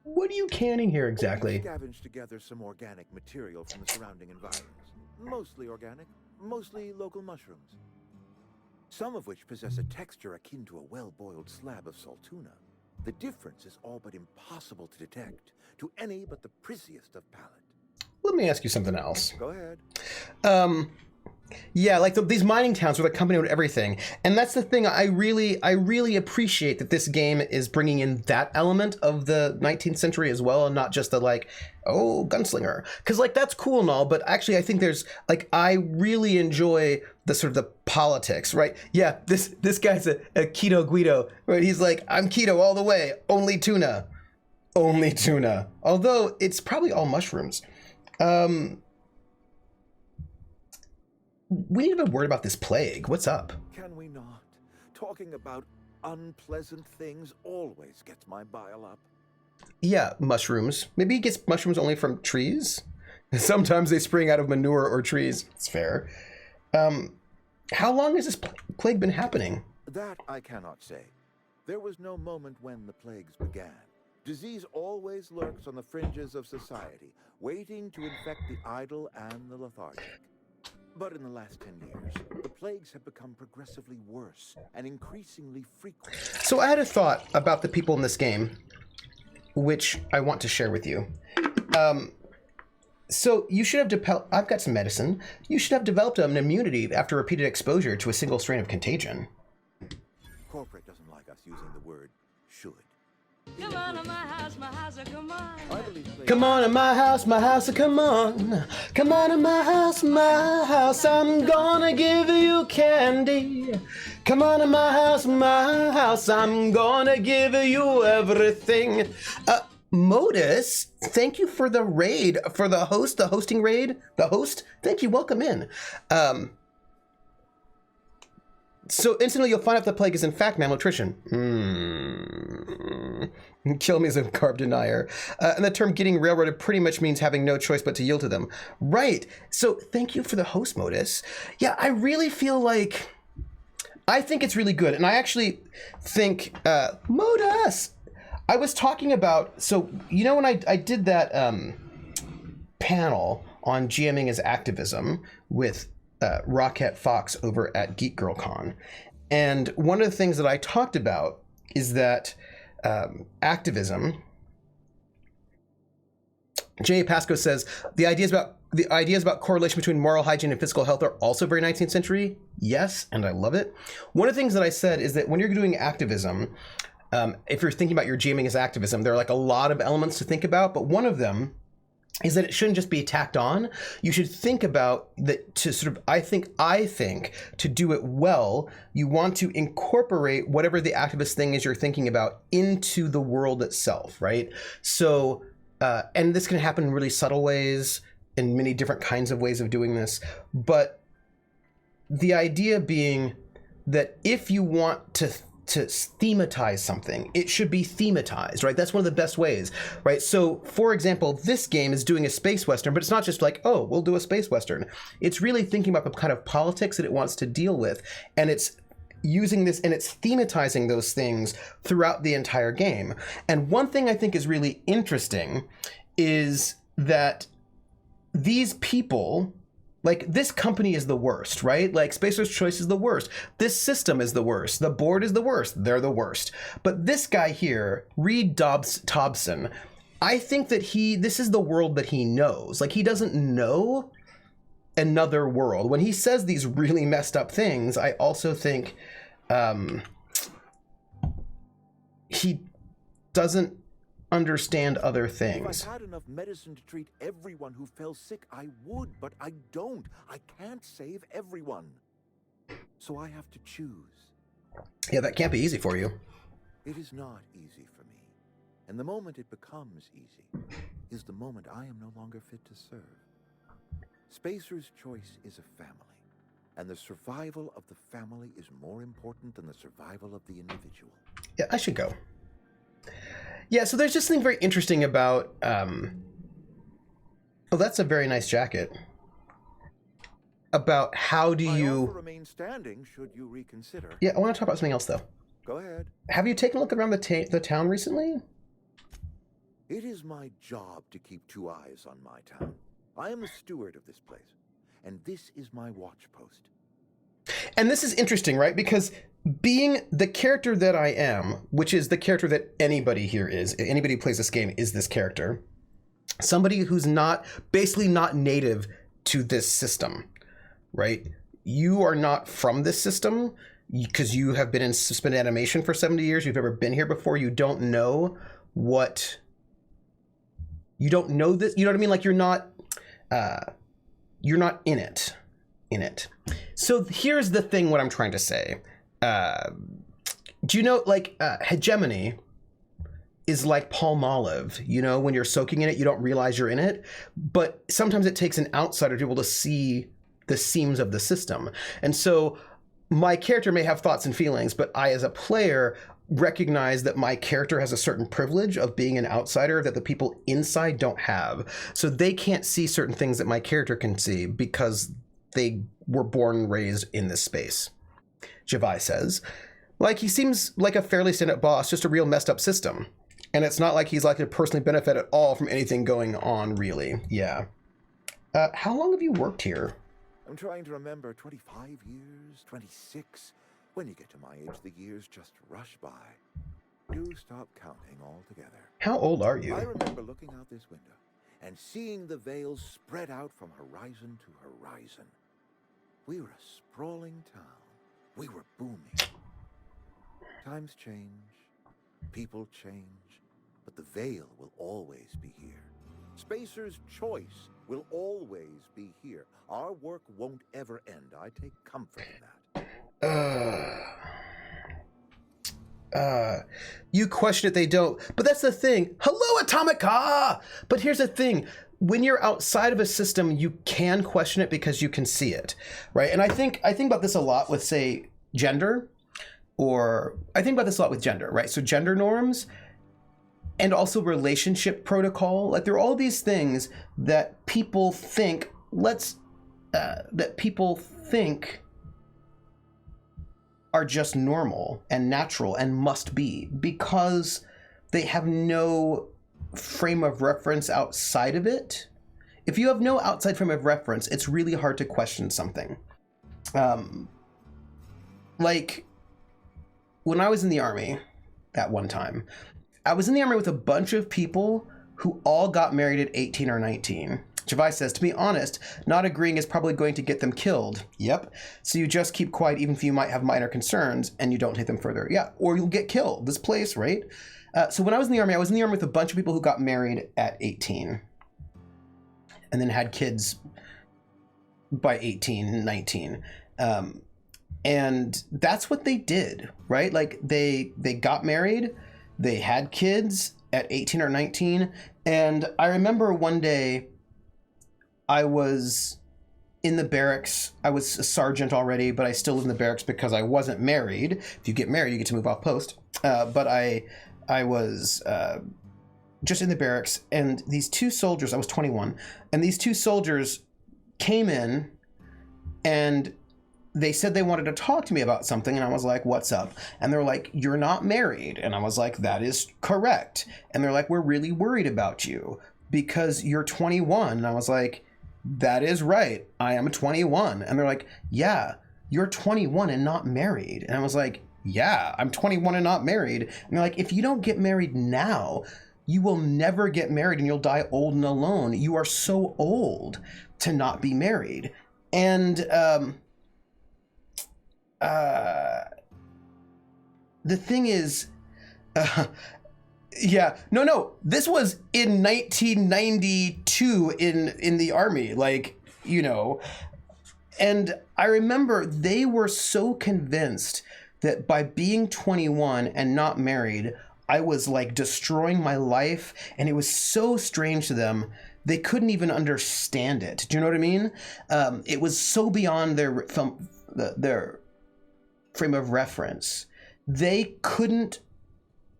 What are you canning here exactly? We scavenged together some organic material from the surrounding environs. Mostly organic, mostly local mushrooms. Some of which possess a texture akin to a well-boiled slab of saltuna. The difference is all but impossible to detect to any but the prissiest of palate. Let me ask you something else. Go ahead. Yeah, like these mining towns where the company owned everything. And that's the thing, I really appreciate that this game is bringing in that element of the 19th century as well, and not just the like, oh, gunslinger. Because like that's cool and all, but actually I think there's like, I really enjoy the sort of the politics, right? Yeah, this guy's a keto Guido, right? He's like, I'm keto all the way, only tuna. Only tuna. Although it's probably all mushrooms. We need to be worried about this plague. What's up? Can we not? Talking about unpleasant things always gets my bile up. Yeah, mushrooms. Maybe he gets mushrooms only from trees? Sometimes they spring out of manure or trees. It's fair. How long has this plague been happening? That I cannot say. There was no moment when the plagues began. Disease always lurks on the fringes of society, waiting to infect the idle and the lethargic. But in the last 10 years, the plagues have become progressively worse and increasingly frequent. So I had a thought about the people in this game, which I want to share with you. So you should have I've got some medicine. You should have developed an immunity after repeated exposure to a single strain of contagion. Corporate doesn't like us using the word should. Come on to my house, come on. Come on to my house, come on. Come on to my house, I'm gonna give you candy. Come on to my house, I'm gonna give you everything. Modus, thank you for the raid, for the hosting raid, the host. Thank you, welcome in. So instantly you'll find out the plague is in fact malnutrition. Kill me as a carb denier. And the term getting railroaded pretty much means having no choice but to yield to them. Right. So thank you for the host, Modus. Yeah, I really feel like, I think it's really good. And I actually think, Modus, I was talking about, so, you know, when I did that panel on GMing as activism with Rocket Fox over at Geek Girl Con. And one of the things that I talked about is that activism, J.A. Pasco says, the ideas about correlation between moral hygiene and physical health are also very 19th century. Yes, and I love it. One of the things that I said is that when you're doing activism, if you're thinking about your GMing as activism, there are like a lot of elements to think about, but one of them is that it shouldn't just be tacked on. You should think about that to sort of, I think to do it well, you want to incorporate whatever the activist thing is you're thinking about into the world itself, right? So, and this can happen in really subtle ways, in many different kinds of ways of doing this. But the idea being that if you want to thematize something, it should be thematized, right? That's one of the best ways, right? So, for example, this game is doing a space western, but it's not just like, oh, we'll do a space western. It's really thinking about the kind of politics that it wants to deal with, and it's using this and it's thematizing those things throughout the entire game. And one thing I think is really interesting is that these people, like, this company is the worst, right? Like, Spacer's Choice is the worst. This system is the worst. The board is the worst. They're the worst. But this guy here, Reed Dobson, I think that this is the world that he knows. Like, he doesn't know another world. When he says these really messed up things, I also think he doesn't understand other things. If I had enough medicine to treat everyone who fell sick, I would, but I don't. I can't save everyone. So I have to choose. Yeah, that can't be easy for you. It is not easy for me. And the moment it becomes easy is the moment I am no longer fit to serve. Spacer's Choice is a family, and the survival of the family is more important than the survival of the individual. Yeah, I should go. Yeah, so there's just something very interesting about... oh, that's a very nice jacket. About how do you... remain standing should you reconsider. Yeah, I want to talk about something else, though. Go ahead. Have you taken a look around the town recently? It is my job to keep two eyes on my town. I am the steward of this place, and this is my watch post. And this is interesting, right? Because being the character that I am, which is the character that anybody here is, anybody who plays this game is this character, somebody who's basically not native to this system, right? You are not from this system because you have been in suspended animation for 70 years. You've never been here before. You don't know what... You don't know this. You know what I mean? Like, you're not in it. So here's the thing, what I'm trying to say. Do you know, like, hegemony is like Palmolive, you know, when you're soaking in it, you don't realize you're in it, but sometimes it takes an outsider to be able to see the seams of the system. And so my character may have thoughts and feelings, but I, as a player, recognize that my character has a certain privilege of being an outsider that the people inside don't have. So they can't see certain things that my character can see because they were born and raised in this space. Javai says, like, he seems like a fairly stand-up boss, just a real messed up system. And it's not like he's likely to personally benefit at all from anything going on, really. Yeah. How long have you worked here? I'm trying to remember, 25 years, 26. When you get to my age, the years just rush by. You stop counting altogether. How old are you? I remember looking out this window and seeing the veils spread out from horizon to horizon. We were a sprawling town. We were booming. Times change, people change, but the veil will always be here. Spacer's Choice will always be here. Our work won't ever end. I take comfort in that. You question it, they don't. But that's the thing. Hello, Atomica! But here's the thing. When you're outside of a system, you can question it because you can see it, right? And I think about this a lot with, say, gender, or I think about this a lot with gender, right? So gender norms and also relationship protocol. Like, there are all these things that people think, are just normal and natural and must be because they have no frame of reference outside of it. If you have no outside frame of reference, it's really hard to question something. Like, when I was in the Army at one time, I was in the Army with a bunch of people who all got married at 18 or 19. Javai says, to be honest, not agreeing is probably going to get them killed. Yep. So you just keep quiet even if you might have minor concerns and you don't take them further. Yeah, or you'll get killed. This place, right? So when I was in the Army with a bunch of people who got married at 18 and then had kids by 18, 19. And that's what they did, right? Like, they got married, they had kids at 18 or 19. And I remember one day I was in the barracks. I was a sergeant already, but I still lived in the barracks because I wasn't married. If you get married, you get to move off post. But I was just in the barracks, and these two soldiers, I was 21, and these two soldiers came in, and they said they wanted to talk to me about something, and I was like, what's up? And they're like, you're not married. And I was like, that is correct. And they're like, we're really worried about you because you're 21. And I was like, that is right. I am 21. And they're like, yeah, you're 21 and not married. And I was like, yeah, I'm 21 and not married. And they're like, if you don't get married now, you will never get married and you'll die old and alone. You are so old to not be married. And the thing is, yeah, no, this was in 1992 in the Army, like, you know, and I remember they were so convinced that by being 21 and not married, I was like destroying my life, and it was so strange to them. They couldn't even understand it. Do you know what I mean? It was so beyond their frame of reference. They couldn't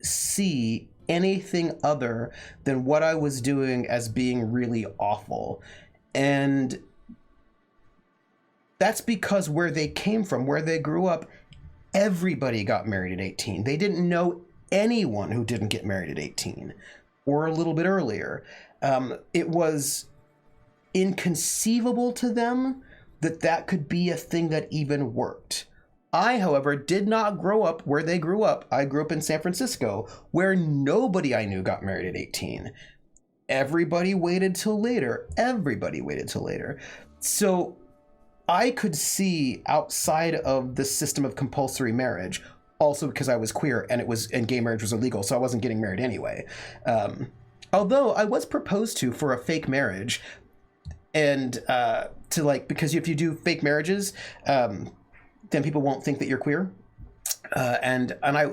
see anything other than what I was doing as being really awful. And that's because where they came from, where they grew up, everybody got married at 18. They didn't know anyone who didn't get married at 18 or a little bit earlier. It was inconceivable to them that that could be a thing that even worked. I, however, did not grow up where they grew up. I grew up in San Francisco, where nobody I knew got married at 18. Everybody waited till later. So I could see outside of the system of compulsory marriage, also because I was queer and gay marriage was illegal, so I wasn't getting married anyway. Although I was proposed to for a fake marriage, and to like, because if you do fake marriages, then people won't think that you're queer. And I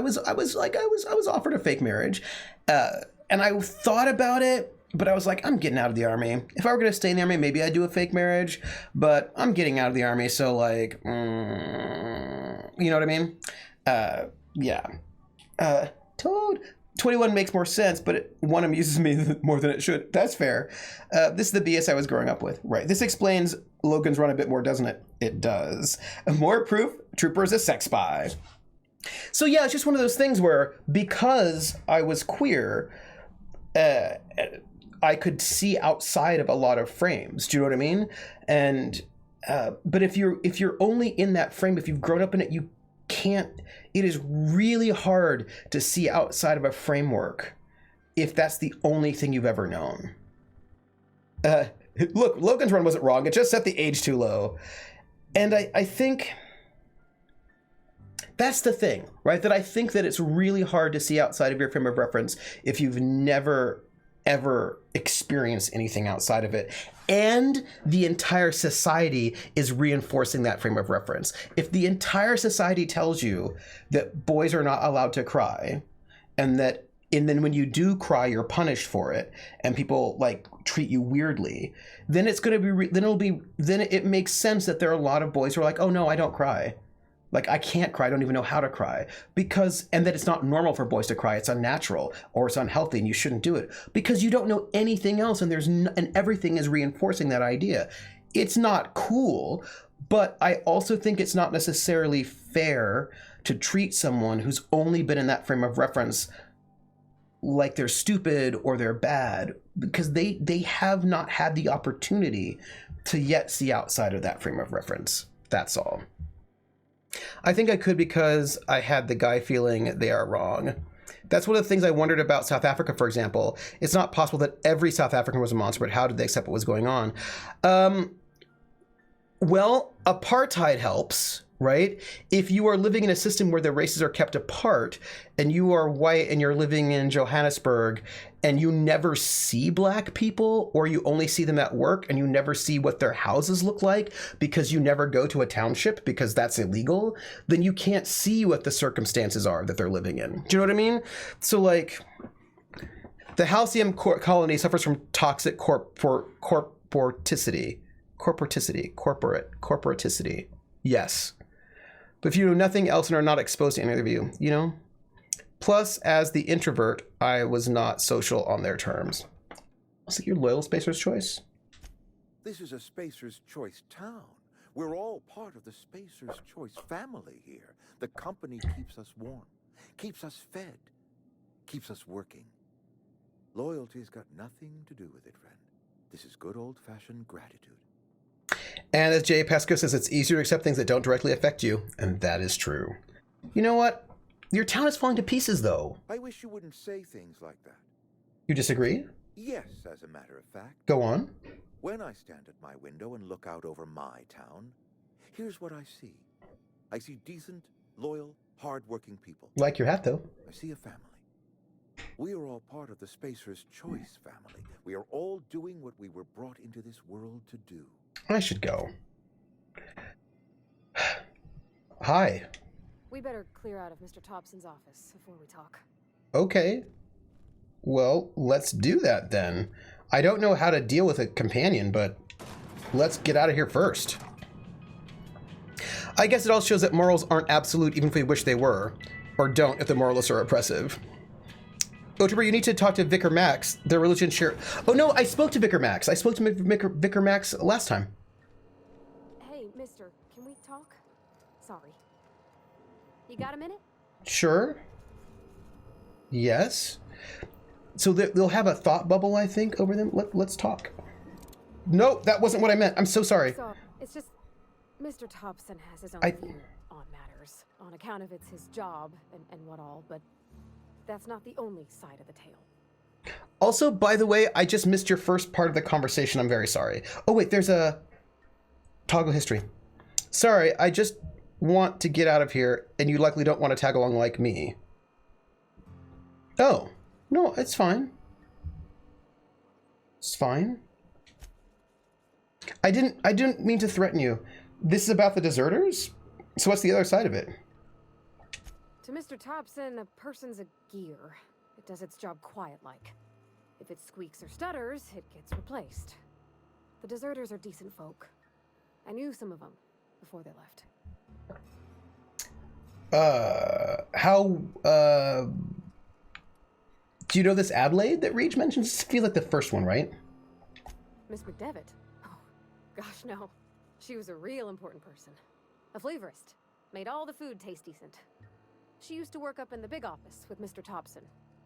was offered a fake marriage, and I thought about it, but I was like, I'm getting out of the Army. If I were going to stay in the Army, maybe I'd do a fake marriage, but I'm getting out of the Army, so like, you know what I mean? Yeah. Toad. 21 makes more sense, but one amuses me more than it should. That's fair. This is the BS I was growing up with. Right. This explains Logan's Run a bit more, doesn't it? It does. More proof, Trooper is a sex spy. So yeah, it's just one of those things where because I was queer, I could see outside of a lot of frames. Do you know what I mean? And but if you're only in that frame, if you've grown up in it, you can't. It is really hard to see outside of a framework if that's the only thing you've ever known. Look, Logan's Run wasn't wrong. It just set the age too low. And I think that's the thing, right? That I think that it's really hard to see outside of your frame of reference if you've never, ever experienced anything outside of it. And the entire society is reinforcing that frame of reference. If the entire society tells you that boys are not allowed to cry, and then when you do cry, you're punished for it, and people like treat you weirdly, then it's going to be, then it makes sense that there are a lot of boys who are like, oh no, I don't cry. Like, I can't cry. I don't even know how to cry. And that it's not normal for boys to cry. It's unnatural or it's unhealthy and you shouldn't do it because you don't know anything else. And and everything is reinforcing that idea. It's not cool, but I also think it's not necessarily fair to treat someone who's only been in that frame of reference like they're stupid or they're bad because they have not had the opportunity to yet see outside of that frame of reference. That's all. I think I could because I had the guy feeling they are wrong. That's one of the things I wondered about South Africa, for example. It's not possible that every South African was a monster, but how did they accept what was going on? Well, apartheid helps, right? If you are living in a system where the races are kept apart and you are white and you're living in Johannesburg and you never see black people or you only see them at work and you never see what their houses look like because you never go to a township because that's illegal, then you can't see what the circumstances are that they're living in. Do you know what I mean? So like the Halcyon colony suffers from toxic corporaticity. Corporaticity. Yes. But if you know nothing else and are not exposed to any of you, you know? Plus, as the introvert, I was not social on their terms. Was it your loyal Spacer's Choice? This is a Spacer's Choice town. We're all part of the Spacer's Choice family here. The company keeps us warm, keeps us fed, keeps us working. Loyalty's got nothing to do with it, friend. This is good old-fashioned gratitude. And as Jay Pasco says, it's easier to accept things that don't directly affect you, and that is true. You know what? Your town is falling to pieces, though. I wish you wouldn't say things like that. You disagree? Yes, as a matter of fact. Go on. When I stand at my window and look out over my town, here's what I see. I see decent, loyal, hard-working people. Like your hat, though. I see a family. We are all part of the Spacer's Choice family. We are all doing what we were brought into this world to do. I should go. Hi. We better clear out of Mr. Thompson's office before we talk. Okay. Well, let's do that then. I don't know how to deal with a companion, but let's get out of here first. I guess it all shows that morals aren't absolute even if we wish they were. Or don't if the moralists are oppressive. Otober, you need to talk to Vicar Max. Their religion share... Oh no, I spoke to Vicar Max. I spoke to Vicar Max last time. Hey, mister, can we talk? Sorry. You got a minute? Sure. Yes. So they'll have a thought bubble, I think, over them. Let's talk. No, that wasn't what I meant. I'm so sorry. So, it's just... Mr. Thompson has his own view on matters. On account of it's his job and what all, but... that's not the only side of the tale. Also, by the way, I just missed your first part of the conversation. I'm very sorry. Oh, wait, there's a toggle history. Sorry, I just want to get out of here, and you likely don't want to tag along like me. Oh, no, it's fine. It's fine. I didn't mean to threaten you. This is about the deserters? So what's the other side of it? To Mr. Thompson, a person's a gear. It does its job quiet-like. If it squeaks or stutters, it gets replaced. The deserters are decent folk. I knew some of them before they left. Do you know this Adelaide that Reach mentions? I feel like the first one, right? Miss McDevitt? Oh, gosh, no. She was a real important person. A flavorist. Made all the food taste decent. She used to work up in the big office with Mr. Thompson.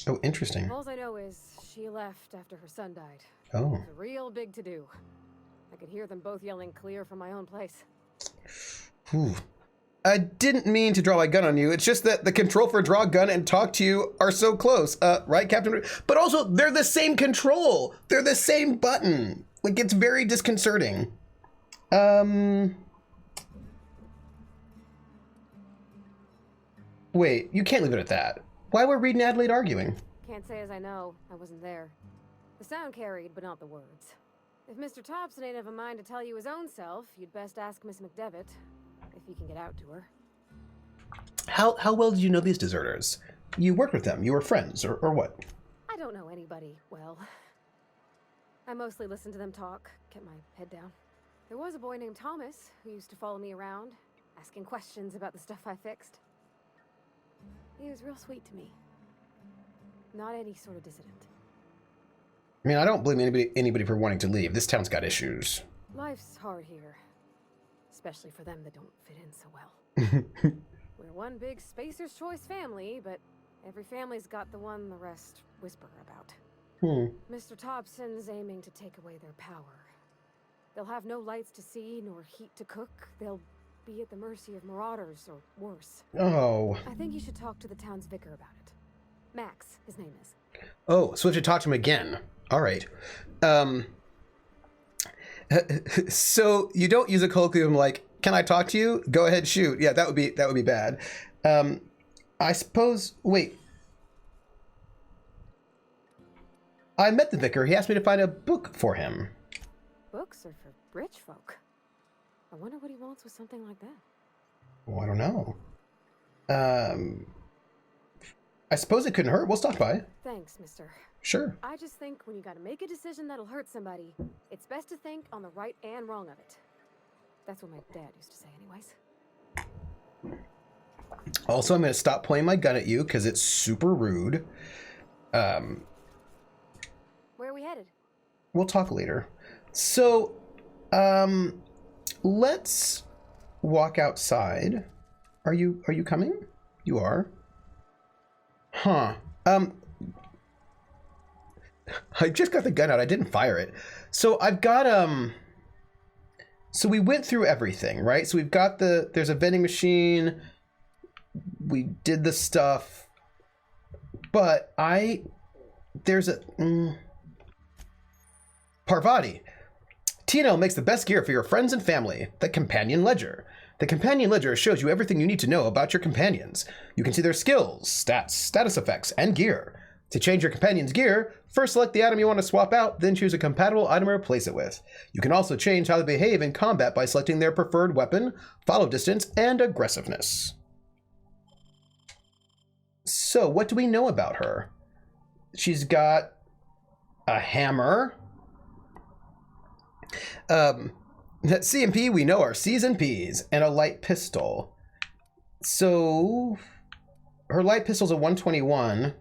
Oh, interesting. All I know is she left after her son died. Oh. It was a real big to-do. I could hear them both yelling clear from my own place. Whew. I didn't mean to draw my gun on you. It's just that the control for draw gun and talk to you are so close. Right, Captain? But also, they're the same control. They're the same button. Like, it's very disconcerting. Wait, you can't leave it at that. Why were Reed and Adelaide arguing? Can't say as I know. I wasn't there. The sound carried, but not the words. If Mr. Thompson ain't of a mind to tell you his own self, you'd best ask Miss McDevitt, if he can get out to her. How well did you know these deserters? You worked with them, you were friends, or what? I don't know anybody well. I mostly listened to them talk, kept my head down. There was a boy named Thomas who used to follow me around, asking questions about the stuff I fixed. He was real sweet to me. Not any sort of dissident. I mean, I don't blame anybody for wanting to leave. This town's got issues. Life's hard here. Especially for them that don't fit in so well. We're one big Spacer's Choice family, but every family's got the one the rest whisper about. Mr. Thompson's aiming to take away their power. They'll have no lights to see, nor heat to cook. They'll be at the mercy of marauders, or worse. Oh. I think you should talk to the town's vicar about it. Max, his name is. Oh, so we have to talk to him again. All right. So you don't use a colloquium like, "Can I talk to you?" Go ahead, shoot. Yeah, that would be bad. I suppose. Wait. I met the vicar. He asked me to find a book for him. Books are for rich folk. I wonder what he wants with something like that. Well, I don't know. I suppose it couldn't hurt. We'll stop by. Thanks, mister. Sure. I just think when you gotta make a decision that'll hurt somebody, it's best to think on the right and wrong of it. That's what my dad used to say anyways. Also, I'm going to stop pointing my gun at you because it's super rude. Where are we headed? We'll talk later. So, let's walk outside. Are you coming? You are. Huh. I just got the gun out. I didn't fire it. So I've got, so we went through everything, right? So we've got there's a vending machine. We did the stuff, but there's a, Parvati. TNL makes the best gear for your friends and family, the Companion Ledger. The Companion Ledger shows you everything you need to know about your companions. You can see their skills, stats, status effects, and gear. To change your companion's gear, first select the item you want to swap out, then choose a compatible item to replace it with. You can also change how they behave in combat by selecting their preferred weapon, follow distance, and aggressiveness. So, what do we know about her? She's got a hammer. At CMP, we know our C's and P's, and a light pistol. So, her light pistol's a 121.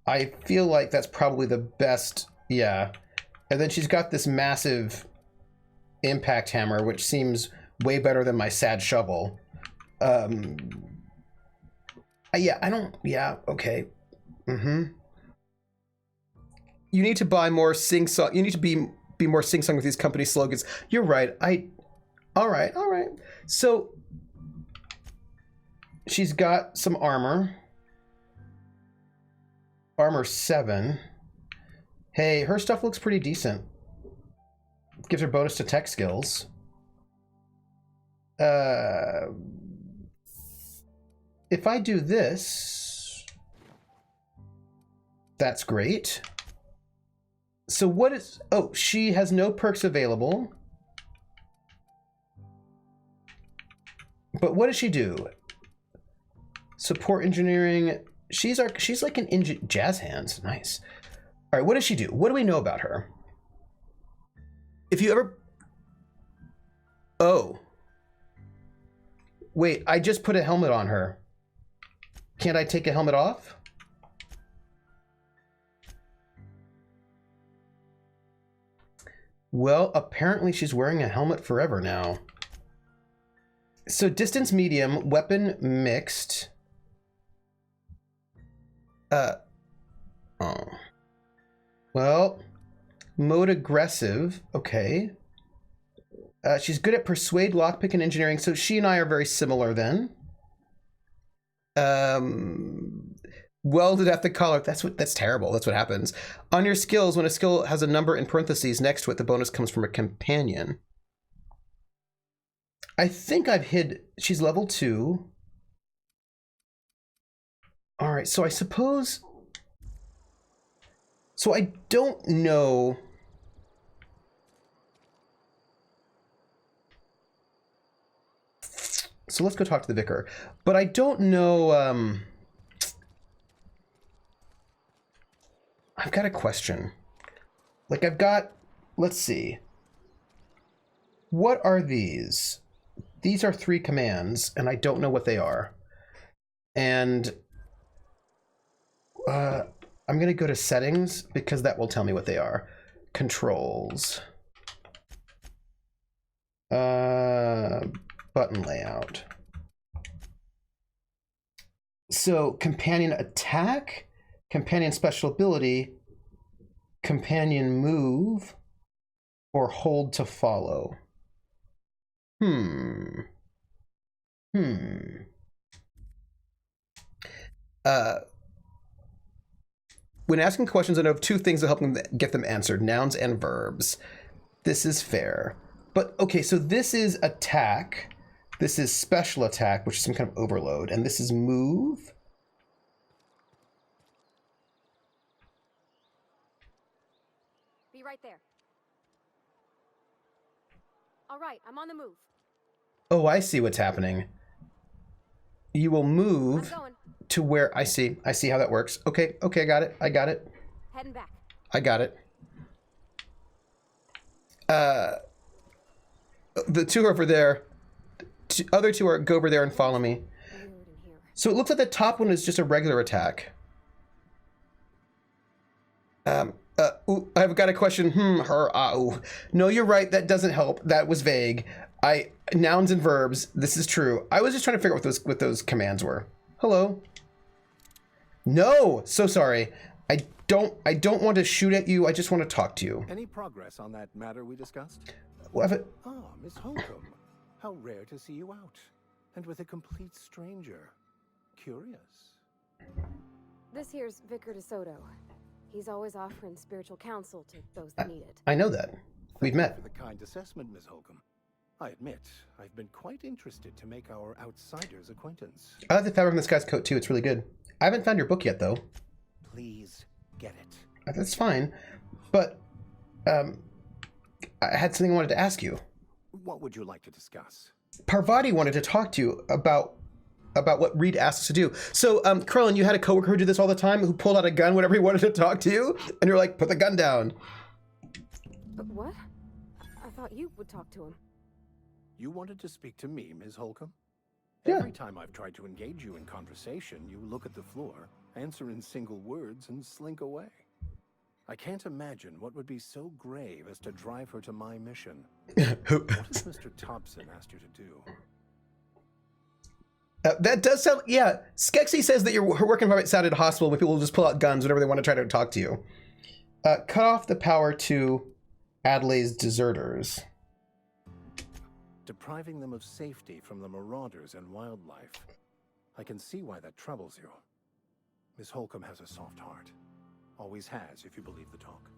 I feel like that's probably the best, yeah. And then she's got this massive impact hammer, which seems way better than my sad shovel. Okay. You need to buy more sing-song, you need to be more sing-song with these company slogans. You're right, all right. So, she's got some armor. Armor 7. Hey, her stuff looks pretty decent. Gives her bonus to tech skills. If I do this, that's great. So what is, oh, she has no perks available. But what does she do? Support engineering. She's like an jazz hands. Nice. All right, what does she do? What do we know about her? If you ever... Oh. Wait, I just put a helmet on her. Can't I take a helmet off? Well, apparently she's wearing a helmet forever now. So distance medium, weapon mixed. Oh. Well, mode aggressive. Okay. She's good at persuade, lockpick, and engineering. So she and I are very similar then. Welded at the collar. That's terrible. That's what happens. On your skills, when a skill has a number in parentheses next to it, the bonus comes from a companion. I think I've hid. She's level 2. All right. So I suppose. So I don't know. So let's go talk to the vicar. But I don't know. I've got a question. Like let's see. What are these? These are 3 commands, and I don't know what they are. And I'm going to go to settings because that will tell me what they are. Controls. Button layout. So companion attack, companion special ability, companion move, or hold to follow. When asking questions, I know of 2 things that help them get them answered: nouns and verbs. This is fair. But okay, so this is attack. This is special attack, which is some kind of overload. And this is move. Be right there. All right, I'm on the move. Oh, I see what's happening. You will move to where I see how that works. Okay, I got it. Heading back. I got it. The two over there. Other two are go over there and follow me. So it looks like the top one is just a regular attack. I've got a question. No, you're right. That doesn't help. That was vague. Nouns and verbs. This is true. I was just trying to figure out what those commands were. Hello. No, so sorry. I don't want to shoot at you. I just want to talk to you. Any progress on that matter we discussed? Ah, Miss Holcomb. How rare to see you out. And with a complete stranger. Curious. This here's Vicar DeSoto. He's always offering spiritual counsel to those that need it. I know that. We've met. For the kind assessment, Miss Holcomb. I admit, I've been quite interested to make our outsider's acquaintance. I like the fabric on this guy's coat too. It's really good. I haven't found your book yet, though. Please get it. That's fine, but I had something I wanted to ask you. What would you like to discuss? Parvati wanted to talk to you about what Reed asked us to do. So, Krillin, you had a coworker who did this all the time, who pulled out a gun whenever he wanted to talk to you, and you're like, put the gun down. What? I thought you would talk to him. You wanted to speak to me, Ms. Holcomb? Yeah. Every time I've tried to engage you in conversation, you look at the floor, answer in single words, and slink away. I can't imagine what would be so grave as to drive her to my mission. What has Mr. Thompson asked you to do? That does sound, yeah. Skexy says that your work environment sounded hostile when people will just pull out guns whenever they want to try to talk to you. Cut off the power to Adelaide's deserters. Depriving them of safety from the marauders and wildlife. I can see why that troubles you. Miss Holcomb has a soft heart. Always has, if you believe the talk.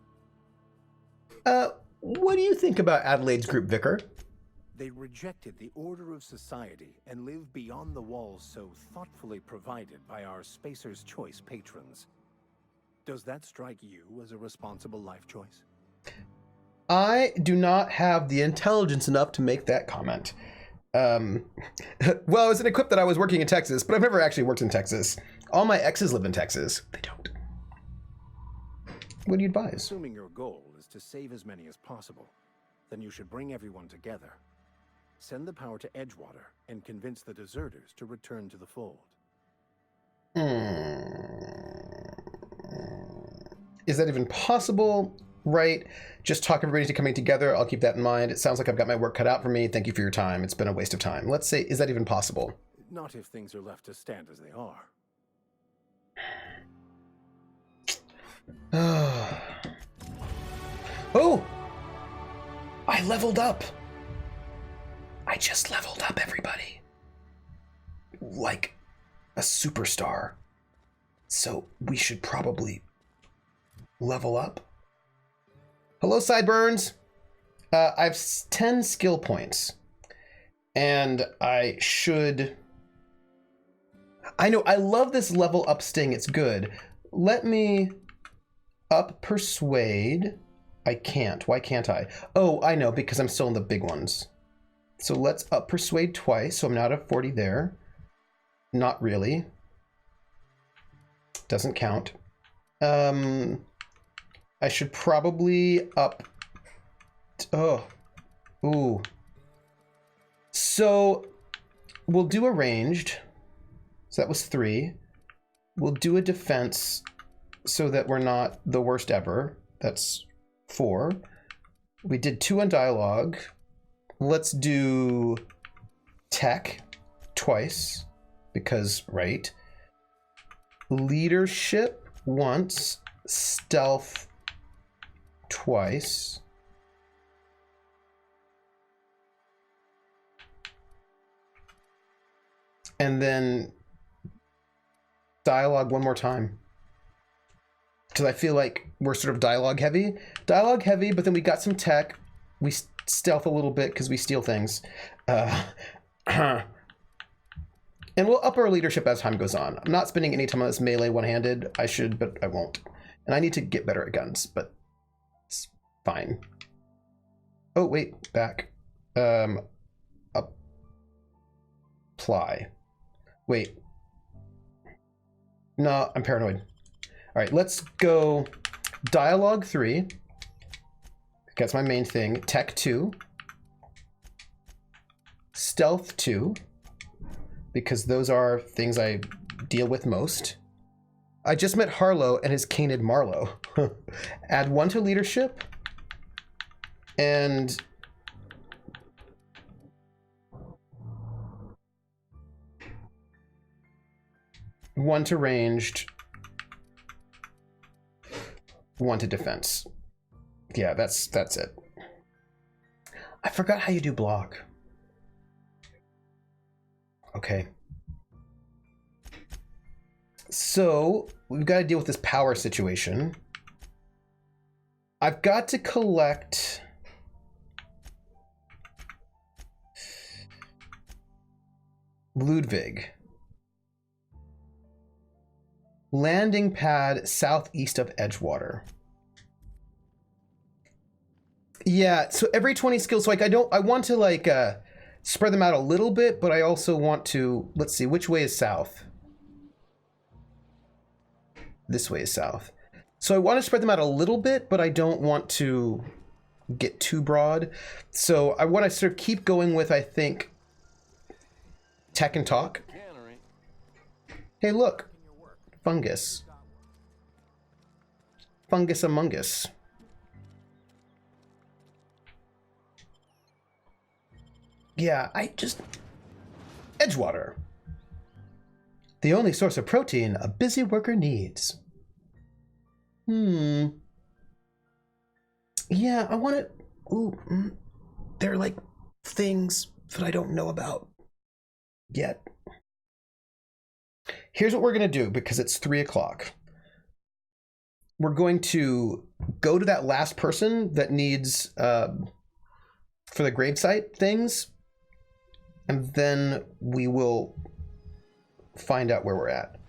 What do you think about Adelaide's group, Vicar? They rejected the order of society and live beyond the walls so thoughtfully provided by our Spacer's Choice patrons. Does that strike you as a responsible life choice? I do not have the intelligence enough to make that comment. Well, it was an equip that I was working in Texas, but I've never actually worked in Texas. All my exes live in Texas. They don't. What do you advise? Assuming your goal is to save as many as possible, then you should bring everyone together. Send the power to Edgewater and convince the deserters to return to the fold. Is that even possible? Right. Just talk everybody to coming together. I'll keep that in mind. It sounds like I've got my work cut out for me. Thank you for your time. It's been a waste of time. Let's say, is that even possible? Not if things are left to stand as they are. Oh! I leveled up. I just leveled up, everybody. Like a superstar. So we should probably level up. Hello, Sideburns. I have 10 skill points. And I should... I know, I love this level up sting. It's good. Let me up persuade. I can't. Why can't I? Oh, I know, because I'm still in the big ones. So let's up persuade twice. So I'm now at 40 there. Not really. Doesn't count. I should probably up. Oh. Ooh. So we'll do a ranged. So that was 3. We'll do a defense so that we're not the worst ever. That's 4. We did 2 on dialogue. Let's do tech twice because, right. Leadership once. Stealth twice. And then dialogue one more time. Because I feel like we're sort of dialogue heavy. Dialogue heavy, but then we got some tech. We stealth a little bit because we steal things. And we'll up our leadership as time goes on. I'm not spending any time on this melee one-handed. I should, but I won't. And I need to get better at guns, but it's fine. Oh, wait, back. Apply. Wait. No, I'm paranoid. All right, let's go Dialogue 3. That's my main thing. Tech 2. Stealth 2. Because those are things I deal with most. I just met Harlow and his canid Marlowe. Add 1 to leadership. And... one to ranged. 1 to defense. Yeah, that's it. I forgot how you do block. Okay. So, we've got to deal with this power situation. I've got to collect... Ludwig. Landing pad southeast of Edgewater. Yeah, so every 20 skills, so like I want to like spread them out a little bit, but I also want to, let's see, which way is south? This way is south. So I want to spread them out a little bit, but I don't want to get too broad. So I want to sort of keep going with, I think, tech and talk. Hey, look. Fungus. Fungus among us. Yeah, Edgewater. The only source of protein a busy worker needs. Yeah, I want to... Ooh, they're like things that I don't know about yet. Here's what we're going to do, because it's 3 o'clock. We're going to go to that last person that needs, for the gravesite things, and then we will find out where we're at.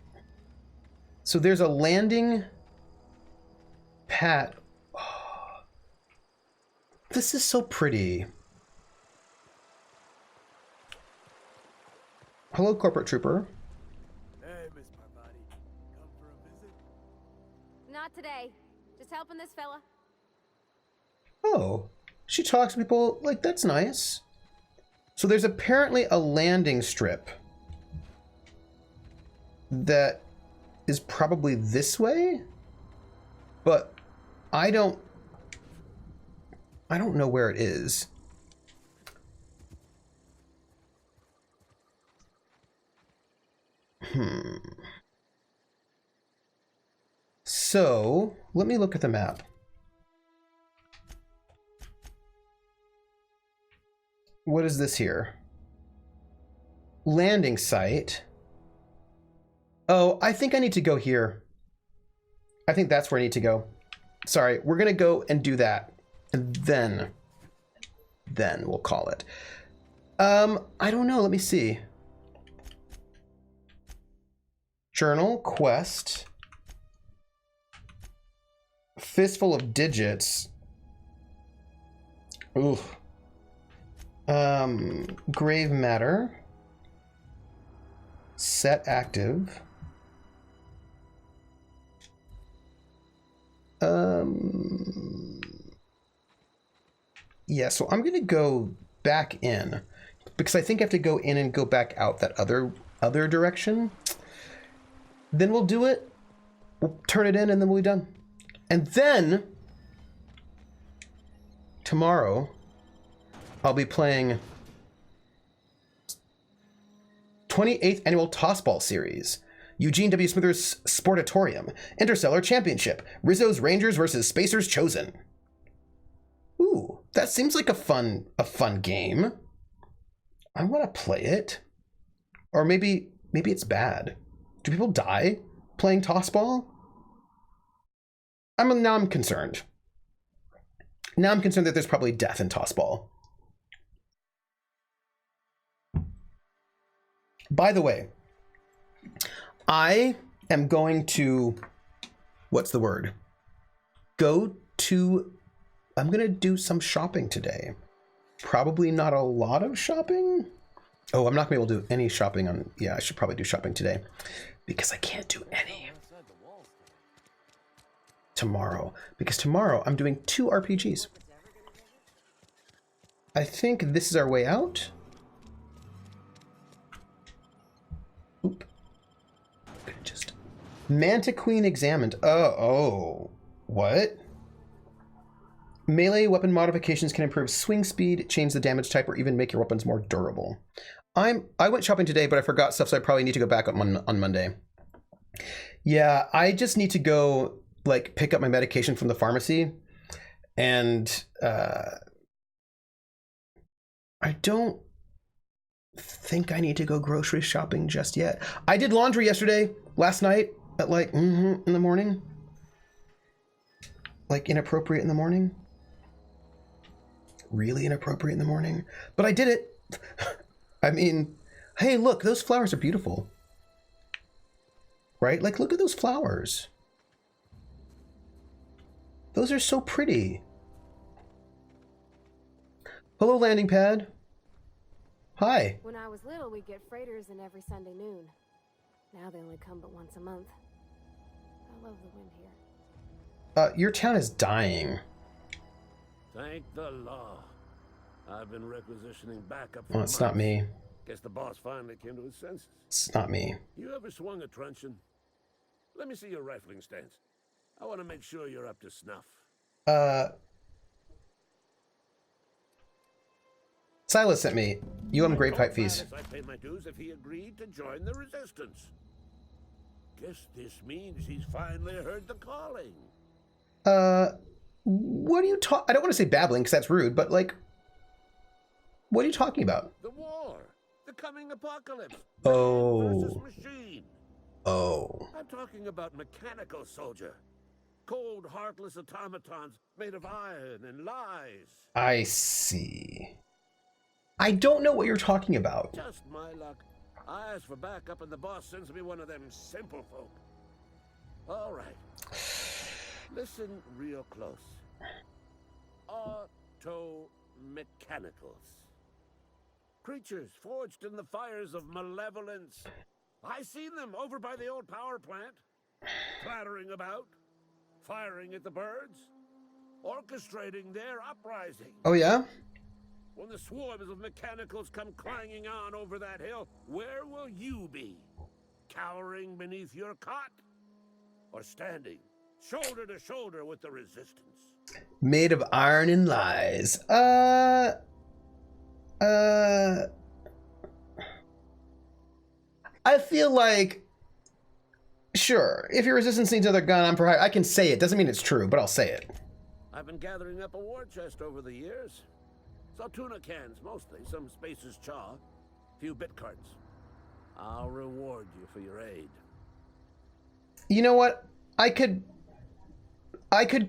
So there's a landing pad. Oh, this is so pretty. Hello, Corporate Trooper. Not today. Just helping this fella. Oh, she talks to people like, that's nice. So there's apparently a landing strip that is probably this way, but I don't know where it is. So, let me look at the map. What is this here? Landing site. Oh, I think I need to go here. I think that's where I need to go. Sorry, we're gonna go and do that. And then we'll call it. I don't know, let me see. Journal, quest. Fistful of digits. Ooh. Grave matter. Set active. Yeah, so I'm gonna go back in because I think I have to go in and go back out that other direction. Then we'll do it. We'll turn it in and then we'll be done. And then tomorrow I'll be playing 28th Annual Tossball Series, Eugene W. Smithers Sportatorium, Interstellar Championship, Rizzo's Rangers versus Spacers Chosen. Ooh, that seems like a fun game. I want to play it. Or maybe it's bad. Do people die playing tossball? Now I'm concerned. Now I'm concerned that there's probably death in tossball. By the way, I am going to, what's the word? I'm going to do some shopping today. Probably not a lot of shopping. Oh, I'm not going to be able to do any shopping on, yeah, I should probably do shopping today because I can't do any. tomorrow, because tomorrow I'm doing 2 RPGs. I think this is our way out. Oop. Just Manta Queen examined. Oh, what? Melee weapon modifications can improve swing speed, change the damage type, or even make your weapons more durable. I went shopping today, but I forgot stuff, so I probably need to go back up on Monday. Yeah, I just need to go like pick up my medication from the pharmacy, and I don't think I need to go grocery shopping just yet. I did laundry last night at like in the morning. Like inappropriate in the morning. Really inappropriate in the morning. But I did it. I mean, hey, look, those flowers are beautiful. Right? Like, look at those flowers. Those are so pretty. Hello, landing pad. Hi. When I was little, we'd get freighters in every Sunday noon. Now they only come but once a month. I love the wind here. Your town is dying. Thank the law. I've been requisitioning backup. Well, it's not me. Guess the boss finally came to his senses. It's not me. You ever swung a truncheon? Let me see your rifling stance. I want to make sure you're up to snuff. Silas sent me. You owe him great fight fees. I paid my dues if he agreed to join the resistance. Guess this means he's finally heard the calling. What are you talking? I don't want to say babbling because that's rude, but like, what are you talking about? The war, the coming apocalypse. Oh. Versus machine. Oh. I'm talking about mechanical soldier. Cold, heartless automatons made of iron and lies. I see. I don't know what you're talking about. Just my luck. I ask for backup and the boss sends me one of them simple folk. All right. Listen real close. Auto-mechanicals. Creatures forged in the fires of malevolence. I seen them over by the old power plant. Clattering about. Firing at the birds. Orchestrating their uprising. Oh, yeah? When the swarms of mechanicals come clanging on over that hill, where will you be? Cowering beneath your cot? Or standing shoulder to shoulder with the resistance? Made of iron and lies. I feel like, sure, if your resistance needs another gun, I can say it. Doesn't mean it's true, but I'll say it. I've been gathering up a war chest over the years. So tuna cans, mostly. Some Spacer's chaw. Few bit cards. I'll reward you for your aid. You know what? I could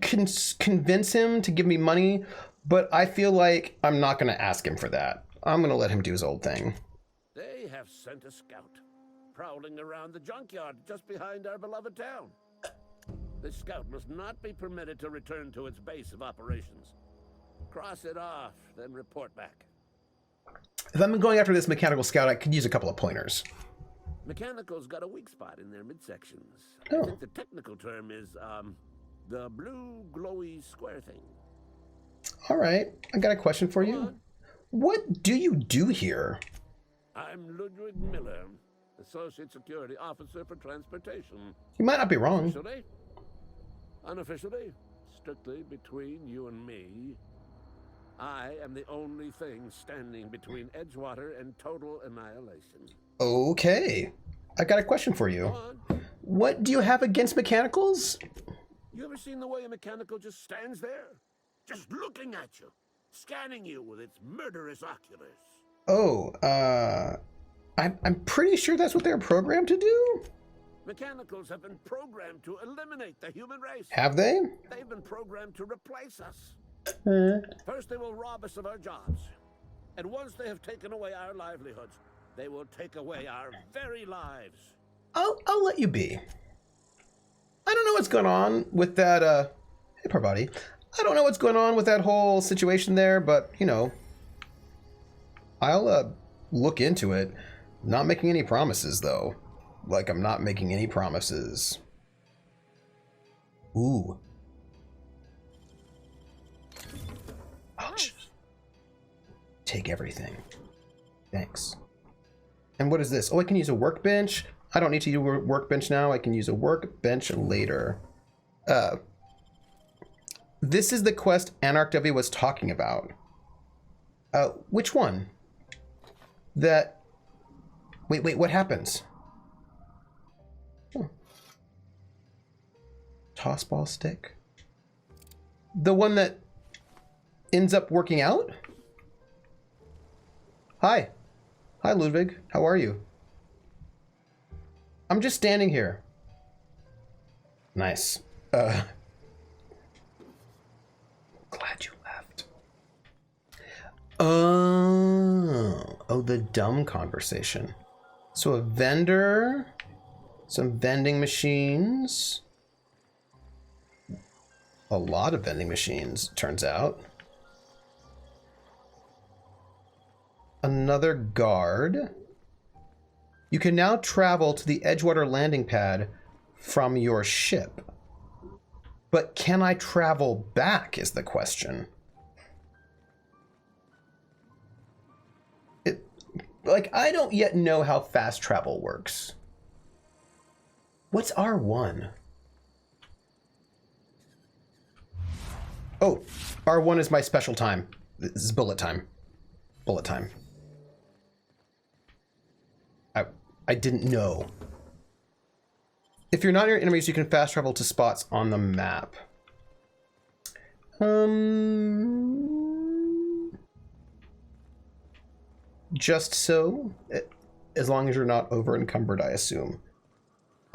convince him to give me money, but I feel like I'm not going to ask him for that. I'm going to let him do his old thing. They have sent a scout, prowling around the junkyard just behind our beloved town. This scout must not be permitted to return to its base of operations. Cross it off, then report back. If I'm going after this mechanical scout, I could use a couple of pointers. Mechanical's got a weak spot in their midsections. Oh. I think the technical term is, the blue glowy square thing. All right, I got a question for you. What do you do here? I'm Ludwig Miller, Associate Security Officer for Transportation. You might not be wrong. Officially, unofficially, strictly between you and me, I am the only thing standing between Edgewater and total annihilation. Okay, I got a question for you. What do you have against mechanicals? You ever seen the way a mechanical just stands there? Just looking at you, scanning you with its murderous oculars. Oh, I'm pretty sure that's what they're programmed to do. Mechanicals have been programmed to eliminate the human race. Have they? They've been programmed to replace us. Hmm. First, they will rob us of our jobs. And once they have taken away our livelihoods, they will take away our very lives. I'll let you be. I don't know what's going on with that, hey, Parvati. I don't know what's going on with that whole situation there, but, you know, I'll, look into it. Not making any promises, though. Like, I'm not making any promises. Ooh, take everything. Thanks. And what is this? Oh, I can use a workbench. I don't need to use a workbench now. I can use a workbench later. This is the quest Anarch W was talking about. Which one? That... Wait, what happens? Oh. Tossball stick? The one that ends up working out? Hi. Hi, Ludwig. How are you? I'm just standing here. Nice. Glad you left. Oh, the dumb conversation. So a vendor, some vending machines. A lot of vending machines, turns out. Another guard. You can now travel to the Edgewater landing pad from your ship. But can I travel back is the question. I don't yet know how fast travel works. What's R1? Oh, R1 is my special time. This is bullet time. Bullet time. I didn't know. If you're not near enemies, you can fast travel to spots on the map. Just so, as long as you're not over encumbered, I assume.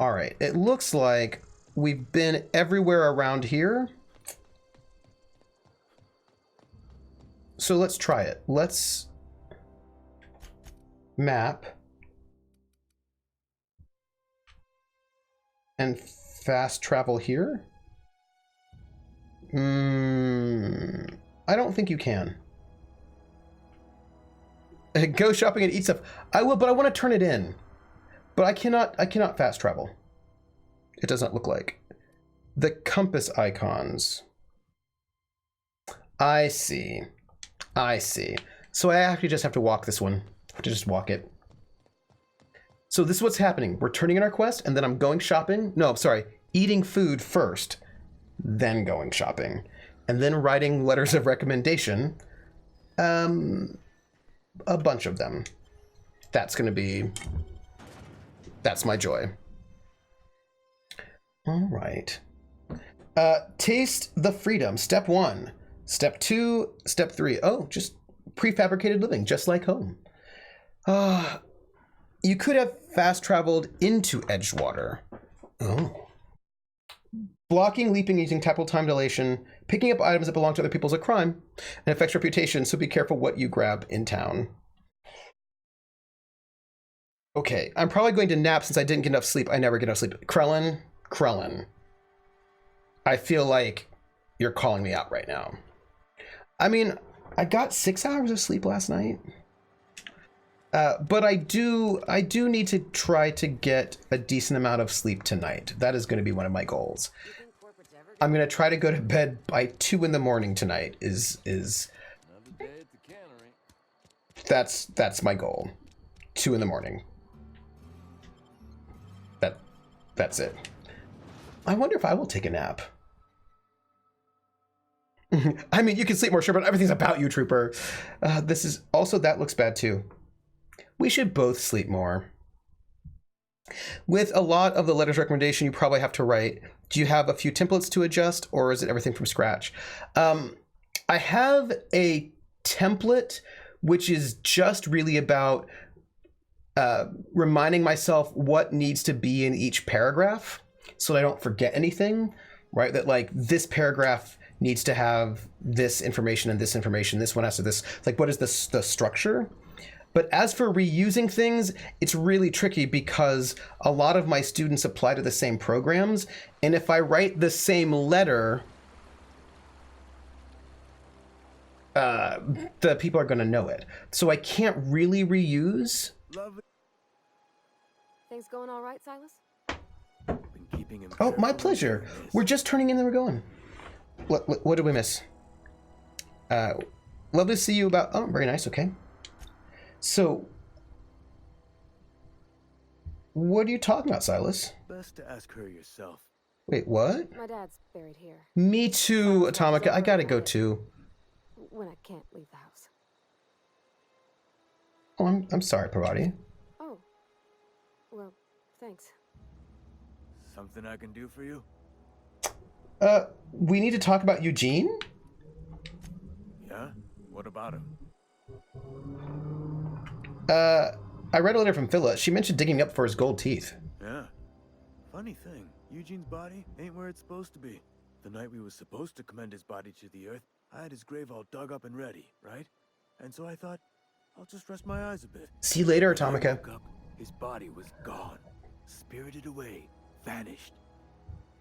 All right, it looks like we've been everywhere around here. So let's try it. Let's map and fast travel here. I don't think you can. Go shopping and eat stuff. I will, but I want to turn it in. But I cannot fast travel. It does not look like. The compass icons. I see. I see. So I actually just have to walk this one. I have to just walk it. So this is what's happening. We're turning in our quest, and then I'm going shopping. No, sorry. Eating food first, then going shopping. And then writing letters of recommendation. A bunch of them. That's my joy. All right. Taste the freedom. Step 1. Step 2. Step 3. Oh, just prefabricated living, just like home. You could have fast traveled into Edgewater. Oh. Blocking, leaping, using tactile time dilation, picking up items that belong to other people is a crime and affects reputation, so be careful what you grab in town. Okay, I'm probably going to nap since I didn't get enough sleep. I never get enough sleep. Krellin. I feel like you're calling me out right now. I mean, I got 6 hours of sleep last night. But I do need to try to get a decent amount of sleep tonight. That is going to be one of my goals. I'm going to try to go to bed by 2 in the morning tonight. That's my goal. 2 in the morning. That's it. I wonder if I will take a nap. I mean, you can sleep more, sure, but everything's about you, Trooper. This is also, that looks bad too. We should both sleep more. With a lot of the letters recommendation, you probably have to write, do you have a few templates to adjust, or is it everything from scratch? I have a template, which is just really about reminding myself what needs to be in each paragraph so that I don't forget anything, right? That like this paragraph needs to have this information and this information. This one has to this, like what is the structure? But as for reusing things, it's really tricky because a lot of my students apply to the same programs. And if I write the same letter, the people are going to know it. So I can't really reuse. Things going all right, Silas? Oh, my pleasure. We're just turning in and we're going. What did we miss? Love to see you about... Oh, very nice. Okay. So, what are you talking about, Silas? Best to ask her yourself. Wait, what? My dad's buried here. Me too, Atomica. I gotta go too. When I can't leave the house. Oh, I'm sorry, Parvati. Oh. Well, thanks. Something I can do for you? We need to talk about Eugene? Yeah? What about him? I read a letter from Phyllis. She mentioned digging up for his gold teeth. Yeah. Funny thing, Eugene's body ain't where it's supposed to be. The night we was supposed to commend his body to the earth, I had his grave all dug up and ready, right? And so I thought, I'll just rest my eyes a bit. See you later, When I Atomica. woke up, his body was gone. Spirited away. Vanished.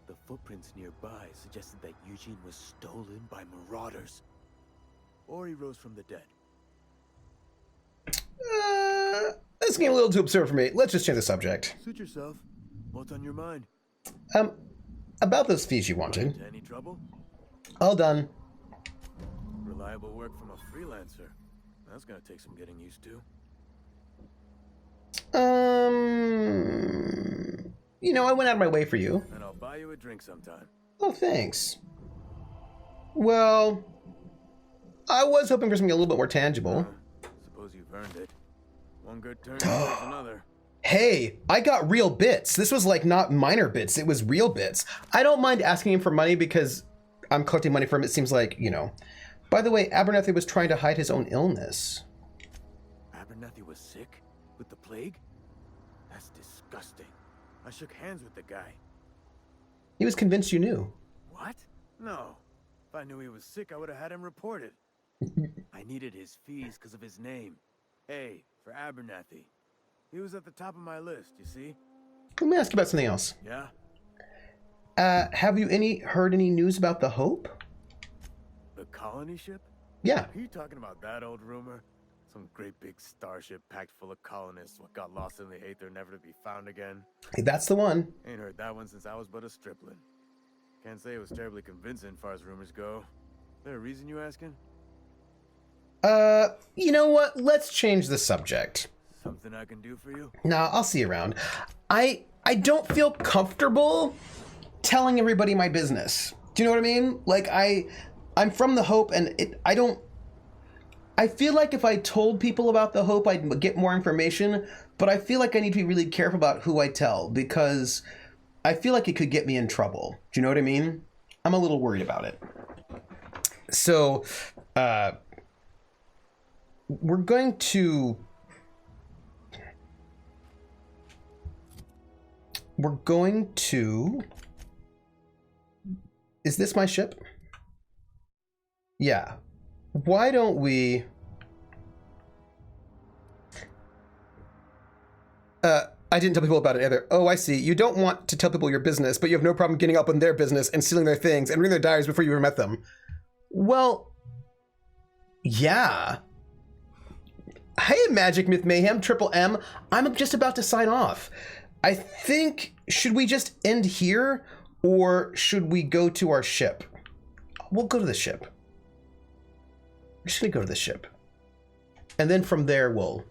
The footprints nearby suggested that Eugene was stolen by marauders. Or he rose from the dead. This getting a little too absurd for me. Let's just change the subject. Suit yourself. What's on your mind? About those fees you wanted. Any trouble? All done. Reliable work from a freelancer. That's gonna take some getting used to. You know, I went out of my way for you. And I'll buy you a drink sometime. Oh, thanks. Well, I was hoping for something a little bit more tangible. Suppose you've earned it. One good turn deserves another. Hey, I got real bits. This was like not minor bits. It was real bits. I don't mind asking him for money because I'm collecting money from him. It seems like, you know. By the way, Abernathy was trying to hide his own illness. Abernathy was sick? With the plague? That's disgusting. I shook hands with the guy. He was convinced you knew. What? No. If I knew he was sick, I would have had him reported. I needed his fees because of his name. A for Abernathy. He was at the top of my list, you see? Let me ask you about something else. Yeah? Have you heard any news about the Hope? The colony ship? Yeah. Are you talking about that old rumor? Some great big starship packed full of colonists what got lost in the aether never to be found again? Hey, that's the one. Ain't heard that one since I was but a stripling. Can't say it was terribly convincing far as rumors go. There a reason you asking? You know what? Let's change the subject. Something I can do for you? Nah, I'll see you around. I don't feel comfortable telling everybody my business. Do you know what I mean? Like I'm from the Hope and I feel like if I told people about the Hope, I'd get more information, but I feel like I need to be really careful about who I tell because I feel like it could get me in trouble. Do you know what I mean? I'm a little worried about it. So, we're going to is this my ship? Yeah. Why don't we I didn't tell people about it either. Oh, I see. You don't want to tell people your business, but you have no problem getting up in their business and stealing their things and reading their diaries before you ever met them. Well, yeah. Hey, Magic Myth Mayhem, Triple M. I'm just about to sign off. I think, should we just end here or should we go to our ship? We'll go to the ship. We're just gonna go to the ship. And then from there we'll...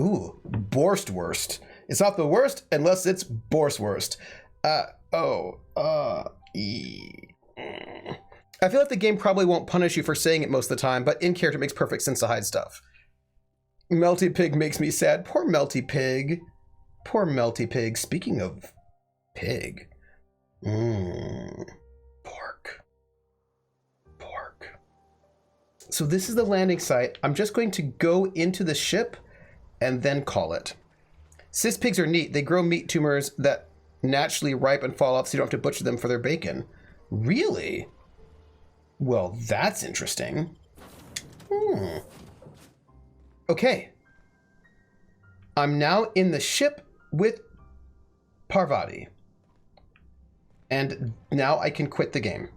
Ooh, Borstwurst. It's not the worst unless it's Borstwurst. I feel like the game probably won't punish you for saying it most of the time, but in character it makes perfect sense to hide stuff. Melty Pig makes me sad. Poor Melty Pig. Poor Melty Pig. Speaking of pig. Pork. Pork. So this is the landing site. I'm just going to go into the ship and then call it. Cis pigs are neat. They grow meat tumors that naturally ripe and fall off so you don't have to butcher them for their bacon. Really? Well, that's interesting. Okay. I'm now in the ship with Parvati. And now I can quit the game.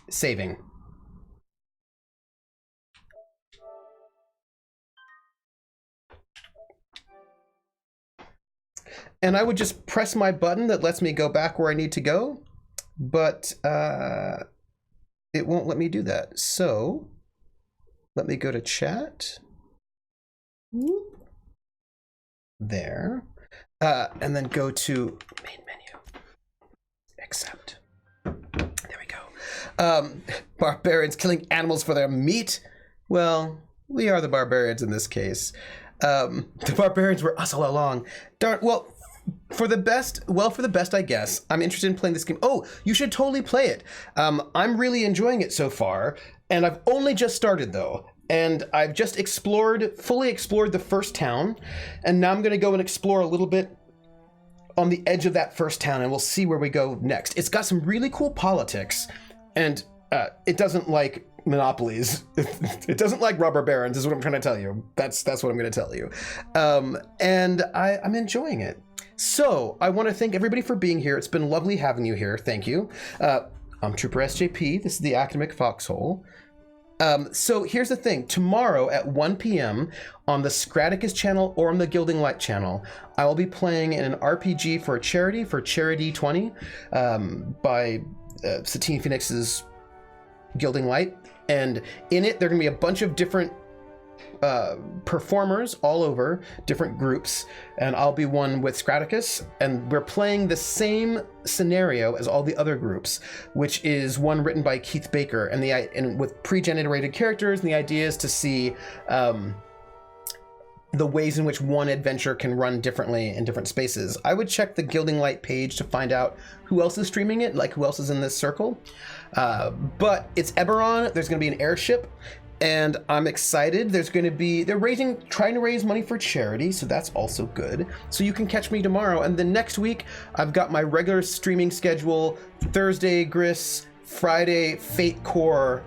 Saving. And I would just press my button that lets me go back where I need to go. But it won't let me do that. So let me go to chat. Whoop. There. And then go to main menu. Accept. There we go. Barbarians killing animals for their meat. Well, we are the barbarians in this case. The barbarians were us all along. Darn, well, for the best, I guess. I'm interested in playing this game. Oh, you should totally play it. I'm really enjoying it so far, and I've only just started though. And I've just fully explored the first town, and now I'm gonna go and explore a little bit on the edge of that first town, and we'll see where we go next. It's got some really cool politics, and it doesn't like monopolies. It doesn't like robber barons, is what I'm trying to tell you. That's what I'm gonna tell you. And I'm enjoying it. So I want to thank everybody for being here. It's been lovely having you here. Thank you. I'm Trooper SJP. This is the Academic Foxhole. So here's the thing. Tomorrow at 1 p.m. on the Scraticus channel or on the Gilding Light channel, I will be playing in an RPG for a charity, for Charity 20, by Satine Phoenix's Gilding Light. And in it, there are going to be a bunch of different performers all over, different groups, and I'll be one with Scraticus, and we're playing the same scenario as all the other groups, which is one written by Keith Baker, and with pre-generated characters, and the idea is to see the ways in which one adventure can run differently in different spaces. I would check the Gilding Light page to find out who else is streaming it, like who else is in this circle. But it's Eberron, there's going to be an airship, and I'm excited. They're trying to raise money for charity, so that's also good. So you can catch me tomorrow, and then next week I've got my regular streaming schedule: Thursday Gris, Friday Fate Core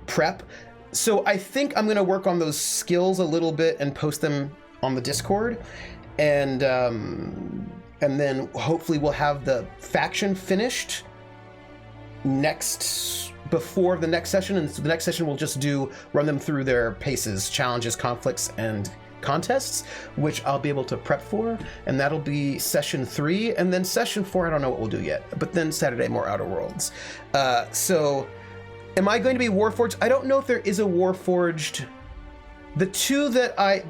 prep. So I think I'm gonna work on those skills a little bit and post them on the Discord, and then hopefully we'll have the faction finished before the next session, and so the next session we'll just run them through their paces, challenges, conflicts, and contests, which I'll be able to prep for, and that'll be session 3, and then session 4, I don't know what we'll do yet, but then Saturday more Outer Worlds. So am I going to be Warforged? I don't know if there is a Warforged. The two that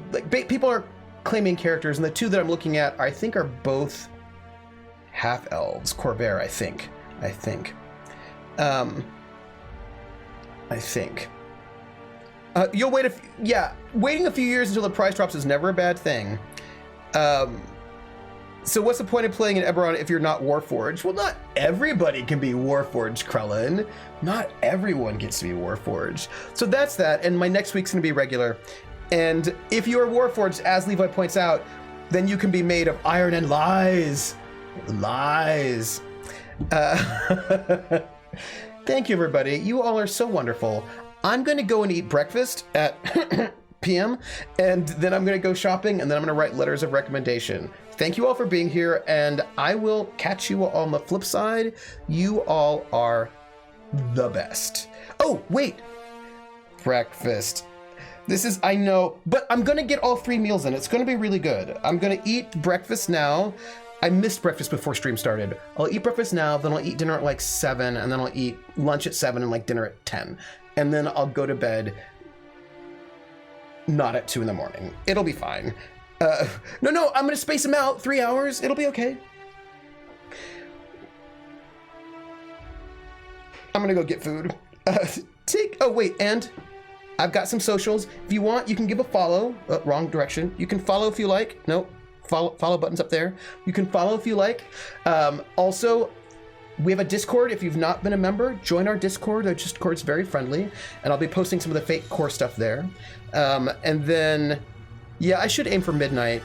people are claiming characters, and the two that I'm looking at, I think, are both half-elves. Corvair, I think. You'll wait waiting a few years until the price drops is never a bad thing. So what's the point of playing in Eberron if you're not Warforged? Well, not everybody can be Warforged, Krellin. Not everyone gets to be Warforged. So that's that, and my next week's gonna be regular. And if you are Warforged, as Levi points out, then you can be made of iron and lies. Lies. Thank you, everybody. You all are so wonderful. I'm going to go and eat breakfast at p.m. and then I'm going to go shopping, and then I'm going to write letters of recommendation. Thank you all for being here, and I will catch you all on the flip side. You all are the best. Oh, wait. Breakfast. I know, but I'm going to get all 3 meals in. It's going to be really good. I'm going to eat breakfast now. I missed breakfast before stream started. I'll eat breakfast now, then I'll eat dinner at like 7, and then I'll eat lunch at 7 and like dinner at 10. And then I'll go to bed not at 2 in the morning. It'll be fine. No, I'm gonna space them out 3 hours. It'll be okay. I'm gonna go get food. And I've got some socials. If you want, you can give a follow. Wrong direction. You can follow if you like. Nope. Follow buttons up there. You can follow if you like. Also, we have a Discord. If you've not been a member, join our Discord. Our Discord's very friendly, and I'll be posting some of the Fate Core stuff there. And then, yeah, I should aim for midnight.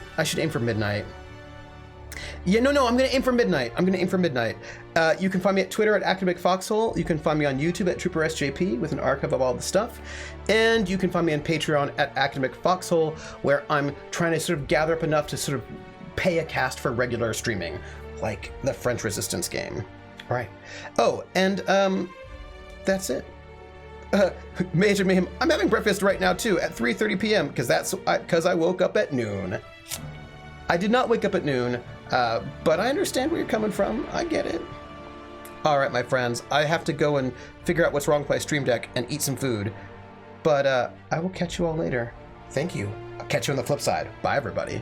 Yeah, no, I'm gonna aim for midnight. You can find me at Twitter at Academic Foxhole. You can find me on YouTube at Trooper SJP with an archive of all the stuff. And you can find me on Patreon at Academic Foxhole, where I'm trying to sort of gather up enough to sort of pay a cast for regular streaming, like the French Resistance game. All right. Oh, and that's it. Major Mayhem, I'm having breakfast right now too at 3:30 p.m. because I woke up at noon. I did not wake up at noon, but I understand where you're coming from. I get it. All right, my friends, I have to go and figure out what's wrong with my Stream Deck and eat some food. But I will catch you all later. Thank you. I'll catch you on the flip side. Bye, everybody.